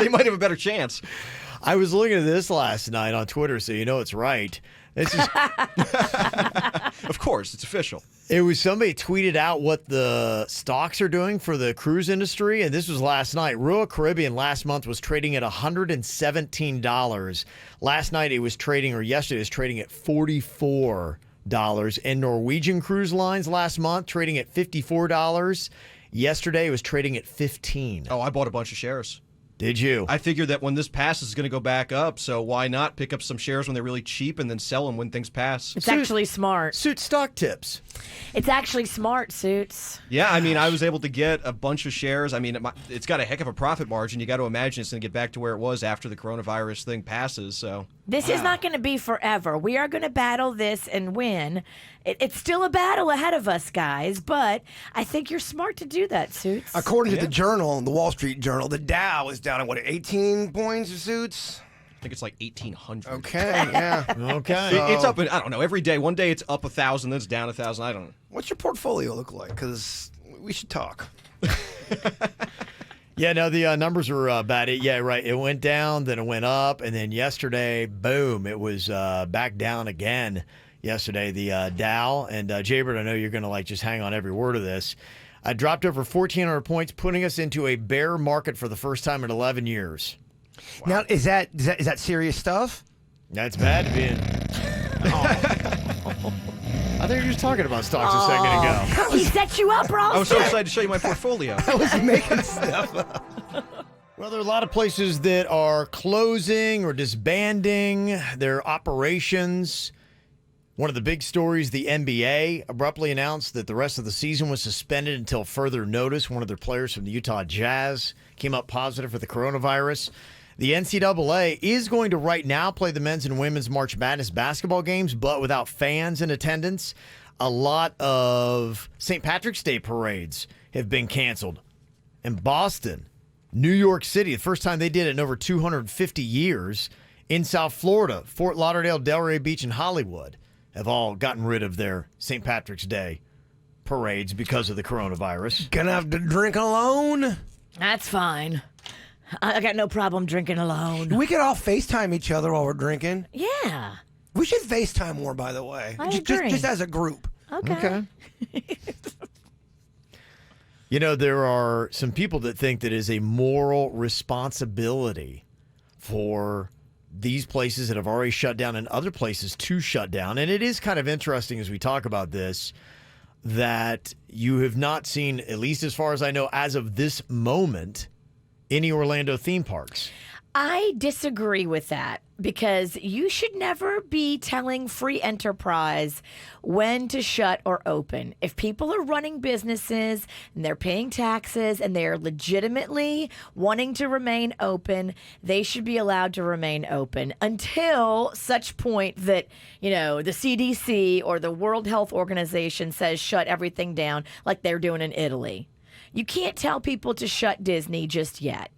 They might have a better chance. I was looking at this last night on Twitter, so you know it's right. This is, of course, it's official. It was somebody tweeted out what the stocks are doing for the cruise industry, and this was last night. Royal Caribbean last month was trading at $117. Last night it was trading, or yesterday it was trading at $44. And Norwegian Cruise Lines last month trading at $54. Yesterday it was trading at $15. Oh, I bought a bunch of shares. Did you? I figured that when this passes, it's going to go back up, so why not pick up some shares when they're really cheap and then sell them when things pass? It's actually smart. Suit stock tips. It's actually smart, Suits. Yeah, I mean, I was able to get a bunch of shares. I mean, it's got a heck of a profit margin. You got to imagine it's going to get back to where it was after the coronavirus thing passes, so... This is not going to be forever. We are going to battle this and win. It's still a battle ahead of us, guys, but I think you're smart to do that, Suits. According to the Journal, the Wall Street Journal, the Dow is down to, 18 points of suits? I think it's like 1,800. Okay, yeah. Okay. It's up, I don't know, every day. One day it's up 1,000, then it's down 1,000. I don't know. What's your portfolio look like? Because we should talk. Yeah, no, the numbers are bad. Yeah, right. It went down, then it went up, and then yesterday, boom, it was back down again yesterday. The Dow, and Jaybird, I know you're going to just hang on every word of this. Dropped over 1,400 points, putting us into a bear market for the first time in 11 years. Wow. Now, is that serious stuff? That's bad, man. I think you were just talking about stocks a second ago. He set you up, Ross. I was so excited to show you my portfolio. I was making stuff up. Well, there are a lot of places that are closing or disbanding their operations. One of the big stories, the NBA abruptly announced that the rest of the season was suspended until further notice. One of their players from the Utah Jazz came up positive for the coronavirus. The NCAA is going to right now play the men's and women's March Madness basketball games, but without fans in attendance. A lot of St. Patrick's Day parades have been canceled. In Boston, New York City, the first time they did it in over 250 years. In South Florida, Fort Lauderdale, Delray Beach, and Hollywood have all gotten rid of their St. Patrick's Day parades because of the coronavirus. Gonna have to drink alone? That's fine. I got no problem drinking alone. We could all FaceTime each other while we're drinking. Yeah. We should FaceTime more, by the way. I agree. Just as a group. Okay. You know, there are some people that think that it is a moral responsibility for these places that have already shut down and other places to shut down. And it is kind of interesting as we talk about this that you have not seen, at least as far as I know, as of this moment, any Orlando theme parks. I disagree with that because you should never be telling free enterprise when to shut or open. If people are running businesses and they're paying taxes and they're legitimately wanting to remain open, they should be allowed to remain open until such point that, the CDC or the World Health Organization says shut everything down like they're doing in Italy. You can't tell people to shut Disney just yet.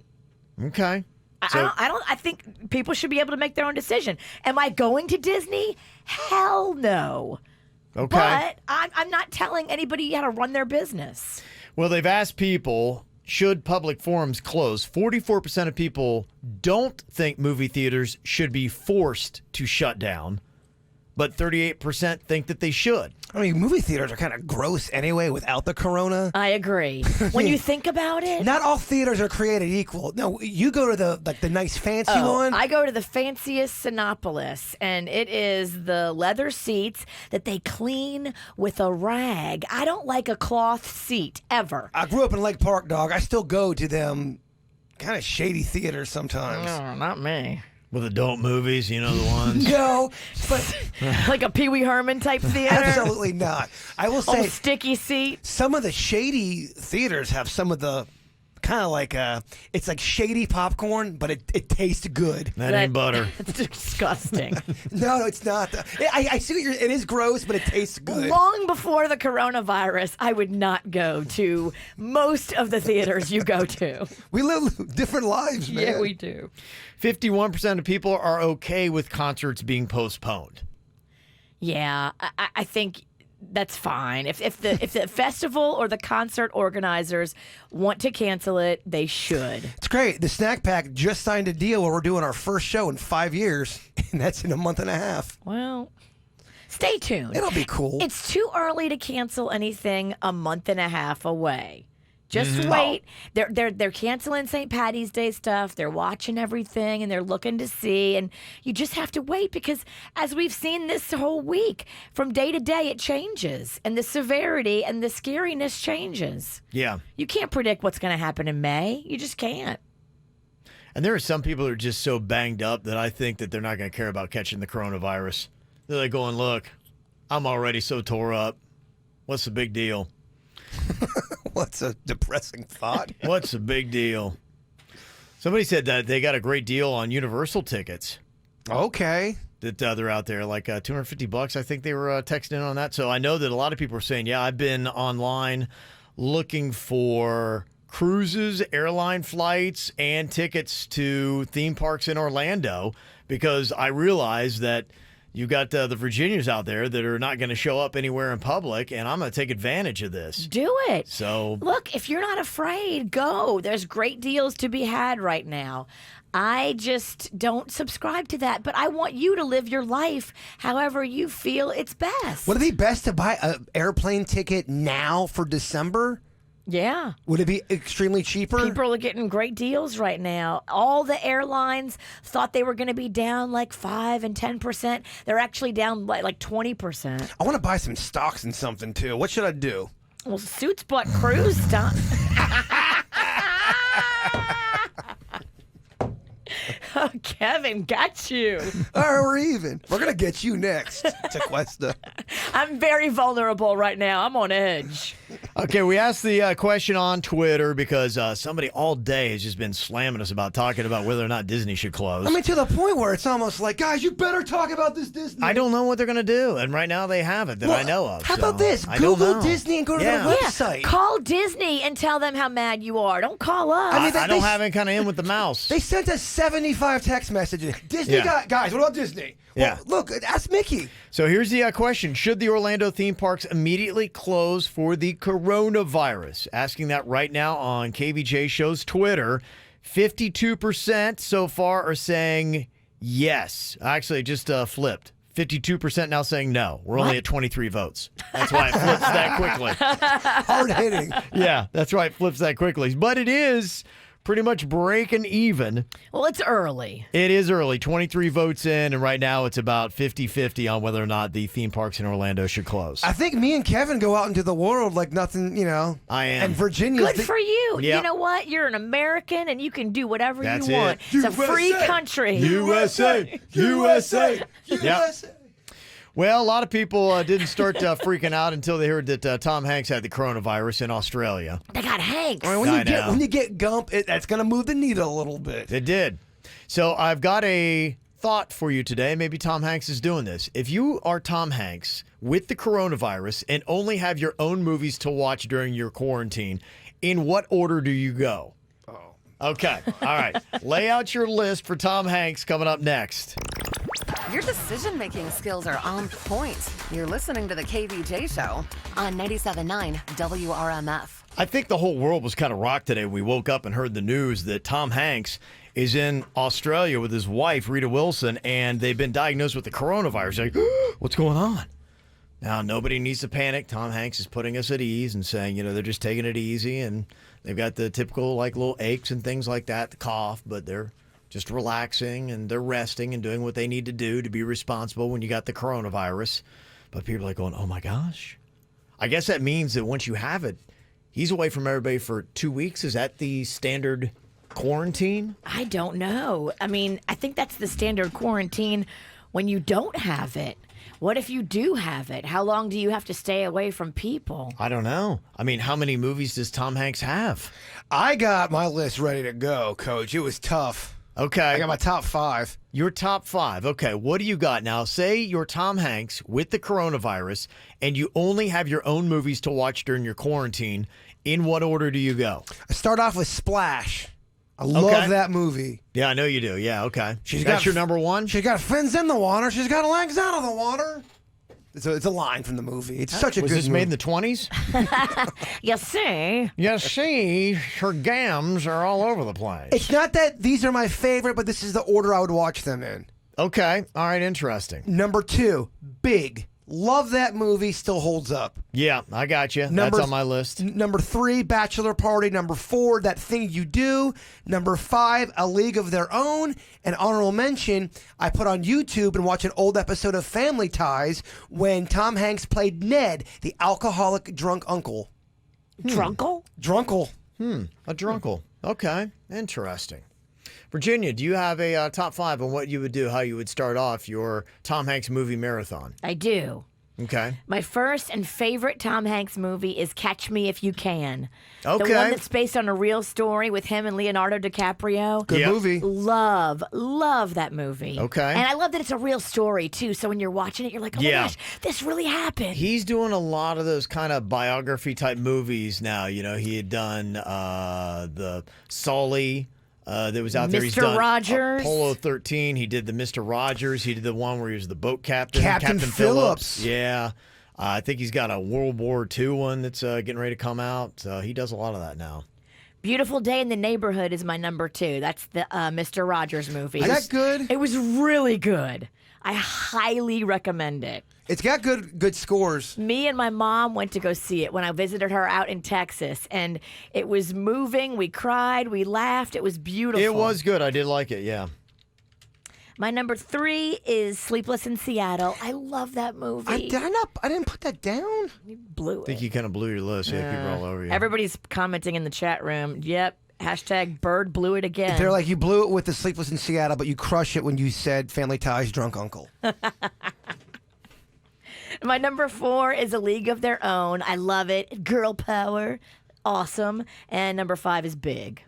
Okay. I think people should be able to make their own decision. Am I going to Disney? Hell no. Okay. But I'm not telling anybody how to run their business. Well, they've asked people, should public forums close? 44% of people don't think movie theaters should be forced to shut down, but 38% think that they should. I mean, movie theaters are kind of gross anyway without the corona. I agree. When you think about it. Not all theaters are created equal. No, you go to the nice fancy one. I go to the fanciest Cinépolis, and it is the leather seats that they clean with a rag. I don't like a cloth seat, ever. I grew up in Lake Park, dog. I still go to them kind of shady theaters sometimes. No, not me. With adult movies, the ones. No, but like a Pee Wee Herman type theater? Absolutely not. I will say, sticky seat. Some of the shady theaters have some of the kind of like it's like shady popcorn, but it tastes good. That ain't butter. It's disgusting. No, it's not. I see what it is gross, but it tastes good. Long before the coronavirus, I would not go to most of the theaters you go to. We live different lives, man. Yeah, we do. 51% of people are okay with concerts being postponed. Yeah, I think that's fine. If the festival or the concert organizers want to cancel it, they should. It's great. The Snack Pack just signed a deal where we're doing our first show in 5 years, and that's in a month and a half. Well, stay tuned. It'll be cool. It's too early to cancel anything a month and a half away. Just wait. They're canceling St. Patty's Day stuff. They're watching everything and they're looking to see. And you just have to wait because as we've seen this whole week, from day to day it changes. And the severity and the scariness changes. Yeah. You can't predict what's going to happen in May. You just can't. And there are some people who are just so banged up that I think that they're not going to care about catching the coronavirus. They're like going, look, I'm already so tore up. What's the big deal? What's a depressing thought? What's the big deal? Somebody said that they got a great deal on Universal tickets. Okay. That they're out there, like $250. I think they were texting in on that. So I know that a lot of people are saying, yeah, I've been online looking for cruises, airline flights, and tickets to theme parks in Orlando because I realize that you got the Virginians out there that are not going to show up anywhere in public, and I'm going to take advantage of this. Do it. So look, if you're not afraid, go. There's great deals to be had right now. I just don't subscribe to that, but I want you to live your life however you feel it's best. Would it be best to buy an airplane ticket now for December? Yeah. Would it be extremely cheaper? People are getting great deals right now. All the airlines thought they were going to be down like 5 and 10%. They're actually down like 20%. I want to buy some stocks in something too. What should I do? Well, Suits bought cruise stock. Oh, Kevin, got you. All right, we're even. We're going to get you next, Tequesta. I'm very vulnerable right now. I'm on edge. Okay, we asked the question on Twitter because somebody all day has just been slamming us about talking about whether or not Disney should close. I mean, to the point where it's almost like, guys, you better talk about this Disney. I don't know what they're going to do, and right now they haven't that I know of. How so about this? I don't Google know. Disney and go to their website. Call Disney and tell them how mad you are. Don't call us. I don't have any kind of in with the mouse. They sent us 75 text messages. Disney, guys, what about Disney? Well, look, ask Mickey. So here's the question. Should the Orlando theme parks immediately close for the coronavirus? Asking that right now on KVJ Show's Twitter. 52% so far are saying yes. Actually, it just flipped. 52% now saying no. We're only at 23 votes. That's why it flips that quickly. Hard hitting. Yeah, that's why it flips that quickly. But it is pretty much breaking even. Well, it's early. It is early. 23 votes in, and right now it's about 50-50 on whether or not the theme parks in Orlando should close. I think me and Kevin go out into the world like nothing, I am. And Virginia. Good for you. Yep. You know what? You're an American, and you can do whatever That's you want. it. It's a free country. USA! USA! Yep. Well, a lot of people didn't start freaking out until they heard that Tom Hanks had the coronavirus in Australia. They got Hanks. I mean, when you get Gump, that's going to move the needle a little bit. It did. So I've got a thought for you today. Maybe Tom Hanks is doing this. If you are Tom Hanks with the coronavirus and only have your own movies to watch during your quarantine, in what order do you go? Okay. All right. Lay out your list for Tom Hanks coming up next. Your decision-making skills are on point. You're listening to the KVJ Show on 97.9 WRMF. I think the whole world was kind of rocked today. We woke up and heard the news that Tom Hanks is in Australia with his wife, Rita Wilson, and they've been diagnosed with the coronavirus. Like, what's going on? Now, nobody needs to panic. Tom Hanks is putting us at ease and saying, they're just taking it easy, and they've got the typical, little aches and things like that, the cough, but they're just relaxing and they're resting and doing what they need to do to be responsible when you got the coronavirus. But people are going, oh my gosh. I guess that means that once you have it, he's away from everybody for 2 weeks. Is that the standard quarantine? I don't know. I mean, I think that's the standard quarantine when you don't have it. What if you do have it? How long do you have to stay away from people? I don't know. I mean, how many movies does Tom Hanks have? I got my list ready to go, Coach. It was tough. Okay. I got my top 5. Your top 5. Okay. What do you got now? Say you're Tom Hanks with the coronavirus and you only have your own movies to watch during your quarantine. In what order do you go? I start off with Splash. I love that movie. Yeah, I know you do. Yeah, okay. That's got your number 1? She's got fins in the water. She's got legs out of the water. It's a line from the movie. It's such a good movie. Was this made in the 20s? You see? You see, her gams are all over the place. It's not that these are my favorite, but this is the order I would watch them in. Okay. All right. Interesting. Number 2, Big. Love that movie. Still holds up. Yeah, I got you. That's on my list. Number 3, Bachelor Party. Number 4, That Thing You Do. Number 5, A League of Their Own. And honorable mention, I put on YouTube and watched an old episode of Family Ties when Tom Hanks played Ned, the alcoholic drunk uncle. Drunkle? Drunkle. A drunkle. Okay. Interesting. Virginia, do you have a top 5 on what you would do, how you would start off your Tom Hanks movie marathon? I do. Okay. My first and favorite Tom Hanks movie is Catch Me If You Can. Okay. The one that's based on a real story with him and Leonardo DiCaprio. Good movie. Love that movie. Okay. And I love that it's a real story, too. So when you're watching it, you're like, oh my gosh, this really happened. He's doing a lot of those kind of biography type movies now. You know, he had done the Sully. That was out there. He's done Rogers. Apollo 13. He did the Mr. Rogers. He did the one where he was the boat captain. Captain Phillips. Yeah. I think he's got a World War II one that's getting ready to come out. He does a lot of that now. Beautiful Day in the Neighborhood is my number 2. That's the Mr. Rogers movie. Is that good? It was really good. I highly recommend it. It's got good scores. Me and my mom went to go see it when I visited her out in Texas, and it was moving. We cried. We laughed. It was beautiful. It was good. I did like it, yeah. My number 3 is Sleepless in Seattle. I love that movie. I didn't put that down. You blew it. I think you kind of blew your list. Yeah, people all over you. Everybody's commenting in the chat room. Yep. Hashtag Bird blew it again. They're like, you blew it with the Sleepless in Seattle, but you crush it when you said Family Ties Drunk Uncle. My number 4 is A League of Their Own. I love it. Girl power. Awesome. And number 5 is Big.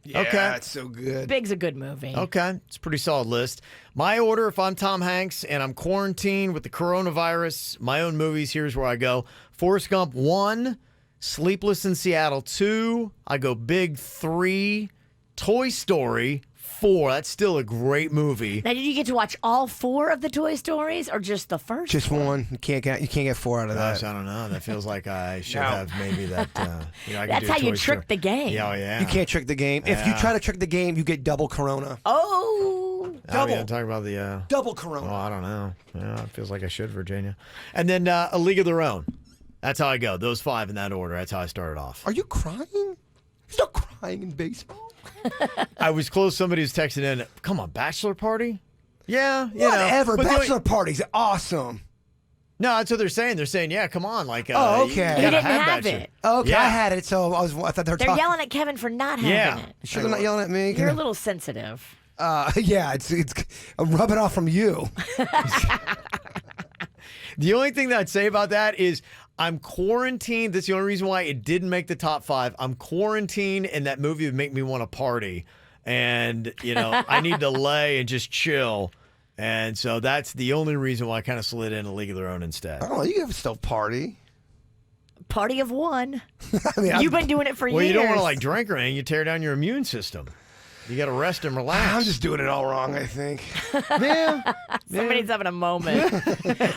Yeah, okay. It's so good. Big's a good movie. Okay. It's a pretty solid list. My order, if I'm Tom Hanks and I'm quarantined with the coronavirus, my own movies, here's where I go. Forrest Gump 1, Sleepless in Seattle 2, I go Big 3, Toy Story 4. That's still a great movie. Now, did you get to watch all 4 of the Toy Stories or just the first? Just one. You can't get 4 out of Gosh, that. I don't know. That feels like I should have maybe that. I That's how you trick the game. Yeah, yeah. You can't trick the game. If you try to trick the game, you get double Corona. Oh, double. I'm talking about the double Corona. Oh, I don't know. Yeah, it feels like I should, Virginia. And then A League of Their Own. That's how I go. Those 5 in that order. That's how I started off. Are you crying? There's no crying in baseball. I was close. Somebody was texting in. Come on, bachelor party? Yeah, whatever. But Bachelor parties, awesome. No, that's what they're saying. They're saying, yeah, come on, like. Oh, okay. You He didn't have bachelor. it. Okay, Yeah. I had it, so I thought they were They're talking. yelling at Kevin for not having Yeah. it. Sure, they're not yelling at me. You're a little sensitive. Yeah, it's I'm rubbing off from you. The only thing that I'd say about that is I'm quarantined. That's the only reason why it didn't make the top 5. I'm quarantined, and that movie would make me want to party. And, I need to lay and just chill. And so that's the only reason why I kind of slid in A League of Their Own instead. Oh, you can still party. Party of one. I mean, You've been doing it for years. Well, you don't want to drink or anything. You tear down your immune system. You got to rest and relax. I'm just doing it all wrong, I think. Yeah. Somebody's having a moment.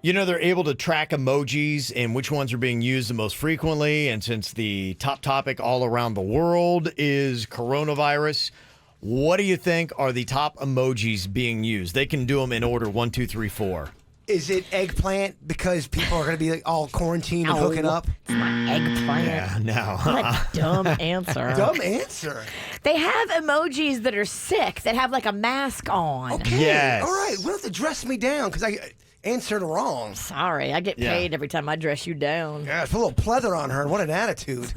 They're able to track emojis and which ones are being used the most frequently. And since the top topic all around the world is coronavirus, what do you think are the top emojis being used? They can do them in order 1, 2, 3, 4. Is it eggplant because people are going to be all quarantined and hooking up? It's not eggplant. Yeah, no. What a dumb answer. Dumb answer. They have emojis that are sick that have like a mask on. Okay. Yes. All right. We don't have to dress me down because I answered wrong. Sorry, I get paid every time I dress you down. Yeah, it's a little pleather on her. What an attitude.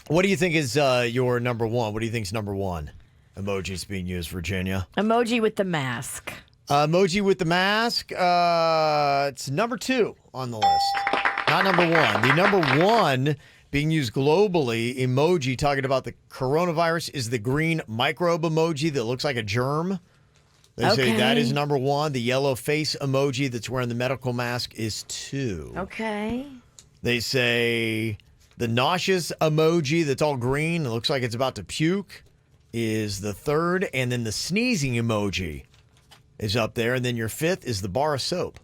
What do you think is your number 1? What do you think is number 1 emojis being used, Virginia? Emoji with the mask. Emoji with the mask. It's number 2 on the list. Not number 1. The number 1 being used globally, emoji talking about the coronavirus, is the green microbe emoji that looks like a germ. They say that is number 1. The yellow face emoji that's wearing the medical mask is 2. Okay. They say the nauseous emoji that's all green, it looks like it's about to puke, is the 3rd. And then the sneezing emoji is up there. And then your 5th is the bar of soap.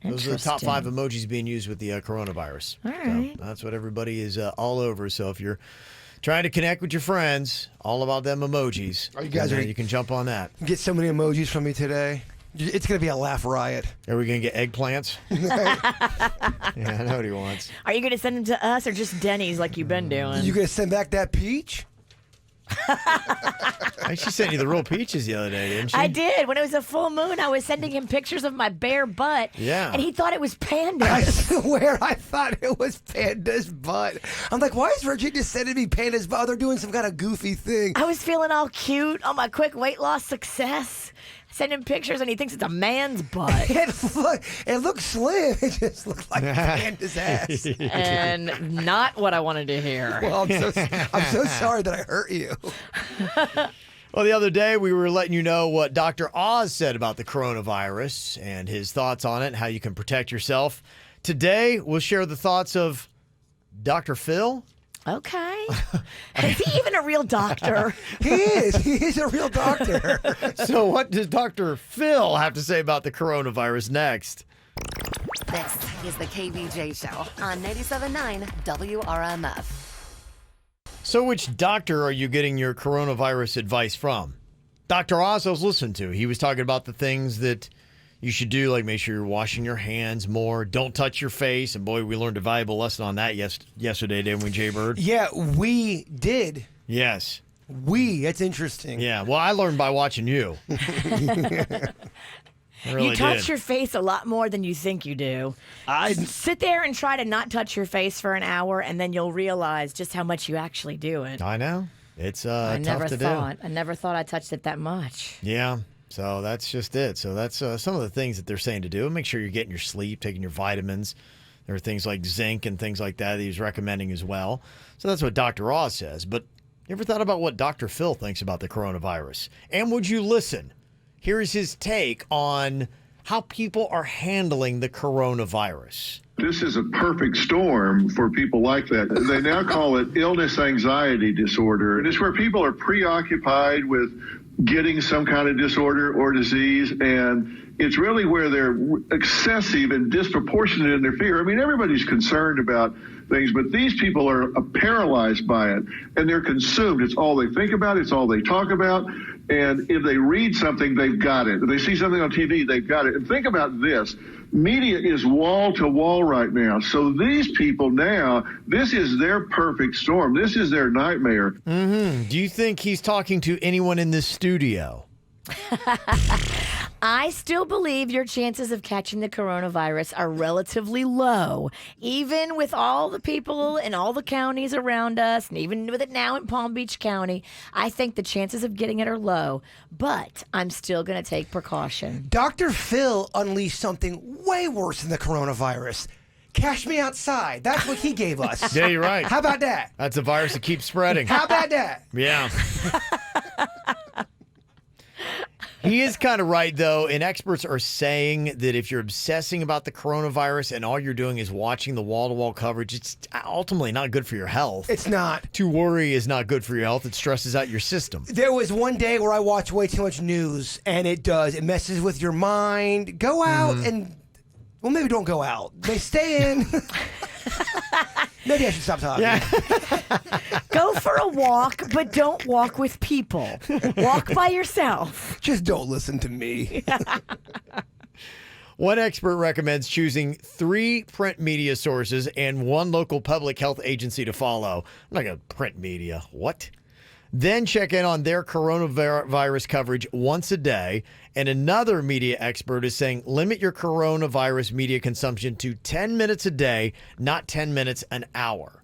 Those are the top 5 emojis being used with the coronavirus. All right. So that's what everybody is all over. So if you're trying to connect with your friends, all about them emojis, Oh, you guys are- you can jump on that. Get so many emojis from me today. It's going to be a laugh riot. Are we going to get eggplants? Yeah, I know what he wants. Are you going to send them to us or just Denny's like you've been doing? You going to send back that peach? She sent you the real peaches the other day, didn't she? I did. When it was a full moon, I was sending him pictures of my bare butt. Yeah. And he thought it was pandas. I swear I thought it was Panda's butt. I'm like, why is Virginia sending me Panda's butt? Oh, they're doing some kind of goofy thing. I was feeling all cute on my quick weight loss success. send him pictures, and he thinks it's a man's butt. It looks slim. It just looks like Panda's ass. And not what I wanted to hear. Well, I'm so sorry that I hurt you. Well, the other day we were letting you know what Dr. Oz said about the coronavirus and his thoughts on it and how you can protect yourself. Today, we'll share the thoughts of Dr. Phil. Okay. Is he even a real doctor? He is. He is a real doctor. So what does Dr. Phil have to say about the coronavirus next? This is the KVJ Show on 97.9 WRMF. So which doctor are you getting your coronavirus advice from? Dr. Oz I was listening to. He was talking about the things that you should do, like make sure you're washing your hands more. Don't touch your face. And boy, we learned a valuable lesson on that yesterday, didn't we, Jay Bird? Yeah, we did. Yes. That's interesting. Yeah, well, I learned by watching you. You touch your face a lot more than you think you do. Sit there and try to not touch your face for an hour, and then you'll realize just how much you actually do it. I know. It's tough to do. I never thought I touched it that much. Yeah. So that's just it. So that's some of the things that they're saying to do. Make sure you're getting your sleep, taking your vitamins. There are things like zinc and things like that he's recommending as well. So that's what Dr. Oz says. But you ever thought about what Dr. Phil thinks about the coronavirus? And would you listen? Here's his take on how people are handling the coronavirus. This is a perfect storm for people like that. They now call it illness anxiety disorder. And it's where people are preoccupied with getting some kind of disorder or disease, and it's really where they're excessive and disproportionate in their fear. I mean, everybody's concerned about things, but these people are paralyzed by it, and they're consumed. It's all they think about. It's all they talk about. And if they read something, they've got it. If they see something on TV, they've got it. And think about this. Media is wall to wall right now. So these people now, this is their perfect storm. This is their nightmare. Mm-hmm. Do you think he's talking to anyone in this studio? I still believe your chances of catching the coronavirus are relatively low, even with all the people in all the counties around us, and even with it now in Palm Beach County. I think the chances of getting it are low, but I'm still going to take precaution. Dr. Phil unleashed something way worse than the coronavirus. Cash me outside. That's what he gave us. Yeah, you're right. How about that? That's a virus that keeps spreading. How about that? Yeah. He is kind of right, though, and experts are saying that if you're obsessing about the coronavirus and all you're doing is watching the wall-to-wall coverage, it's ultimately not good for your health. It's not. To worry is not good for your health. It stresses out your system. There was one day where I watched way too much news, and it does. It messes with your mind. Go out and... Well, maybe don't go out. They stay in. Maybe I should stop talking. Yeah. Go for a walk, but don't walk with people. Walk by yourself. Just don't listen to me. One expert recommends choosing 3 print media sources and 1 local public health agency to follow. I'm not going to print media. What? Then check in on their coronavirus coverage once a day. And another media expert is saying limit your coronavirus media consumption to 10 minutes a day, not 10 minutes an hour.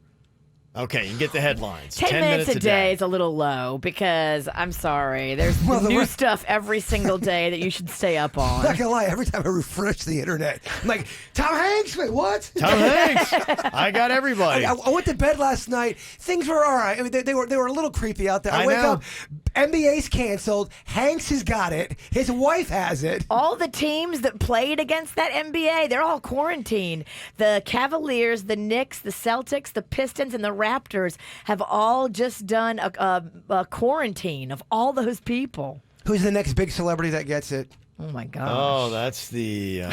Okay, you can get the headlines. 10 minutes a day is a little low because, I'm sorry, there's new stuff every single day that you should stay up on. I'm not gonna lie, every time I refresh the internet, I'm like, Tom Hanks? Wait, what? Tom Hanks! I got everybody. I went to bed last night. Things were all right. I mean, they were a little creepy out there. I wake up, NBA's canceled. Hanks has got it. His wife has it. All the teams that played against that NBA, they're all quarantined. The Cavaliers, the Knicks, the Celtics, the Pistons, and the Raptors have all just done a quarantine of all those people. Who's the next big celebrity that gets it? Oh, my gosh. Oh, that's the...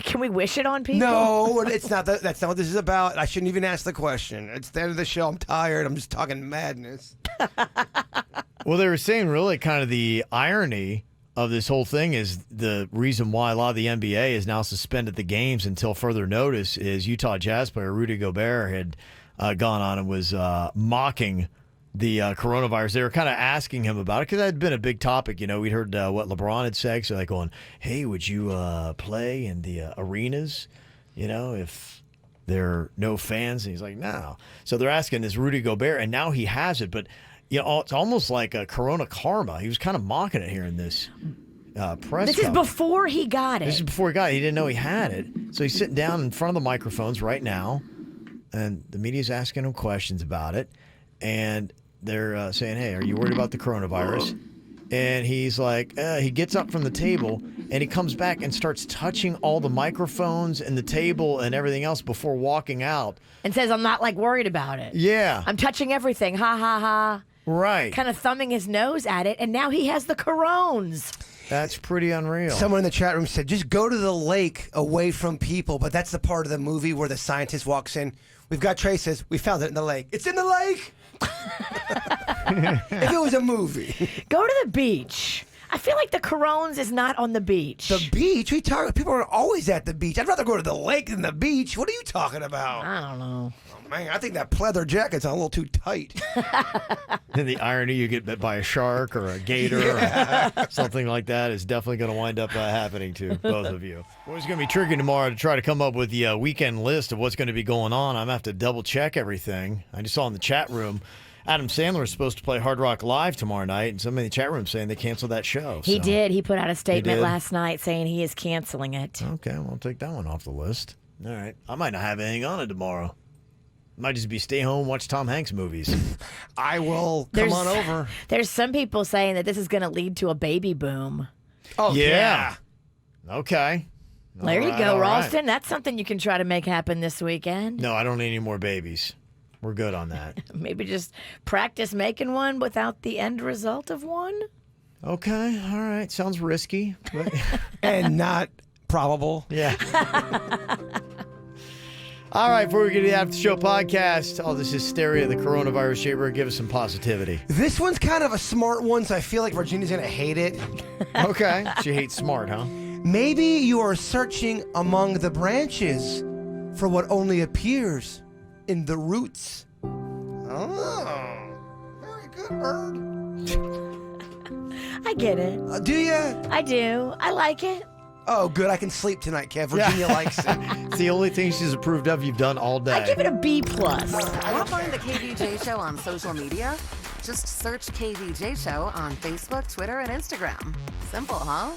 Can we wish it on people? No, it's not. That's not what this is about. I shouldn't even ask the question. It's the end of the show. I'm tired. I'm just talking madness. Well, they were saying really kind of the irony of this whole thing is the reason why a lot of the NBA has now suspended the games until further notice is Utah Jazz player Rudy Gobert had gone on and was mocking the coronavirus. They were kind of asking him about it because that had been a big topic. You know, we'd heard what LeBron had said. So like going, hey, would you play in the arenas, you know, if there are no fans? And he's like, no. So they're asking this Rudy Gobert, and now he has it. But, you know, it's almost like a corona karma. He was kind of mocking it here in this press This is cover. before he got it. This is before he got it. He didn't know he had it. So he's sitting down in front of the microphones right now, and the media's asking him questions about it. And they're saying, hey, are you worried about the coronavirus? And he's like, he gets up from the table, and he comes back and starts touching all the microphones and the table and everything else before walking out. And says, I'm not like worried about it. Yeah. I'm touching everything. Ha, ha, ha. Right. Kind of thumbing his nose at it, and now he has the corones. That's pretty unreal. Someone in the chat room said, just go to the lake away from people. But that's the part of the movie where the scientist walks in. We've got traces. We found it in the lake. It's in the lake. If it was a movie. Go to the beach. I feel like the corones is not on the beach. The beach? People are always at the beach. I'd rather go to the lake than the beach. What are you talking about? I don't know. Oh, man, I think that pleather jacket's a little too tight. And the irony, you get bit by a shark or a gator or something like that is definitely going to wind up happening to both of you. Well, it's going to be tricky tomorrow to try to come up with the weekend list of what's going to be going on. I'm going to have to double check everything. I just saw in the chat room, Adam Sandler is supposed to play Hard Rock Live tomorrow night, and somebody in the chat room saying they canceled that show. He did. He put out a statement did? last night saying he is canceling it. Okay, well, I'll take that one off the list. All right. I might not have anything on it tomorrow. Might just be stay home, watch Tom Hanks movies. I will come on over. There's some people saying that this is going to lead to a baby boom. Oh, yeah. Okay. There you All go, right. Ralston. That's something you can try to make happen this weekend. No, I don't need any more babies. We're good on that. Maybe just practice making one without the end result of one. Okay. All right. Sounds risky. But and not probable. Yeah. All right, before we get to the After Show podcast, all this hysteria, the coronavirus shaper, give us some positivity. This one's kind of a smart one, so I feel like Virginia's going to hate it. Okay. She hates smart, huh? Maybe you are searching among the branches for what only appears in the roots. Oh, very good, Bird. I get it. Do you? I do. I like it. Oh, good. I can sleep tonight, Kev. Virginia likes it. It's the only thing she's approved of you've done all day. I give it a B+. Want to find the KVJ Show on social media? Just search KVJ Show on Facebook, Twitter, and Instagram. Simple, huh?